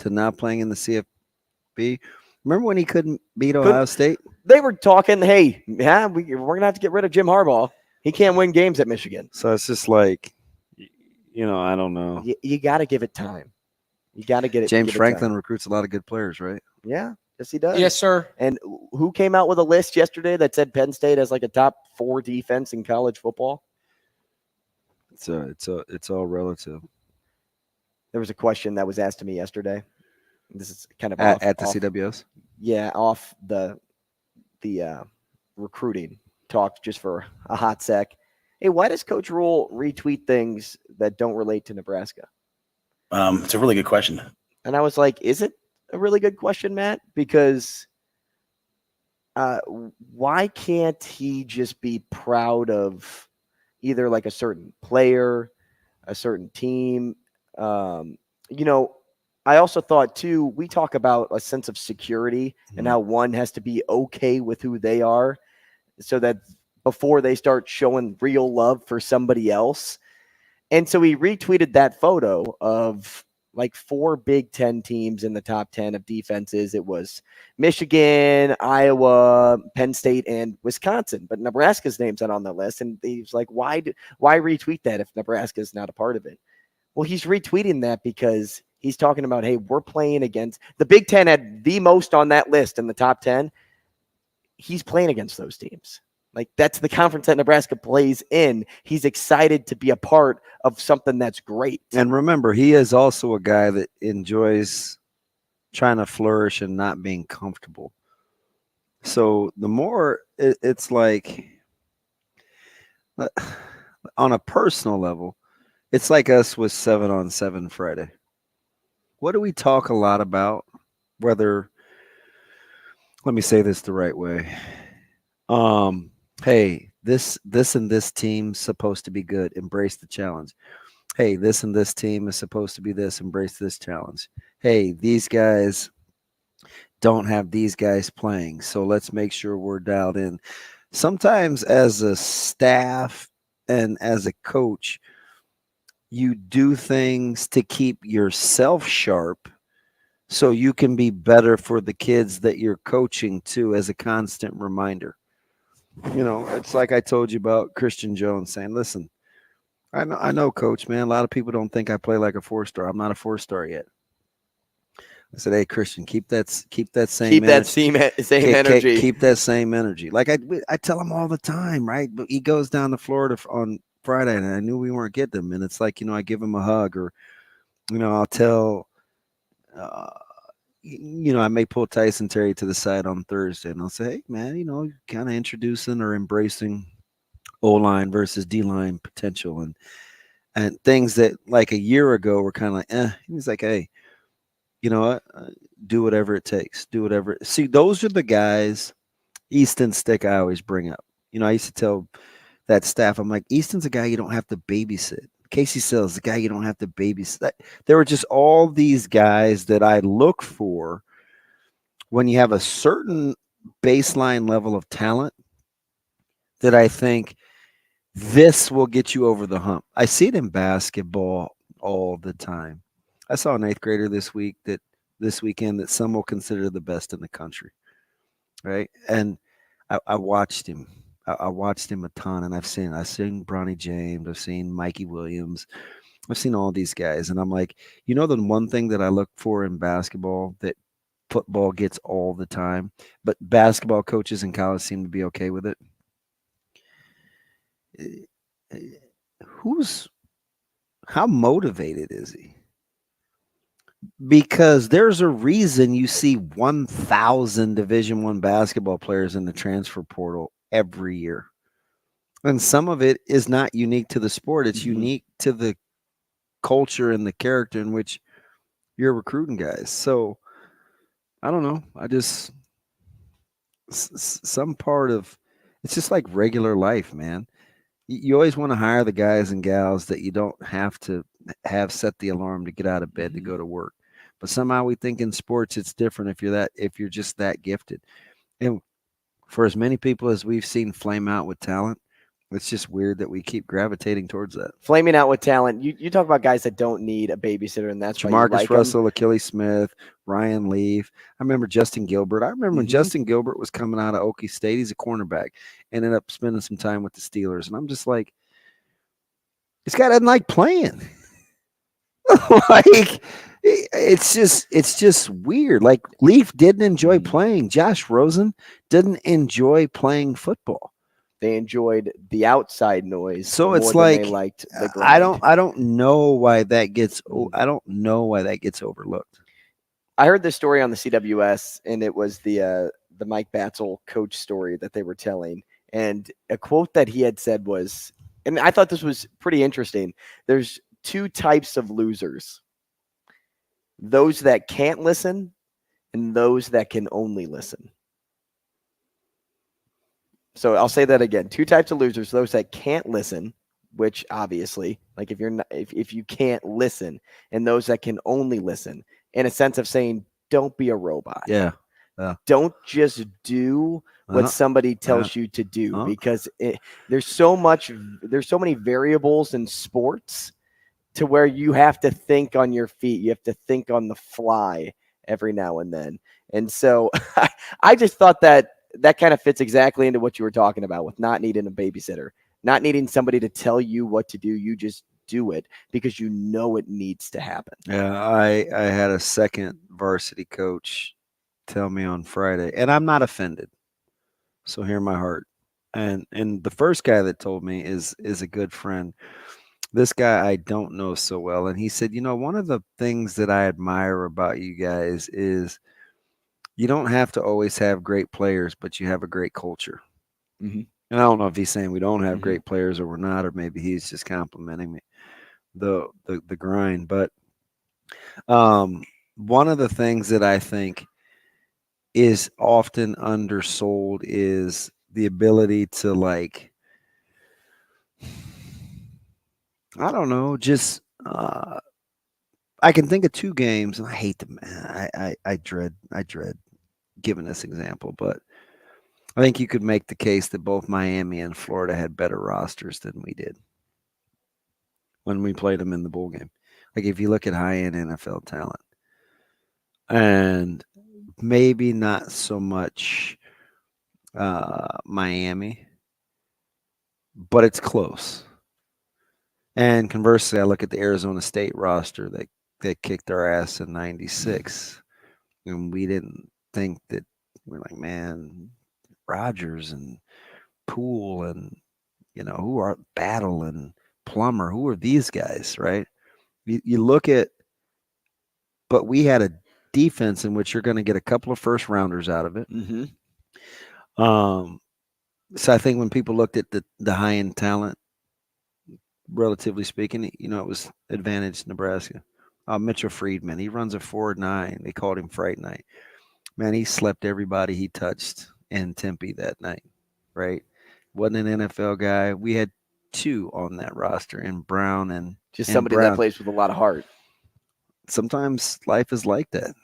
now playing in the CFB. Remember when he couldn't beat Ohio State? They were talking, hey, yeah, we're going to have to get rid of Jim Harbaugh. He can't win games at Michigan. So it's just like, I don't know. You got to give it time. You got to get it. James Franklin recruits a lot of good players, right? Yeah. Yes, he does. Yes, sir. And who came out with a list yesterday that said Penn State has like a top 4 defense in college football? It's all relative. There was a question that was asked to me yesterday. This is kind of at the CWS. Yeah, off the recruiting talk just for a hot sec. Hey, why does Coach Rule retweet things that don't relate to Nebraska? It's a really good question. And I was like, is it a really good question, Matt? Because why can't he just be proud of either like a certain player, a certain team? I also thought too, we talk about a sense of security and how one has to be okay with who they are so that before they start showing real love for somebody else. And so he retweeted that photo of like 4 Big Ten teams in the top 10 of defenses. It was Michigan, Iowa, Penn State, and Wisconsin. But Nebraska's name's not on the list. And he's like, why retweet that if Nebraska's not a part of it? Well, he's retweeting that because he's talking about, hey, we're playing against the Big Ten had the most on that list in the top 10. He's playing against those teams. Like, that's the conference that Nebraska plays in. He's excited to be a part of something that's great. And remember, he is also a guy that enjoys trying to flourish and not being comfortable. So the more it's like, on a personal level, it's like us with 7-on-7 Friday. What do we talk a lot about? Let me say this the right way. Hey, this and this team's supposed to be good. Embrace the challenge. Hey, this and this team is supposed to be this. Embrace this challenge. Hey, these guys don't have these guys playing, so let's make sure we're dialed in. Sometimes as a staff and as a coach, you do things to keep yourself sharp so you can be better for the kids that you're coaching too, as a constant reminder. It's like I told you about Christian Jones saying, listen, I know, coach, man, a lot of people don't think I play like a 4-star. I'm not a 4-star yet. I said, hey, Christian, keep that same energy. Keep that same energy. Like I tell him all the time, right? But he goes down to Florida on Friday, and I knew we weren't getting him. And it's like, I give him a hug, or, I'll tell, I may pull Tyson Terry to the side on Thursday, and I'll say, hey, man, kind of introducing or embracing O-line versus D-line potential and things that like a year ago were kind of like, He's like, hey, you know what? Do whatever it takes. Do whatever. See, those are the guys, Easton Stick, I always bring up. I used to tell that staff, I'm like, Easton's a guy you don't have to babysit. Casey Sells, the guy you don't have to babysit. There were just all these guys that I look for when you have a certain baseline level of talent that I think this will get you over the hump. I see it in basketball all the time. I saw an 8th grader this weekend that some will consider the best in the country, right? And I watched him. I watched him a ton, and I've seen Bronny James, I've seen Mikey Williams, I've seen all these guys, and I'm like, the one thing that I look for in basketball that football gets all the time, but basketball coaches in college seem to be okay with it. How motivated is he? Because there's a reason you see 1,000 Division I basketball players in the transfer portal every year. And some of it is not unique to the sport. It's unique to the culture and the character in which you're recruiting guys. So I don't know. Some part of it's just like regular life, man. You always want to hire the guys and gals that you don't have to have set the alarm to get out of bed to go to work. But somehow we think in sports it's different if you're just that gifted. And for as many people as we've seen flame out with talent, it's just weird that we keep gravitating towards that. Flaming out with talent. You talk about guys that don't need a babysitter, and that's why you Jamarcus like Russell, Achilles Smith, Ryan Leaf. I remember Justin Gilbert. I remember when Justin Gilbert was coming out of Okie State. He's a cornerback. Ended up spending some time with the Steelers. And I'm just like, this guy doesn't like playing. Like, it's just weird. Like, Leaf didn't enjoy playing. Josh Rosen didn't enjoy playing football. They enjoyed the outside noise. So it's more than like they liked the grind. I don't know why that gets overlooked. I heard this story on the CWS, and it was the Mike Batzel coach story that they were telling. And a quote that he had said was, and I thought this was pretty interesting. There's two types of losers. Those that can't listen and those that can only listen. So I'll say that again. Two types of losers: those that can't listen, which obviously, like if you can't listen, and those that can only listen, in a sense of saying, don't be a robot. Yeah. Don't just do what somebody tells you to do, because there's so many variables in sports to where you have to think on your feet. You have to think on the fly every now and then. And so I just thought that kind of fits exactly into what you were talking about with not needing a babysitter, not needing somebody to tell you what to do. You just do it because you know it needs to happen. Yeah, I had a second varsity coach tell me on Friday, and I'm not offended. So hear my heart. And the first guy that told me is a good friend. This guy I don't know so well, and he said, one of the things that I admire about you guys is you don't have to always have great players, but you have a great culture. Mm-hmm. And I don't know if he's saying we don't have great players or we're not, or maybe he's just complimenting me the grind. But one of the things that I think is often undersold is the ability to, like, I don't know, just I can think of two games, and I hate them. I dread giving this example, but I think you could make the case that both Miami and Florida had better rosters than we did when we played them in the bowl game. Like, if you look at high-end NFL talent, and maybe not so much Miami, but it's close. And conversely, I look at the Arizona State roster that kicked our ass in '96, and we didn't think that. We're like, man, Rogers and Poole and who are Battle and Plummer, who are these guys, right? You look at, but we had a defense in which you're going to get a couple of first rounders out of it. Mm-hmm. So I think when people looked at the high end talent, relatively speaking, it was advantage Nebraska. Mitchell Friedman, he runs a 4.9. They called him Fright Night. Man, he slept everybody he touched in Tempe that night, right? Wasn't an NFL guy. We had two on that roster, and Brown and somebody that plays with a lot of heart. Sometimes life is like that,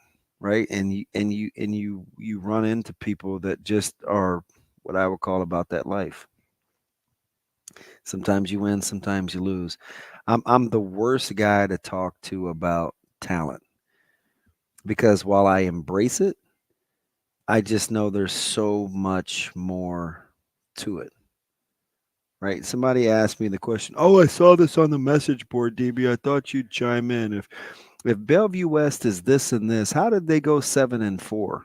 right? And you run into people that just are what I would call about that life. Sometimes you win, sometimes you lose. I'm the worst guy to talk to about talent, because while I embrace it, I just know there's so much more to it, right? Somebody asked me the question, I saw this on the message board, DB. I thought you'd chime in. If Bellevue West is this and this, how did they go 7-4?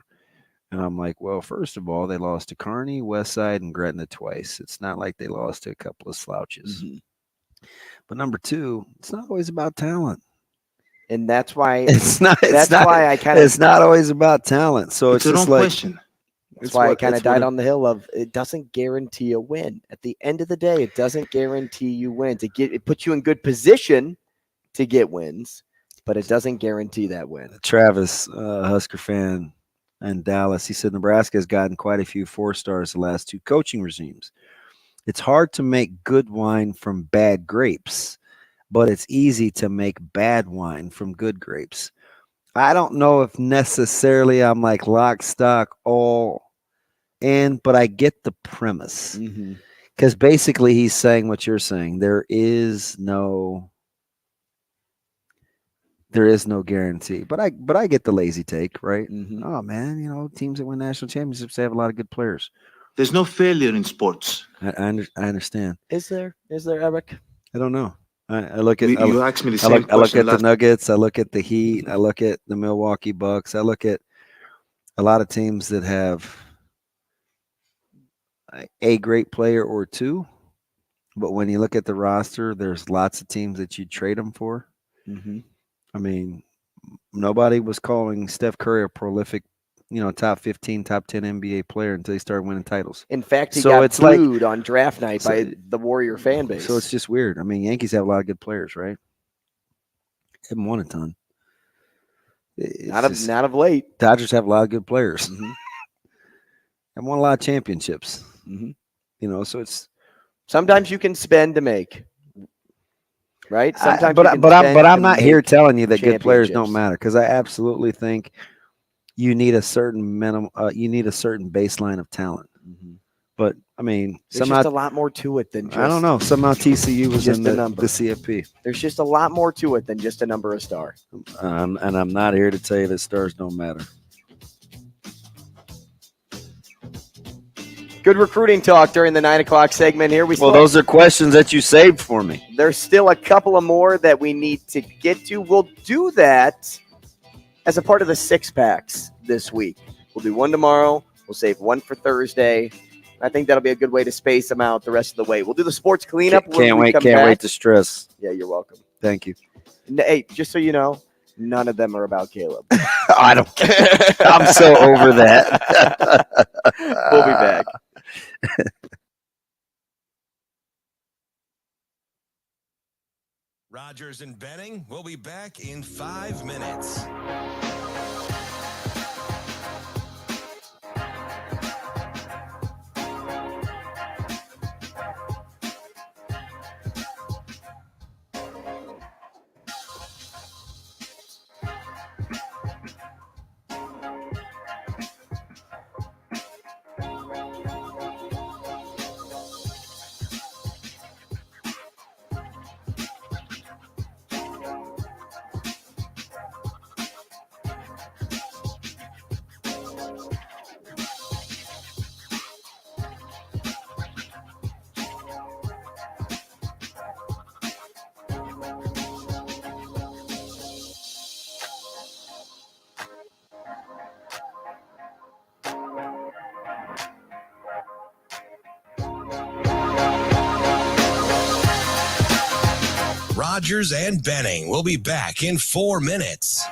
And I'm like, well, first of all, they lost to Kearney, Westside, and Gretna twice. It's not like they lost to a couple of slouches. Mm-hmm. But number two, it's not always about talent. And that's why it's not always about talent. So it's just like question. That's why I kind of died on the hill of it doesn't guarantee a win. At the end of the day, it doesn't guarantee you wins. It puts you in good position to get wins, but it doesn't guarantee that win. Travis, Husker fan in Dallas, he said Nebraska has gotten quite a few 4-stars the last two coaching regimes. It's hard to make good wine from bad grapes, but it's easy to make bad wine from good grapes. I don't know if necessarily I'm like lock, stock, all But I get the premise. Because basically he's saying what you're saying. There is no guarantee. But I get the lazy take, right? Oh man, teams that win national championships, they have a lot of good players. There's no failure in sports. I understand. Is there, Eric? I don't know. I look at you asked me the same question. I look at the Nuggets. I look at the Heat. I look at the Milwaukee Bucks. I look at a lot of teams that have a great player or two. But when you look at the roster, there's lots of teams that you trade them for. I mean, nobody was calling Steph Curry a prolific, top 15, top 10 NBA player until he started winning titles. In fact, he got booed on draft night by the Warrior fan base. So it's just weird. I mean, Yankees have a lot of good players, right? Haven't won a ton. Not of late. Dodgers have a lot of good players. And won a lot of championships. So it's sometimes you can spend to make. Right? Sometimes but I'm not here telling you that good players don't matter, because I absolutely think you need a certain minimum. You need a certain baseline of talent. But I mean, there's just a lot more to it than just. I don't know. Somehow TCU was in the CFP. There's just a lot more to it than just a number of stars. And I'm not here to tell you that stars don't matter. Good recruiting talk during the 9 o'clock segment here. Those are questions that you saved for me. There's still a couple of more that we need to get to. We'll do that as a part of the 6-packs this week. We'll do one tomorrow. We'll save one for Thursday. I think that'll be a good way to space them out the rest of the way. We'll do the sports cleanup. Can't wait to stress. Yeah, you're welcome. Thank you. Hey, just so you know, none of them are about Caleb. I don't care. I'm so over that. We'll be back. Rogers and Benning will be back in 5 minutes. Rogers and Benning will be back in 4 minutes.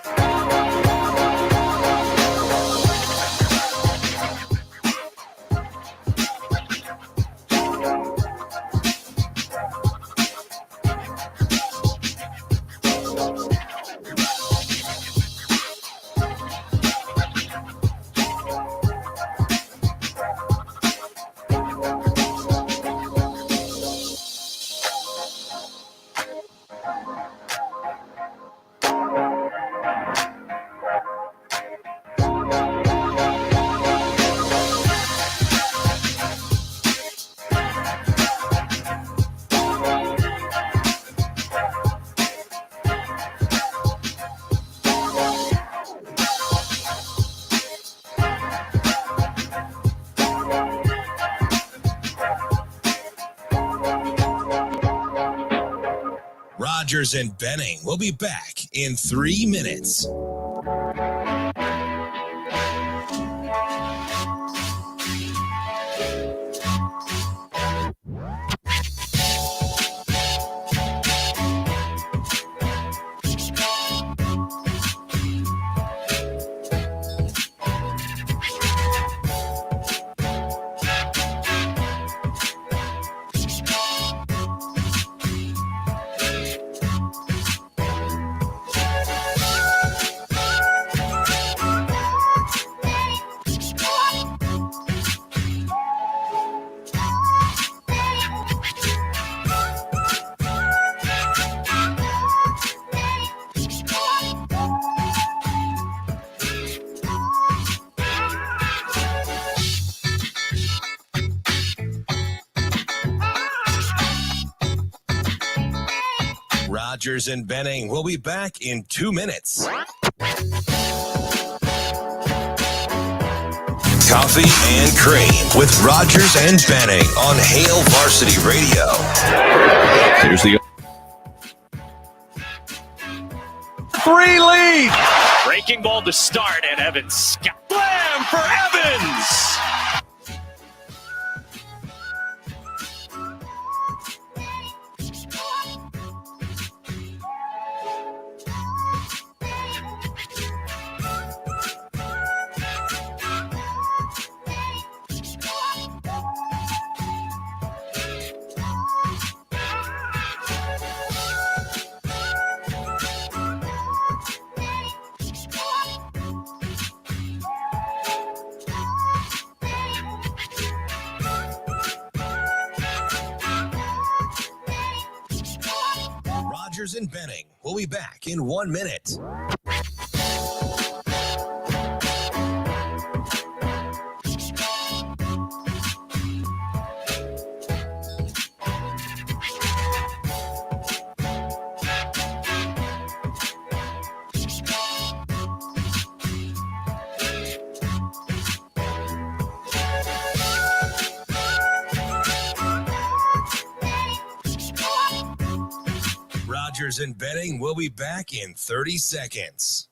Rogers and Benning will be back in 3 minutes. Rogers and Benning will be back in 2 minutes. Coffee and Cream with Rogers and Benning on Hail Varsity Radio. Here's the 3 lead. Breaking ball to start, and Evans. Slam for Evans. Rogers and Benning will be back in 1 minute. Rogers and Benning will be back in 30 seconds.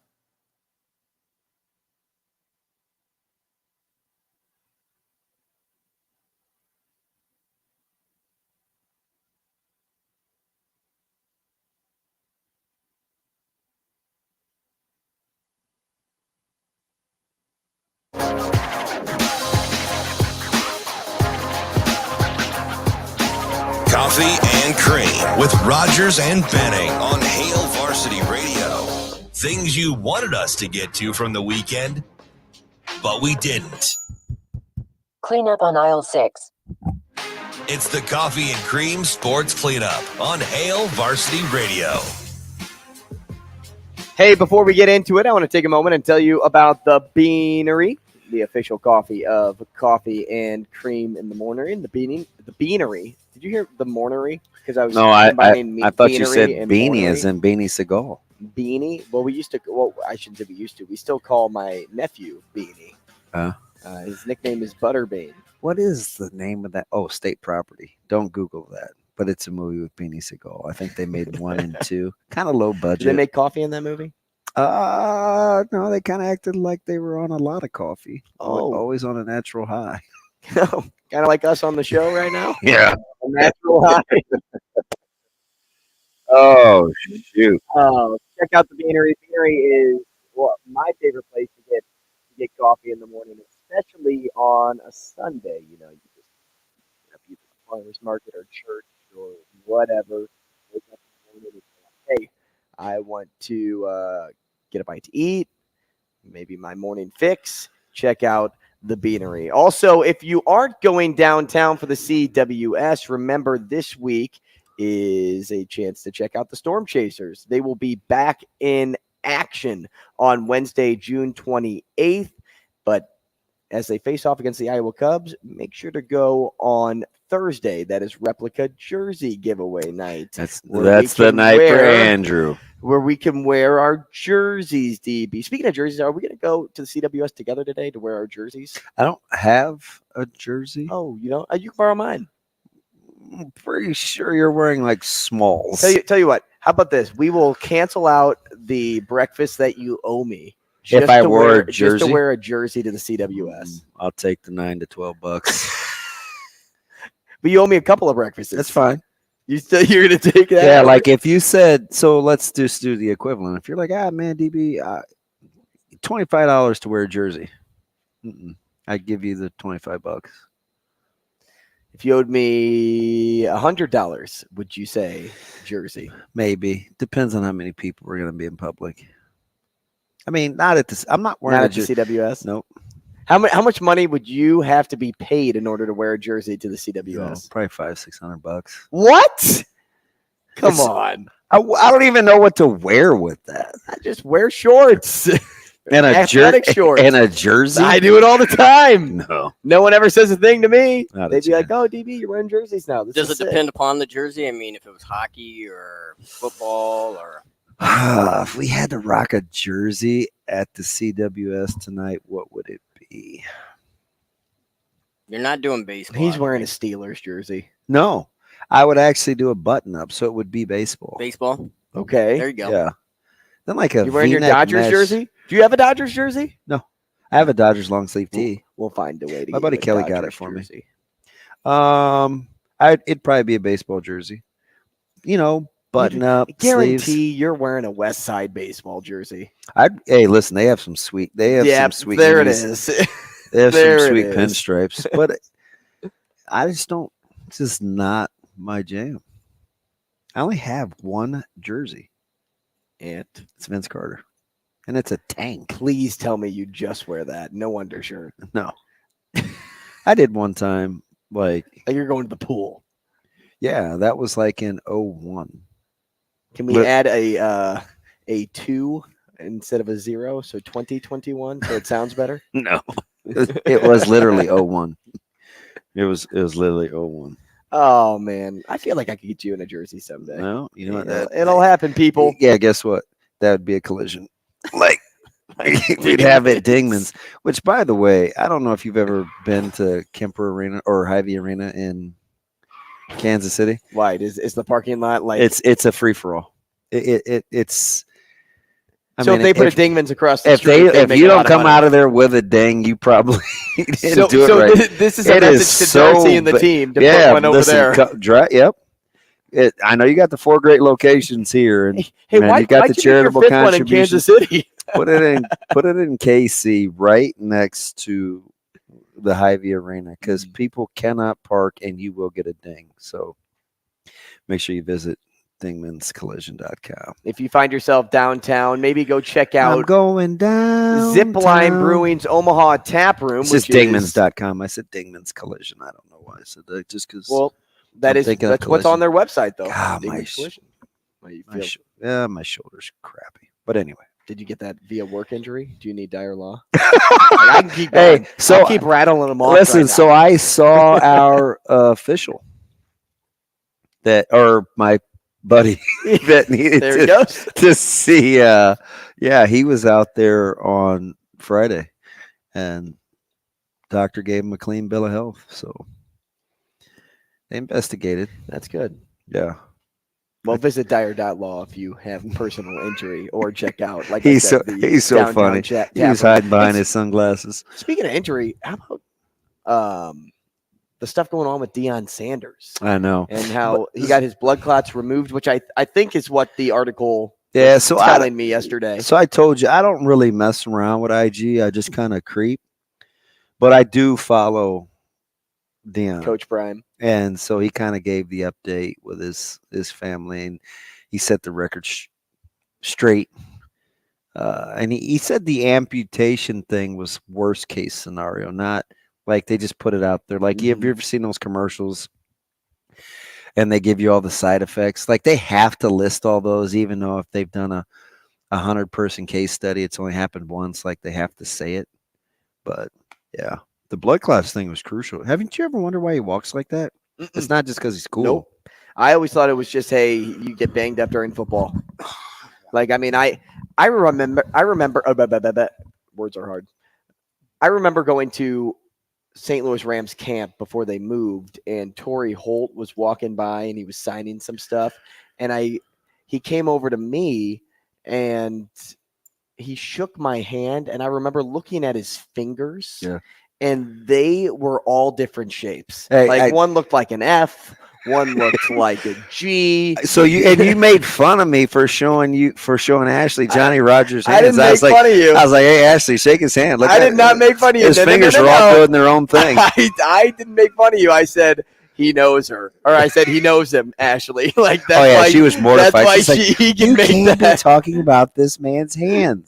Coffee and Cream with Rogers and Benning on Hail Varsity Radio. Things you wanted us to get to from the weekend, but we didn't. Clean up on aisle 6. It's the Coffee and Cream Sports Cleanup on Hail Varsity Radio. Hey, before we get into it, I want to take a moment and tell you about the Beanery, the official coffee of Coffee and Cream in the morning. The Beanery. Did you hear the Mornery? Because I was I thought you Beanery said and beanie Mornery. as in Beanie Seagal. Beanie? Well, I shouldn't say we used to. We still call my nephew Beanie. His nickname is Butterbean. What is the name of that? Oh, State Property. Don't Google that. But it's a movie with Beanie Seagal. I think they made 1 and 2. Kind of low budget. Did they make coffee in that movie? No, they kind of acted like they were on a lot of coffee. Oh. Always on a natural high. Kind of like us on the show right now? Yeah. A natural high. Oh, shoot. Check out the Beanery. Beanery is my favorite place to get coffee in the morning, especially on a Sunday. You know, you just be at the farmer's market or church or whatever. Wake up in the morning and say, hey, I want to get a bite to eat, maybe my morning fix. Check out the Beanery. Also, if you aren't going downtown for the CWS, remember this week is a chance to check out the Storm Chasers. They will be back in action on Wednesday, June 28th. But as they face off against the Iowa Cubs, make sure to go on Thursday. That is replica jersey giveaway night. That's the night for Andrew. Where we can wear our jerseys, DB. Speaking of jerseys, are we going to go to the CWS together today to wear our jerseys? I don't have a jersey. Oh, you don't? You can borrow mine. I'm pretty sure you're wearing like smalls. Tell you what. How about this? We will cancel out the breakfast that you owe me. If I wore a jersey? Just to wear a jersey to the CWS. I'll take the $9 to $12. But you owe me a couple of breakfasts. That's fine. You're going to take that? Yeah, like if you said, so let's just do the equivalent. If you're like, man, DB, $25 to wear a jersey. I'd give you the $25. If you owed me $100, would you say jersey? Maybe. Depends on how many people are going to be in public. I mean, not at this. I'm not wearing not at the CWS. Nope. How much money would you have to be paid in order to wear a jersey to the CWS? Probably $500-600. What? Come on. I don't even know what to wear with that. I just wear shorts. And a athletic shorts. And a jersey. I do it all the time. No one ever says a thing to me. Not They'd be like, "Oh, DB, you're wearing jerseys now." This Does is it depend upon the jersey? I mean, if it was hockey or football or if we had to rock a jersey at the CWS tonight, what would it be? you're not doing baseball. He's wearing a Steelers jersey. No, I would actually do a button up, so it would be baseball. Baseball. Okay. There you go. Yeah. Then like a You wearing your V-neck Dodgers mesh. jersey? Do you have a Dodgers jersey? No, I have a Dodgers long sleeve tee. We'll find a way to. My get buddy you a Kelly got Dodgers it for jersey. me. It'd probably be a baseball jersey. You know, button up. I guarantee sleeves. you're wearing a West Side baseball jersey. Hey, listen, they have some sweet. They have some sweet. There it unis. is. They have There some it sweet is. pinstripes, but I just don't. It's just not my jam. I only have one jersey, And it's Vince Carter, and it's a tank. please tell me you just wear that. No undershirt. No, I did one time. Like you're going to the pool. Yeah, that was like in 01. Can we add a 2 instead of a 0? So 2021. So it sounds better. No, it was literally 01. It was literally 01. Oh man, I feel like I could get you in a jersey someday. No, you know what? It'll happen, people. Yeah, guess what? That would be a collision. Like we'd have it Dingman's. Which, by the way, I don't know if you've ever been to Kemper Arena or Hy-Vee Arena in Kansas City. Why is the parking lot like? It's a free for all. It's. So if they put a Dingman's across the if street, if you don't come out of there with a ding, you probably didn't do it right. This is a message to Darcy and the team to put one over there. Yep. I know you got the 4 great locations here, and Hey, man, why you got why'd the you get your charitable fifth one in Kansas contributions. City? Put it in KC, right next to the Hy-Vee Arena, because people cannot park and you will get a ding. So make sure you visit dingmanscollision.com. If you find yourself downtown, maybe go check I'm out going down. Zipline Brewing's Omaha Tap Room. It's just dingmans.com. I said Dingman's Collision. I don't know why I said that. Just because. Well, that's what's on their website, though. God, Dingman's Collision. my shoulder's crappy. But anyway. Did you get that via work injury? Do you need dire law? I can keep going. I'll keep rattling them off. Listen, right now. so I saw our official or my buddy that needed There he goes. to see. He was out there on Friday, and doctor gave him a clean bill of health. So they investigated. That's good. Yeah. Well, visit dire.law if you have personal injury or check out. Like He's I said, he's so downtown funny. Tap He was Room. hiding behind his sunglasses. Speaking of injury, how about the stuff going on with Deion Sanders? I know. And how he got his blood clots removed, which I think is what the article was telling me yesterday. So I told you, I don't really mess around with IG. I just kind of creep. But I do follow Deion. Coach Prime. And so he kind of gave the update with his family, and he set the record straight. And he said the amputation thing was worst case scenario, not like they just put it out there. Like, have you ever seen those commercials and they give you all the side effects? Like, they have to list all those, even though if they've done a 100-person case study, it's only happened once. Like, they have to say it. But yeah, the blood clots thing was crucial. Haven't you ever wondered why he walks like that? It's not just because he's cool. Nope. I always thought it was just, hey, you get banged up during football. Like, I mean, I remember words are hard. I remember going to St. Louis Rams camp before they moved, and Torrey Holt was walking by and he was signing some stuff. And he came over to me and he shook my hand, and I remember looking at his fingers. Yeah. And they were all different shapes. Hey, one looked like an F, one looked like a G. So you made fun of me for showing Ashley Johnny Rogers' hands. I didn't make fun of you. I was like, hey Ashley, shake his hand. I did not make fun of you. His fingers are all doing their own thing. I didn't make fun of you. I said he knows her, or I said he knows him. Ashley, like that's why she was mortified. That's why She's he like, can you make can't that. be talking about this man's hands.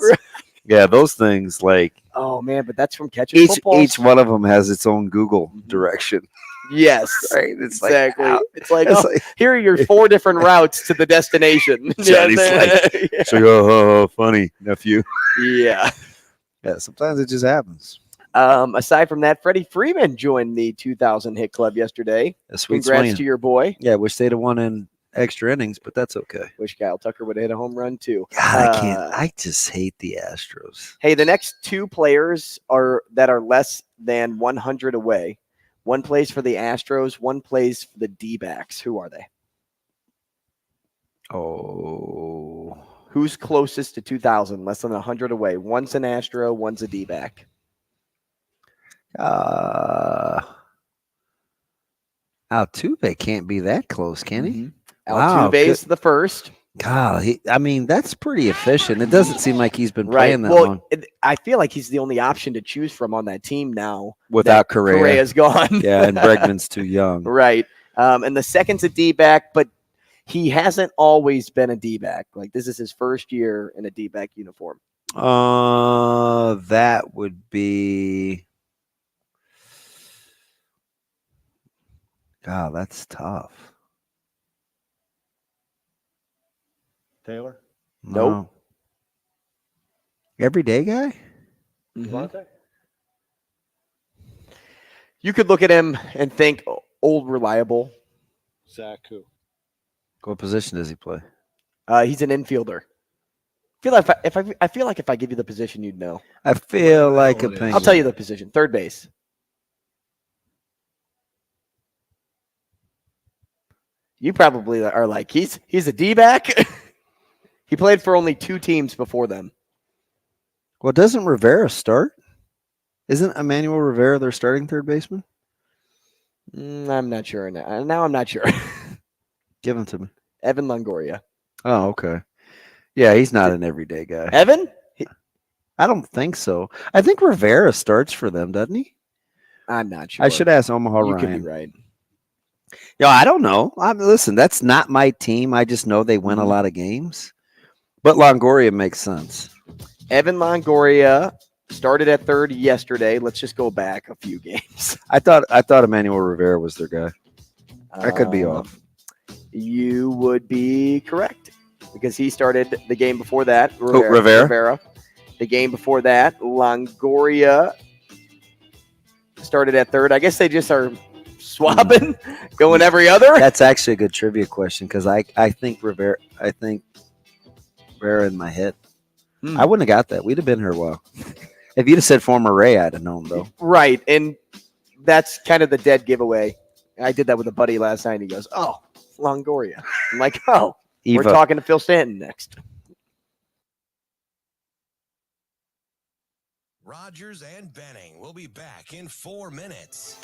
Yeah, those things like. Oh man, but that's from catching footballs. Each one of them has its own Google direction. Yes, right. It's exactly. Like, it's like, here are your 4 different routes to the destination. Johnny's like, so funny nephew. Yeah. Yeah, sometimes it just happens. Aside from that, Freddie Freeman joined the 2,000 hit club yesterday. A sweet Congrats swing. to your boy. Yeah, wish they'd have won in extra innings, but that's okay. Wish Kyle Tucker would have hit a home run too. God, I just hate the Astros. Hey, the next two players that are less than 100 away. One plays for the Astros, one plays for the D-backs. Who are they? Oh. Who's closest to 2,000, less than 100 away? One's an Astro, one's a D-back. Altuve can't be that close, can he? Altuve's the first. God, that's pretty efficient. It doesn't seem like he's been playing that long. I feel like he's the only option to choose from on that team now. Without Correa. Correa's gone. Yeah, and Bregman's too young. Right. And the second's a D-back, but he hasn't always been a D-back. Like, this is his first year in a D-back uniform. That would be... God, that's tough. Taylor? Nope. Everyday guy? Devontae? You could look at him and think old, reliable. Zach who? What position does he play? He's an infielder. I feel like if I give you the position, you'd know. I feel like a penguin. I'll tell you the position. Third base. You probably are like, he's a D-back. He played for only 2 teams before them. Well, doesn't Rivera start? Isn't Emmanuel Rivera their starting third baseman? I'm not sure. Now I'm not sure. Give him to me. Evan Longoria. Oh, okay. Yeah, he's not an everyday guy. Evan? I don't think so. I think Rivera starts for them, doesn't he? I'm not sure. I should ask Omaha Ryan. You could be right. Yeah, I don't know. Listen, that's not my team. I just know they win a lot of games. But Longoria makes sense. Evan Longoria started at third yesterday. Let's just go back a few games. I thought Emmanuel Rivera was their guy. I could be off. You would be correct because he started the game before that. Rivera. The game before that, Longoria started at third. I guess they just are swapping, going every other. That's actually a good trivia question because I think Rivera in my head. I wouldn't have got that. We'd have been here a while. If you'd have said former Ray, I'd have known though. Right, and that's kind of the dead giveaway. I did that with a buddy last night. And he goes, "Oh, Longoria." I'm like, "Oh, we're talking to Phil Stanton next." Rogers and Benning will be back in 4 minutes.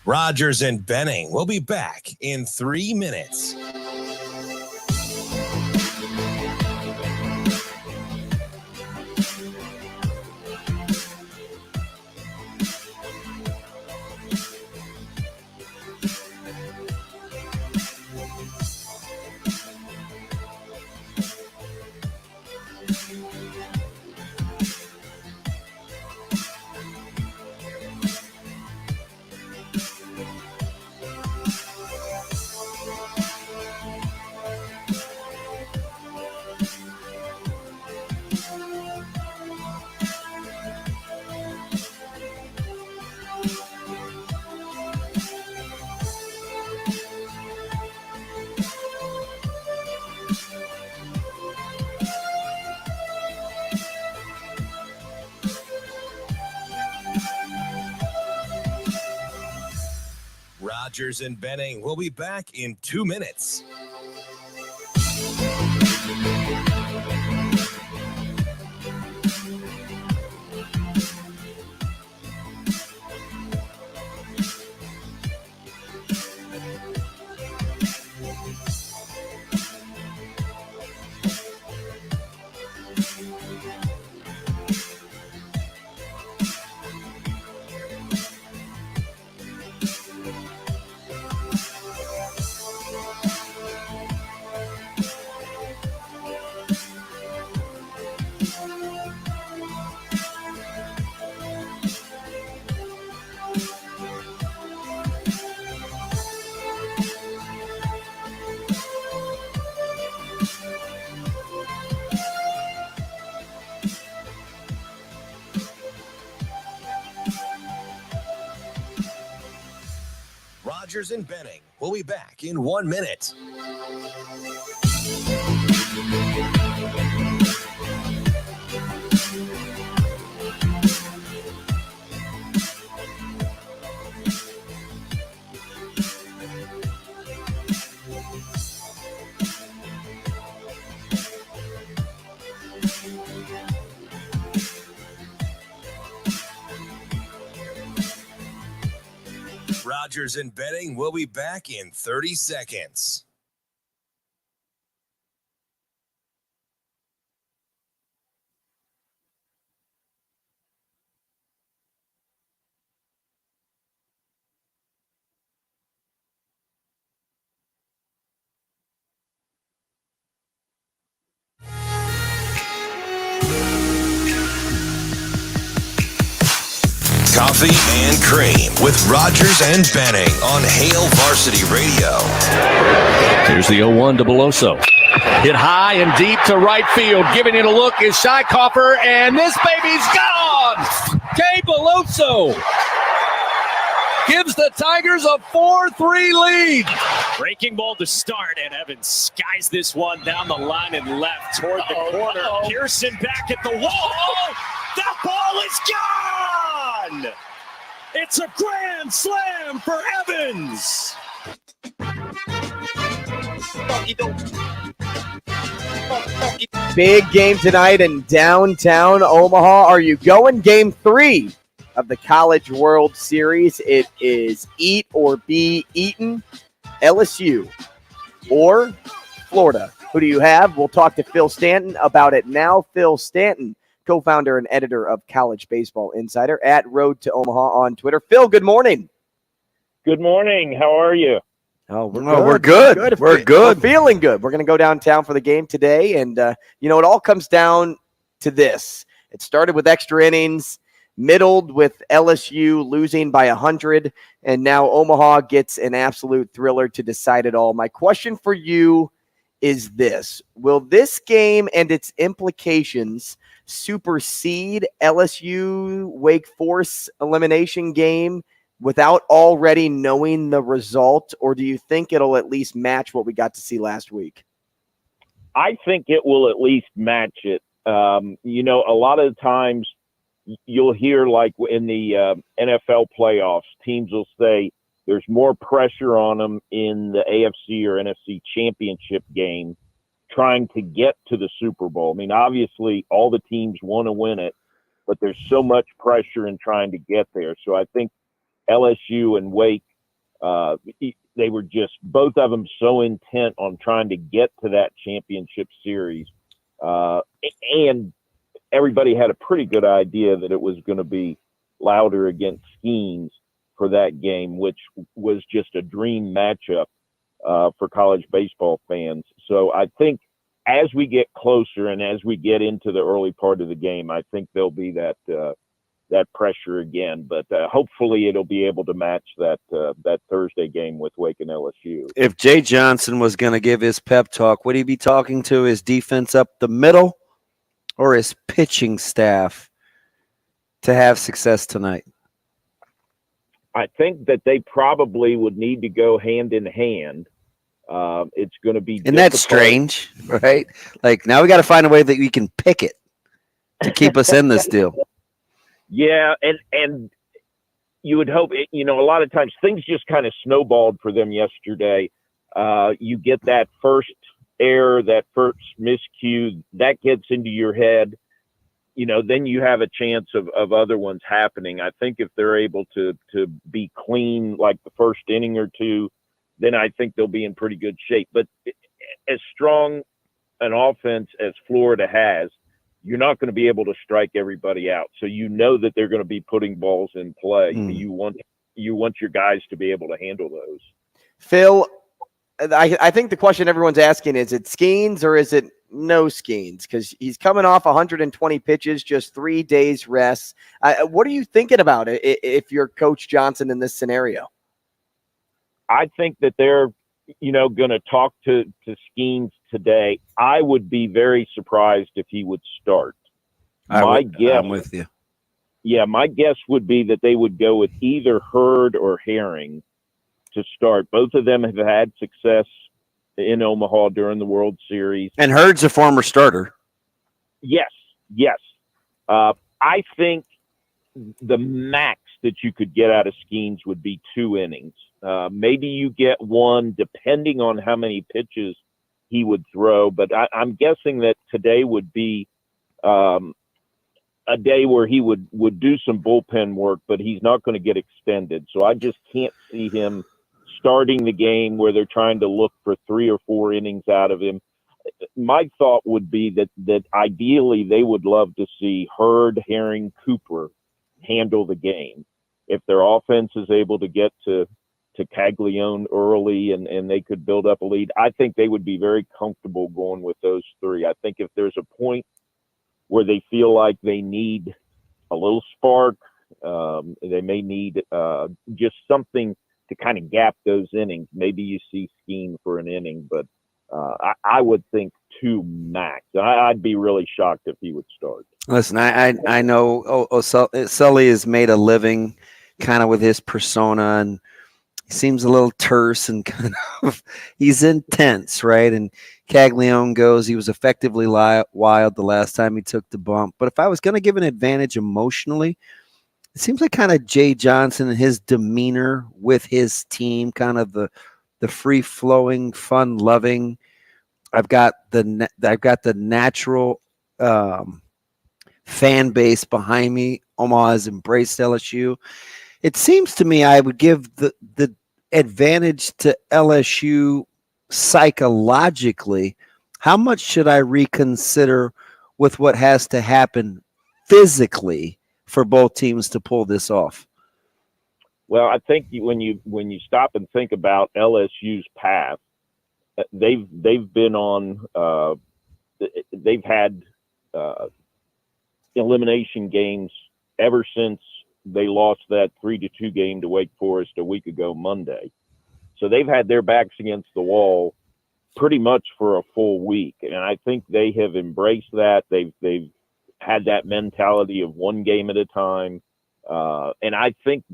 Rogers and Benning will be back in 3 minutes. Rogers and Benning will be back in 2 minutes. Rogers and Benning will be back in 1 minute. Rogers and Benning will be back in 30 seconds. Coffee and Cream with Rogers and Benning on Hail Varsity Radio. Here's the 0-1 to Beloso. Hit high and deep to right field. Giving it a look is Scheichhofer, and this baby's gone! Kay Beloso gives the Tigers a 4-3 lead. Breaking ball to start, and Evans skies this one down the line and left toward the corner. Pearson back at the wall. That ball is gone! It's a grand slam for Evans. Big game tonight in downtown Omaha. Are you going? Game 3 of the College World Series. It is eat or be eaten. LSU or Florida. Who do you have? We'll talk to Phil Stanton about it now. Phil Stanton, co-founder and editor of College Baseball Insider at Road to Omaha on Twitter. Phil, good morning. Good morning. How are you? Oh, we're good. We're good. We're feeling good. We're going to go downtown for the game today. And, it all comes down to this. It started with extra innings, middled with LSU losing by 100, and now Omaha gets an absolute thriller to decide it all. My question for you is this. Will this game and its implications supersede LSU Wake Forest elimination game without already knowing the result, or do you think it'll at least match what we got to see last week? I think it will at least match it. A lot of times you'll hear, like in the NFL playoffs, teams will say there's more pressure on them in the AFC or NFC championship game trying to get to the Super Bowl. I mean, obviously all the teams want to win it, but there's so much pressure in trying to get there. So I think LSU and Wake, they were just, both of them, so intent on trying to get to that championship series. And everybody had a pretty good idea that it was going to be Louder against Skeens for that game, which was just a dream matchup for college baseball fans. So I think as we get closer and as we get into the early part of the game, I think there'll be that pressure again. But hopefully it'll be able to match that Thursday game with Wake and LSU. If Jay Johnson was going to give his pep talk, would he be talking to his defense up the middle or his pitching staff to have success tonight? I think that they probably would need to go hand in hand. It's going to be Isn't that strange, right? Like, now we got to find a way that we can pick it to keep us in this deal. Yeah, and you would hope, a lot of times things just kind of snowballed for them yesterday. You get that first error, that first miscue, that gets into your head. Then you have a chance of other ones happening. I think if they're able to be clean like the first inning or two, then I think they'll be in pretty good shape. But as strong an offense as Florida has, you're not going to be able to strike everybody out. So that they're going to be putting balls in play. You want your guys to be able to handle those. Phil, I think the question everyone's asking is it Skeens or is it no Skeens? Because he's coming off 120 pitches, just 3 days rest. What are you thinking about it if you're Coach Johnson in this scenario? I think that they're, going to talk to Skeens today. I would be very surprised if he would start. I'm with you. Yeah, my guess would be that they would go with either Hurd or Herring to start. Both of them have had success in Omaha during the World Series. And Hurd's a former starter. Yes. I think the max that you could get out of Skeens would be 2 innings. Maybe you get one, depending on how many pitches he would throw. But I'm guessing that today would be a day where he would do some bullpen work, but he's not going to get extended. So I just can't see him starting the game where they're trying to look for 3 or 4 innings out of him. My thought would be that ideally they would love to see Hurd, Herring, Cooper handle the game. If their offense is able to get to Caglione early and they could build up a lead, I think they would be very comfortable going with those 3. I think if there's a point where they feel like they need a little spark, they may need just something to kind of gap those innings. Maybe you see Skeen for an inning, but I would think 2 max. I'd be really shocked if he would start. Listen, I know Sully has made a living kind of with his persona, and he seems a little terse and kind of he's intense, right? And Caglione goes, he was effectively wild the last time he took the bump. But if I was going to give an advantage emotionally, it seems like kind of Jay Johnson and his demeanor with his team, kind of the free-flowing, fun-loving. I've got the natural fan base behind me. Omaha has embraced LSU. It seems to me I would give the advantage to LSU psychologically. How much should I reconsider with what has to happen physically for both teams to pull this off? Well, I think when you stop and think about LSU's path, they've been on they've had elimination games ever since they lost that 3-2 game to Wake Forest a week ago Monday. So they've had their backs against the wall pretty much for a full week, and I think they have embraced that. They've had that mentality of one game at a time. And I think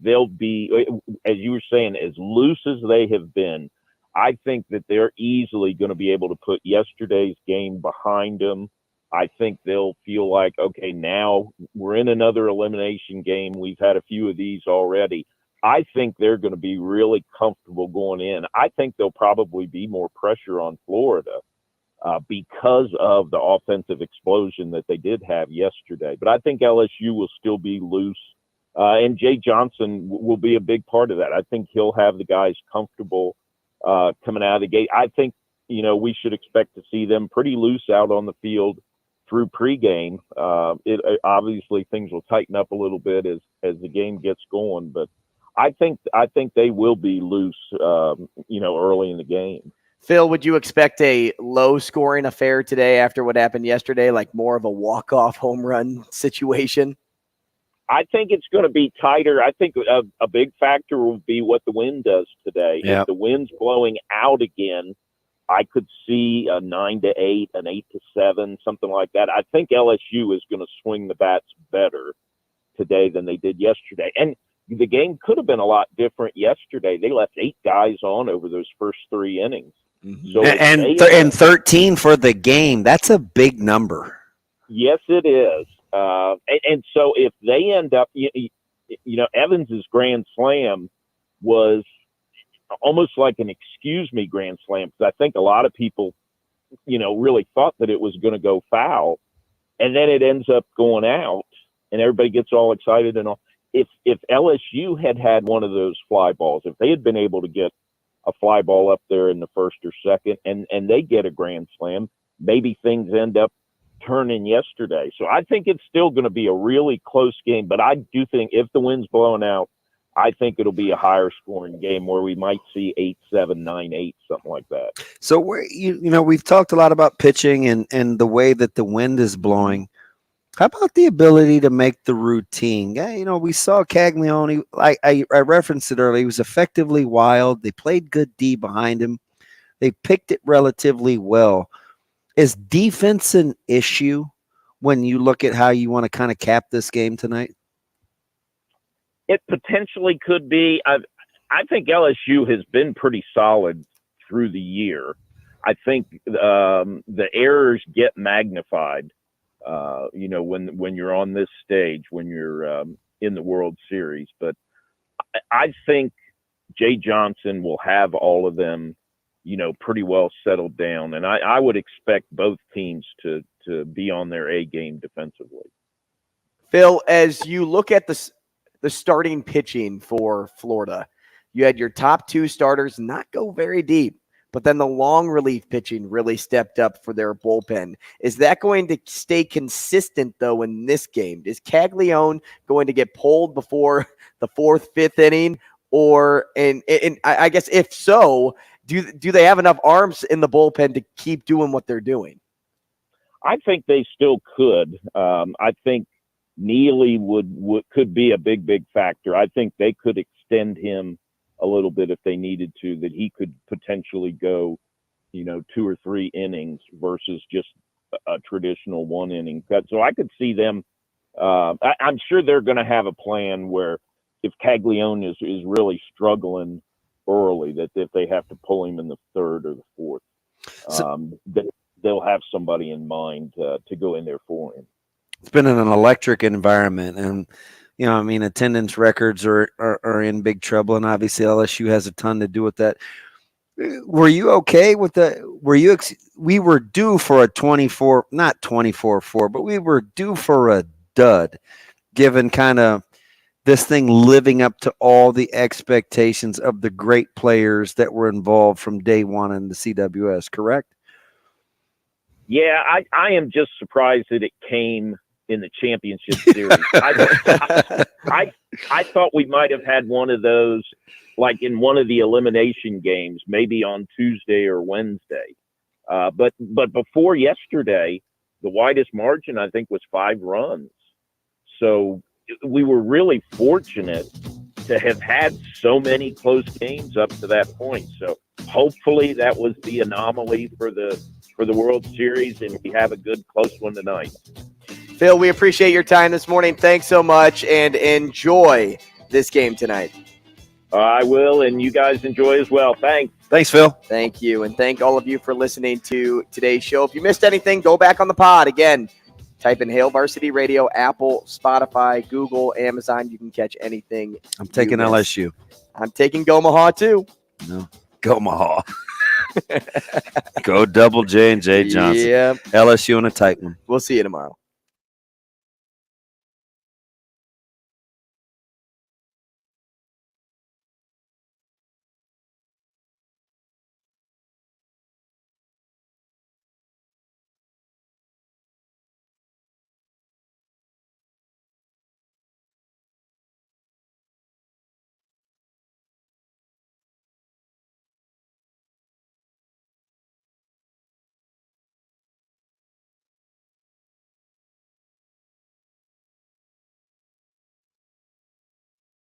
they'll be, as you were saying, as loose as they have been. I think that they're easily going to be able to put yesterday's game behind them. I think they'll feel like, okay, now we're in another elimination game. We've had a few of these already. I think they're going to be really comfortable going in. I think there'll probably be more pressure on Florida because of the offensive explosion that they did have yesterday. But I think LSU will still be loose, and Jay Johnson will be a big part of that. I think he'll have the guys comfortable coming out of the gate. I think, we should expect to see them pretty loose out on the field through pregame. Obviously things will tighten up a little bit as the game gets going, but I think they will be loose, early in the game. Phil, would you expect a low-scoring affair today after what happened yesterday, like more of a walk-off home run situation? I think it's going to be tighter. I think a big factor will be what the wind does today. Yep. If the wind's blowing out again, I could see a 9-8, an 8-7, something like that. I think LSU is going to swing the bats better today than they did yesterday. And the game could have been a lot different yesterday. They left 8 guys on over those first 3 innings. Mm-hmm. So and 13 for the game. That's a big number. Yes, it is. And so if they end up, Evans's grand slam was almost like an excuse me grand slam, because I think a lot of people, really thought that it was going to go foul, and then it ends up going out, and everybody gets all excited and all. If LSU had one of those fly balls, if they had been able to get a fly ball up there in the first or second, and they get a grand slam, maybe things end up turning yesterday. So I think it's still going to be a really close game, but I do think if the wind's blowing out, I think it'll be a higher scoring game where we might see 8-7, 9-8, something like that. So we've talked a lot about pitching and the way that the wind is blowing. How about the ability to make the routine? We saw Caglione. I referenced it earlier. He was effectively wild. They played good D behind him. They picked it relatively well. Is defense an issue when you look at how you want to kind of cap this game tonight? It potentially could be. I think LSU has been pretty solid through the year. I think the errors get magnified. When you're on this stage, when you're in the World Series. But I think Jay Johnson will have all of them, pretty well settled down. And I would expect both teams to be on their A game defensively. Phil, as you look at the starting pitching for Florida, you had your top two starters not go very deep. But then the long relief pitching really stepped up for their bullpen. Is that going to stay consistent, though, in this game? Is Caglione going to get pulled before the fourth, fifth inning? And I guess if so, do they have enough arms in the bullpen to keep doing what they're doing? I think they still could. I think Neely could be a big factor. I think they could extend him a little bit if they needed to, that he could potentially go, 2 or 3 innings versus just a traditional 1 inning cut. So I could see them. I'm sure they're going to have a plan where if Caglione is really struggling early, that if they have to pull him in the third or the fourth, that they'll have somebody in mind to go in there for him. It's been an electric environment, and attendance records are in big trouble, and obviously LSU has a ton to do with that. Were you okay with we were due for a 24-4, but we were due for a dud, given kind of this thing living up to all the expectations of the great players that were involved from day one in the CWS, correct? Yeah, I am just surprised that it came in the championship series. I thought we might have had one of those, like in one of the elimination games, maybe on Tuesday or Wednesday. But before yesterday, the widest margin, I think, was 5 runs. So we were really fortunate to have had so many close games up to that point. So hopefully that was the anomaly for the World Series, and we have a good close one tonight. Phil, we appreciate your time this morning. Thanks so much, and enjoy this game tonight. I will, and you guys enjoy as well. Thanks. Thanks, Phil. Thank you, and thank all of you for listening to today's show. If you missed anything, go back on the pod. Again, type in Hail Varsity Radio, Apple, Spotify, Google, Amazon. You can catch anything. I'm taking LSU. I'm taking Omaha, too. No, Omaha. Go double J and J Johnson. Yep. LSU in a tight one. We'll see you tomorrow.